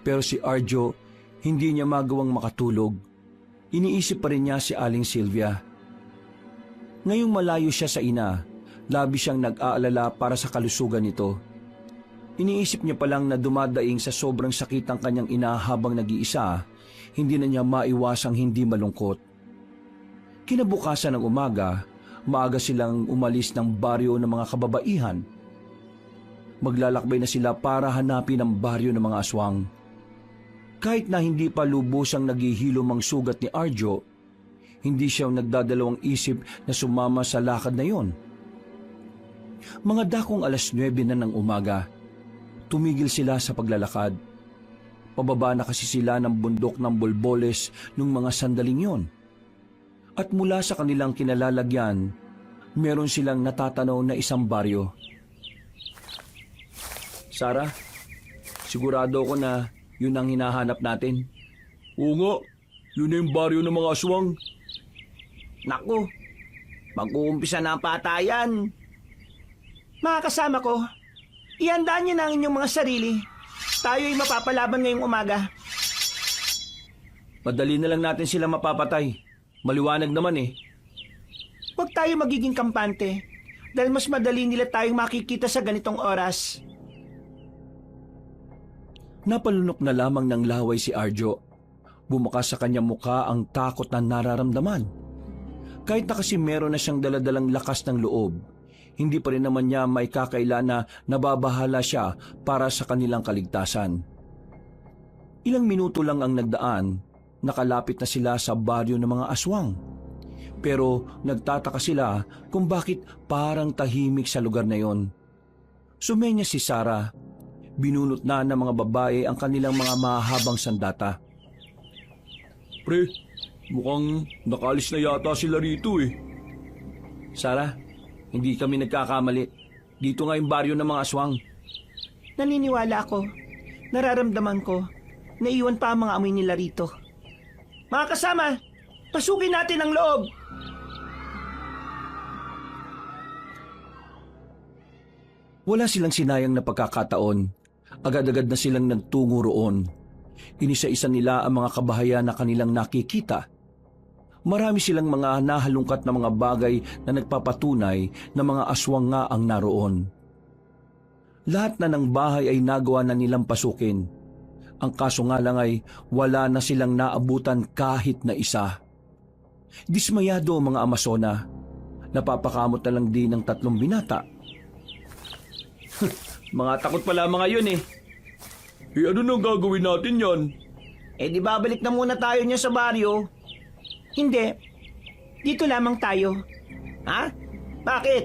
S2: Pero si Arjo, hindi niya magawang makatulog. Iniisip pa rin niya si Aling Sylvia. Ngayong malayo siya sa ina, labi siyang nag-aalala para sa kalusugan nito. Iniisip niya palang na dumadaing sa sobrang sakit ang kanyang ina habang nag-iisa, hindi na niya maiwasang hindi malungkot. Kinabukasan ng umaga, maaga silang umalis ng baryo ng mga kababaihan. Maglalakbay na sila para hanapin ang baryo ng mga aswang. Kahit na hindi pa lubusang naghihilom ang sugat ni Arjo, hindi siya nagdadalawang isip na sumama sa lakad na yon. Mga dakong 9:00 na ng umaga, tumigil sila sa paglalakad. Pababa na kasi sila ng bundok ng Bolboles nung mga sandaling yon. At mula sa kanilang kinalalagyan, meron silang natatanaw na isang baryo. Sarah, sigurado ko na yun ang hinahanap natin.
S4: Oo nga, yun na yung baryo ng mga aswang.
S3: Naku, mag-uumpisa na ang patayan. Mga kasama ko, ihandaan niyo na ang inyong mga sarili. Tayo ay mapapalaban ngayong umaga.
S2: Madali na lang natin sila mapapatay. Maliwanag naman eh.
S3: Huwag tayo magiging kampante dahil mas madali nila tayong makikita sa ganitong oras.
S2: Napalunok na lamang ng laway si Arjo. Bumukas sa kanyang mukha ang takot na nararamdaman. Kahit na kasi meron na siyang daladalang lakas ng loob, hindi pa rin naman niya may kakaila na nababahala siya para sa kanilang kaligtasan. Ilang minuto lang ang nagdaan, nakalapit na sila sa baryo ng mga aswang. Pero nagtataka sila kung bakit parang tahimik sa lugar na yon. Sumenya si Sarah. Binunot na ng mga babae ang kanilang mga mahabang sandata.
S4: Pre, mukhang nakalis na yata sila rito eh.
S2: Sarah, hindi kami nagkakamali. Dito nga yung baryo ng mga aswang.
S3: Naniniwala ako, nararamdaman ko, naiwan pa ang mga amoy nila rito. Mga kasama, pasukin natin ang loob!
S2: Wala silang sinayang na pagkakataon. Agad-agad na silang nagtungo roon. Inisa-isa nila ang mga kabahayan na kanilang nakikita. Marami silang mga nahalungkat na mga bagay na nagpapatunay na mga aswang nga ang naroon. Lahat na ng bahay ay nagawa na nilang pasukin. Ang kaso nga lang ay wala na silang naabutan kahit na isa. Dismayado ang mga Amazona. Napapakamot na lang din ng 3 binata.
S1: Mga takot pala mga yun eh.
S4: Ano nang gagawin natin yan?
S3: Di babalik na muna tayo niya sa baryo. Hindi. Dito lamang tayo. Ha? Bakit?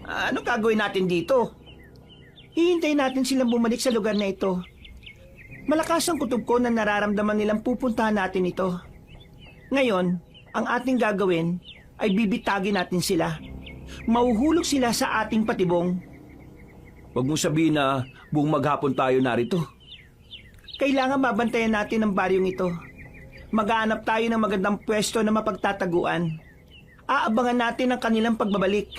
S3: Ano gagawin natin dito? Hihintayin natin silang bumalik sa lugar na ito. Malakas ang kutob ko na nararamdaman nilang pupuntahan natin ito. Ngayon, ang ating gagawin ay bibitagin natin sila. Mauhulog sila sa ating patibong.
S2: Huwag mong sabihin na buong maghapon tayo narito.
S3: Kailangan mabantayan natin ang baryong ito. Maghahanap tayo ng magandang pwesto na mapagtataguan. Aabangan natin ang kanilang pagbabalik.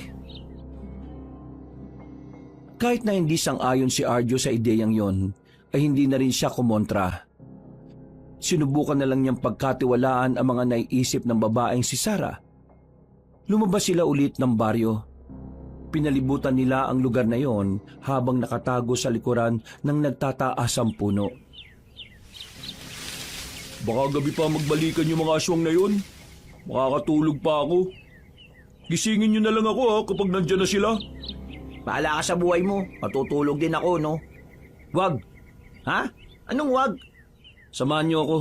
S2: Kahit na hindi sang-ayon si Arjo sa ideyang yon, ay hindi na rin siya kumontra. Sinubukan na lang niyang pagkatiwalaan ang mga naiisip ng babaeng si Sarah. Lumabas sila ulit ng baryo. Pinalibutan nila ang lugar na yon habang nakatago sa likuran ng nagtataasang puno.
S4: Baka gabi pa magbalikan yung mga aswang na yun. Makakatulog pa ako. Gisingin nyo na lang ako kapag nandyan na sila.
S3: Bahala ka sa buhay mo. Matutulog din ako, no?
S2: Wag!
S3: Ha? Anong wag?
S2: Samahan niyo ako.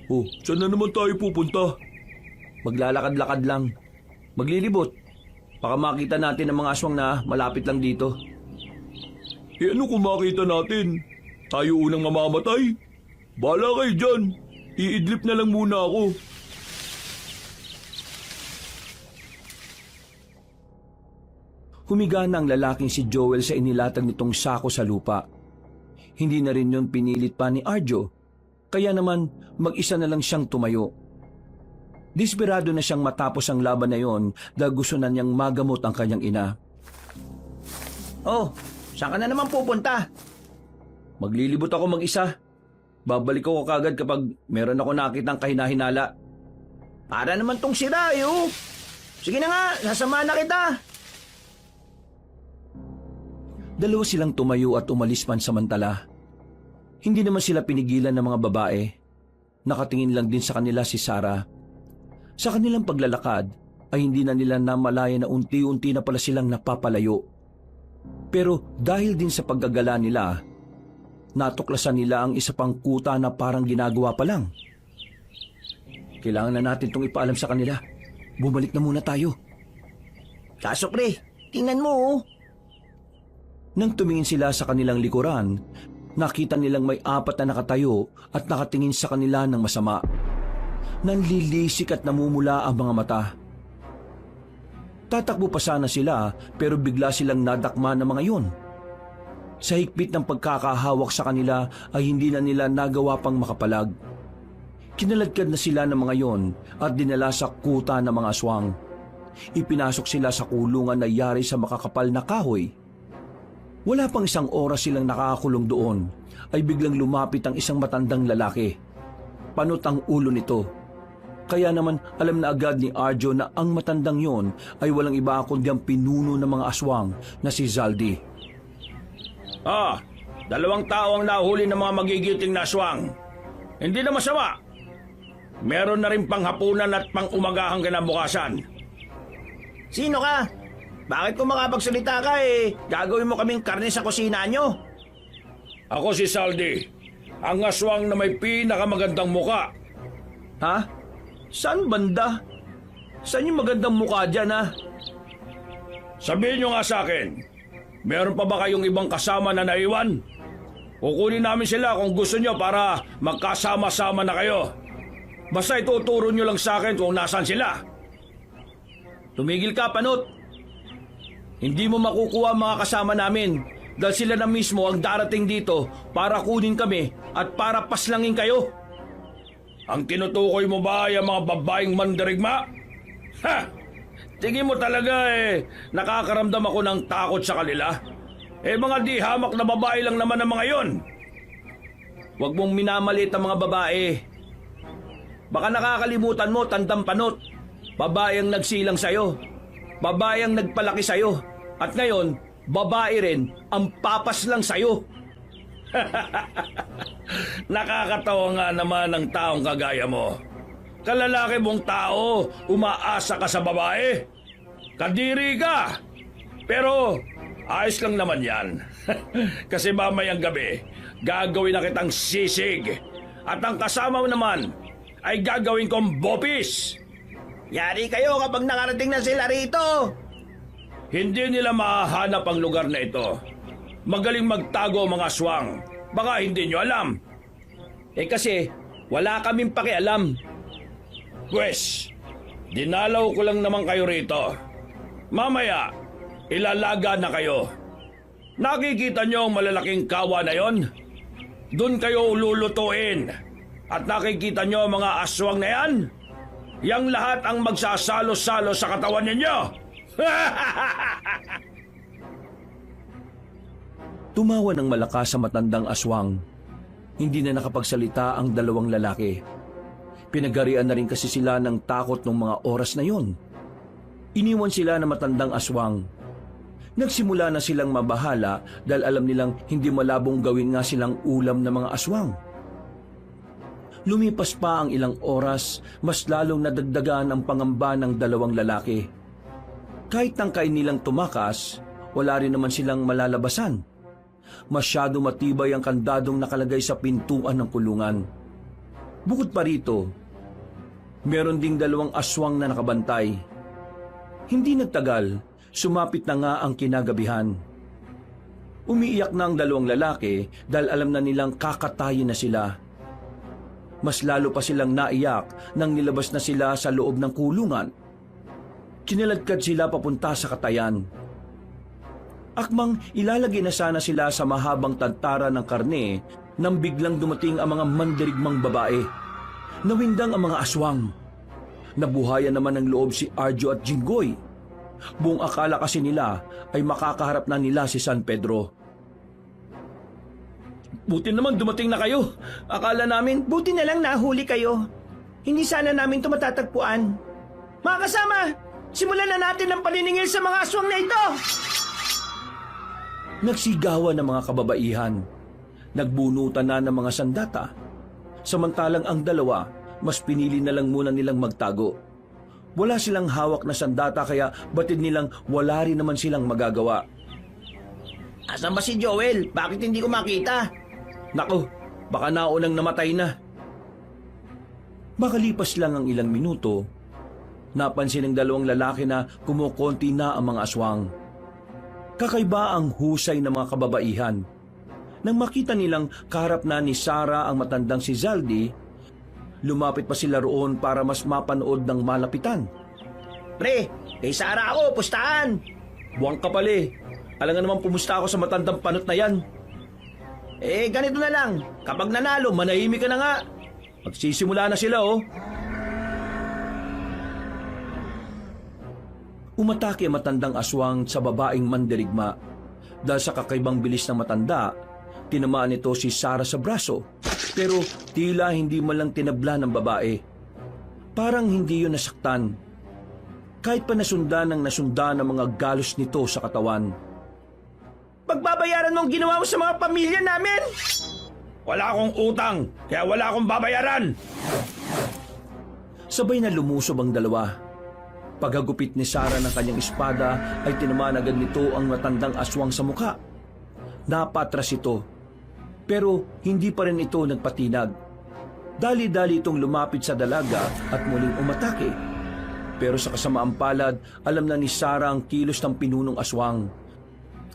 S4: Oh, saan na naman tayo pupunta?
S2: Maglalakad-lakad lang. Maglilibot. Baka makita natin ang mga aswang na malapit lang dito.
S4: Eh ano kung makita natin? Tayo unang mamamatay? Bahala kayo dyan. Iidlip na lang muna ako.
S2: Humiga na ang lalaking si Joel sa inilatag nitong sako sa lupa. Hindi na rin yun pinilit pa ni Arjo, kaya naman mag-isa na lang siyang tumayo. Desperado na siyang matapos ang laban na yon dahil gusto na niyang magamot ang kanyang ina.
S3: Oh, saan ka na naman pupunta?
S2: Maglilibot ako mag-isa. Babalik ako kagad kapag meron ako nakitang kahinahinala.
S3: Para naman tong sira, oh. Sige na nga, sasamahan na kita.
S2: Dalawa silang tumayo at umalis pansamantala. Hindi naman sila pinigilan ng mga babae. Nakatingin lang din sa kanila si Sarah. Sa kanilang paglalakad ay hindi na nila namalaya na unti-unti na pala silang napapalayo. Pero dahil din sa paggagala nila, natuklasan nila ang isa pang kuta na parang ginagawa pa lang. Kailangan na natin itong ipaalam sa kanila. Bumalik na muna tayo.
S3: Kaso pre, tingnan mo, oh.
S2: Nang tumingin sila sa kanilang likuran, nakita nilang may 4 na nakatayo at nakatingin sa kanila ng masama. Nanlilisik at namumula ang mga mata. Tatakbo pa sana sila pero bigla silang nadakma ng mga yun. Sa higpit ng pagkakahawak sa kanila ay hindi na nila nagawa pang makapalag. Kinaladkad na sila ng mga yon at dinala sa kuta ng mga aswang. Ipinasok sila sa kulungan na yari sa makakapal na kahoy. Wala pang isang oras silang nakakakulong doon ay biglang lumapit ang isang matandang lalaki. Panot ang ulo nito. Kaya naman alam na agad ni Arjo na ang matandang yon ay walang iba kundi ang pinuno ng mga aswang na si Zaldi.
S1: 2 tao ang nahuli ng mga magigiting na aswang. Hindi na masama. Meron na rin panghapunan at pang-umagahang kinabukasan.
S3: Sino ka? Bakit kung makapagsalita ka gagawin mo kaming karne sa kusina nyo?
S1: Ako si Zaldi, ang aswang na may pinakamagandang muka.
S2: Ha? Saan banda? Saan yung magandang mukha dyan, ha?
S1: Sabihin nyo nga sa akin, meron pa ba kayong ibang kasama na naiwan? Kukunin namin sila kung gusto nyo para magkasama-sama na kayo. Basta ituturo nyo lang sa akin kung nasaan sila.
S2: Tumigil ka, Panot. Hindi mo makukuha ang mga kasama namin dahil sila na mismo ang darating dito para kunin kami at para paslangin kayo.
S1: Ang tinutukoy mo ba ay ang mga babaeng mandirigma? Ha! Tingin mo talaga nakakaramdam ako ng takot sa kanila? Mga di hamak na babae lang naman ang mga yon.
S2: Huwag mong minamalit ang mga babae. Baka nakakalimutan mo, Tandang Panot. Babae ang nagsilang sa'yo. Babae ang nagpalaki sa'yo. At ngayon, babae rin ang papas lang sa'yo.
S1: Nakakatawa nga naman ang taong kagaya mo. Kalalaki mong tao, umaasa ka sa babae. Kadiri ka. Pero ayos lang naman yan. Kasi mamayang gabi, gagawin na kitang sisig. At ang kasama mo naman ay gagawin kong bopis.
S3: Yari kayo kapag nakarating na sila rito.
S1: Hindi nila mahahanap ang lugar na ito. Magaling magtago ang mga aswang. Baka hindi nyo alam.
S2: Kasi wala kaming pakialam.
S1: Pwes, dinalaw ko lang naman kayo rito. Mamaya, ilalaga na kayo. Nakikita niyo ang malalaking kawa na yon? Doon kayo lulutuin. At nakikita niyo ang mga aswang na yan? Yang lahat ang magsasalo-salo sa katawan ninyo.
S2: Tumawa ng malakas sa matandang aswang. Hindi na nakapagsalita ang dalawang lalaki. Pinagarian na rin kasi sila ng takot ng mga oras na yon. Iniwan sila ng matandang aswang. Nagsimula na silang mabahala dahil alam nilang hindi malabong gawin nga silang ulam ng mga aswang. Lumipas pa ang ilang oras, mas lalong nadagdagan ang pangamba ng dalawang lalaki. Kahit tangkay nilang tumakas, wala rin naman silang malalabasan. Masyado matibay ang kandadong nakalagay sa pintuan ng kulungan. Bukod pa rito, meron ding dalawang aswang na nakabantay. Hindi nagtagal, sumapit na nga ang kinagabihan. Umiiyak na ang dalawang lalaki dahil alam na nilang kakatayin na sila. Mas lalo pa silang naiyak nang nilabas na sila sa loob ng kulungan. Kinaladkad sila papunta sa katayan. Akmang ilalagay na sana sila sa mahabang tantara ng karne nang biglang dumating ang mga mandirigmang babae. Nawindang ang mga aswang. Nabuhayan naman ng loob si Arjo at Jinggoy. Buong akala kasi nila ay makakaharap na nila si San Pedro.
S1: Buti naman dumating na kayo. Akala namin,
S3: Buti na lang nahuli kayo. Hindi sana namin ito matatagpuan. Mga kasama, simulan na natin ang paniningil sa mga aswang na ito!
S2: Nagsigawan ng mga kababaihan. Nagbunutan na ng mga sandata. Samantalang ang dalawa, mas pinili na lang muna nilang magtago. Wala silang hawak na sandata kaya batid nilang wala rin naman silang magagawa.
S3: Asan ba si Joel? Bakit hindi ko makita?
S2: Nako, baka naunang namatay na. Makalipas lang ang ilang minuto, napansin ng dalawang lalaki na kumukonti na ang mga aswang. Kakaiba ang husay ng mga kababaihan. Nang makita nilang kaharap na ni Sarah ang matandang si Zaldi, lumapit pa sila roon para mas mapanood ng malapitan.
S3: Pre, kay Sarah ako, pustahan!
S2: Buwang ka pala. Alam nga naman pumusta ako sa matandang panot na yan.
S3: Ganito na lang. Kapag nanalo, manahimik ka na nga.
S2: Magsisimula na sila Umatake ang matandang aswang sa babaeng mandirigma. Dahil sa kakaibang bilis ng matanda, tinamaan nito si Sarah sa braso. Pero tila hindi man lang tinabla ng babae. Parang hindi yun nasaktan. Kahit pa nasundan ng mga galos nito sa katawan.
S3: Pagbabayaran mo ang ginawa mo sa mga pamilya namin!
S1: wala akong utang, kaya wala akong babayaran.
S2: Sabay na lumusob ang dalawa. Paghagupit ni Sarah ng kanyang espada ay tinamaan agad nito ang matandang aswang sa mukha. Napatras ito. Pero hindi pa rin ito nagpatinag. Dali-dali itong lumapit sa dalaga at muling umatake. Pero sa kasamaang palad, alam na ni Sarah ang kilos ng pinunong aswang.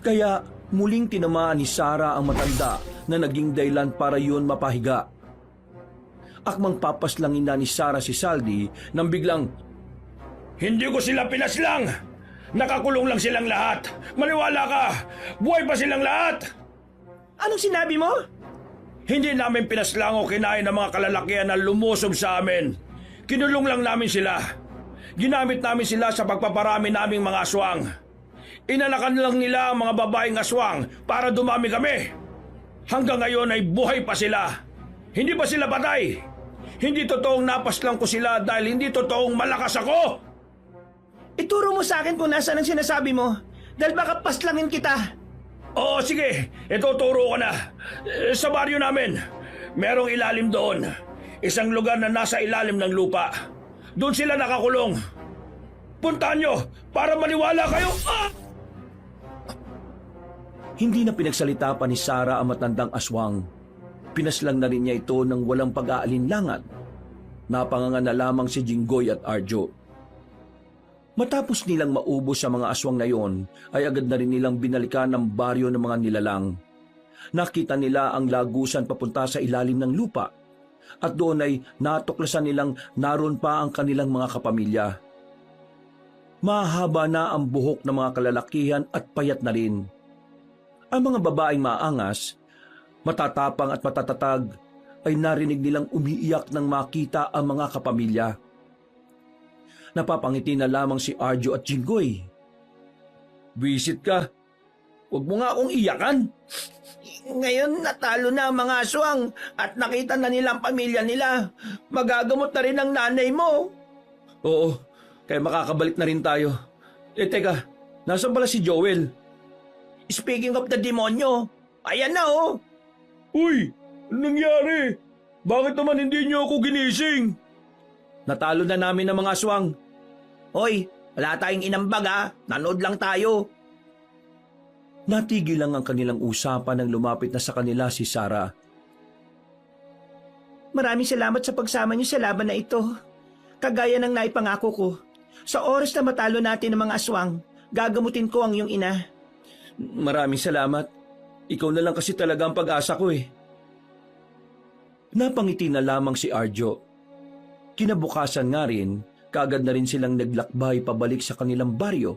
S2: Kaya muling tinamaan ni Sarah ang matanda na naging dahilan para yun mapahiga. Akmang papaslangin na ni Sarah si Saldi nang biglang,
S1: Hindi ko sila pinaslang! Nakakulong lang silang lahat! Maniwala ka! Buhay pa silang lahat!
S3: Anong sinabi mo?
S1: Hindi namin pinaslang o kinain ng mga kalalakihan na lumusob sa amin. Kinulong lang namin sila. Ginamit namin sila sa pagpaparami naming mga aswang. Inanakan lang nila ang mga babaeng aswang para dumami kami. Hanggang ngayon ay buhay pa sila. Hindi pa sila patay. Hindi totoong napaslang ko sila dahil hindi totoong malakas ako.
S3: Ituro mo sa akin kung nasaan ang sinasabi mo. Dahil baka paslangin kita.
S1: Oo, sige. Ituturo ko na. Sa baryo namin, merong ilalim doon. Isang lugar na nasa ilalim ng lupa. Doon sila nakakulong. Puntahan nyo para maniwala kayo.
S2: Hindi na pinagsalita pa ni Sarah ang matandang aswang. Pinaslang na rin niya ito ng walang pag-aalinlangan. Napanganga na lamang si Jinggoy at Arjo. Matapos nilang maubos sa mga aswang na yon, ay agad na rin nilang binalikan ang baryo ng mga nilalang. Nakita nila ang lagusan papunta sa ilalim ng lupa. At doon ay natuklasan nilang naroon pa ang kanilang mga kapamilya. Mahaba na ang buhok ng mga kalalakihan at payat na rin. Ang mga babaeng maangas, matatapang at matatatag, ay narinig nilang umiiyak nang makita ang mga kapamilya. Napapangiti na lamang si Arjo at Jinggoy.
S1: Visit ka. Huwag mo nga akong iyakan.
S3: Ngayon natalo na ang mga aswang at nakita na nila ang pamilya nila. Magagamot na rin ang nanay mo.
S2: Oo, kaya makakabalik na rin tayo. Teka, nasan pala si Joel?
S3: Speaking of the demonyo, ayan na oh.
S4: Uy! Anong nangyari? Bakit naman hindi niyo ako ginising?
S2: Natalo na namin ang mga aswang.
S3: Hoy, wala tayong inambag ha. Nanood lang tayo.
S2: Natigil lang ang kanilang usapan nang lumapit na sa kanila si Sarah.
S3: Maraming salamat sa pagsama niyo sa laban na ito. Kagaya ng naipangako ko, sa oras na matalo natin ang mga aswang, gagamutin ko ang iyong ina.
S2: Maraming salamat. Ikaw na lang kasi talaga ang pag-asa ko eh. Napangiti na lamang si Arjo. Kinabukasan nga rin, kaagad na rin silang naglakbay pabalik sa kanilang baryo.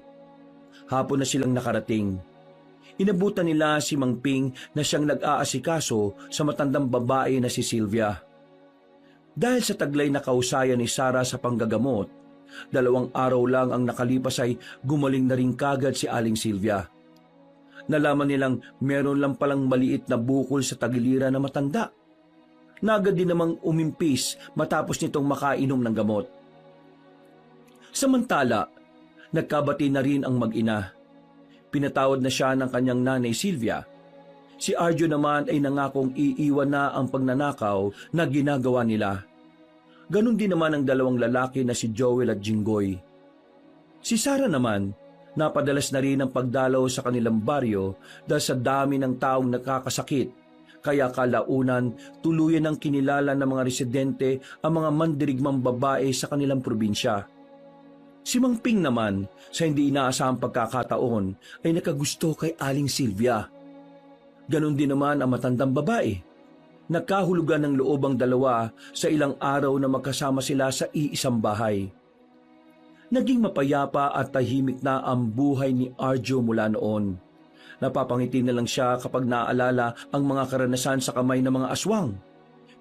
S2: Hapon na silang nakarating. Inabutan nila si Mang Ping na siyang nag-aasikaso sa matandang babae na si Sylvia. Dahil sa taglay na kausayan ni Sarah sa panggagamot, 2 araw lang ang nakalipas ay gumaling na rin kagad si Aling Sylvia. Nalaman nilang meron lang palang maliit na bukol sa tagiliran na matanda. Nagad din namang umimpis matapos nitong makainom ng gamot. Samantala, nagkabati na rin ang mag-ina. Pinatawad na siya ng kanyang nanay Sylvia. Si Arjo naman ay nangakong iiwan na ang pagnanakaw na ginagawa nila. Ganon din naman ang 2 lalaki na si Joel at Jinggoy. Si Sarah naman, napadalas na rin ang pagdalaw sa kanilang baryo dahil sa dami ng taong nakakasakit. Kaya kalaunan, tuluyan ang kinilala ng mga residente ang mga mandirigmang babae sa kanilang probinsya. Si Mang Ping naman, sa hindi inaasahang pagkakataon, ay nakagusto kay Aling Sylvia. Ganon din naman ang matandang babae. Nagkahulugan ng loob ang 2 sa ilang araw na magkasama sila sa iisang bahay. Naging mapayapa at tahimik na ang buhay ni Arjo mula noon. Napapangiti na lang siya kapag naaalala ang mga karanasan sa kamay ng mga aswang.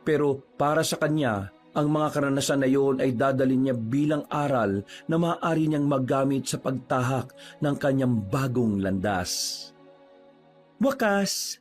S2: Pero para sa kanya, ang mga karanasan na iyon ay dadalhin niya bilang aral na maaari niyang magamit sa pagtahak ng kanyang bagong landas. Wakas,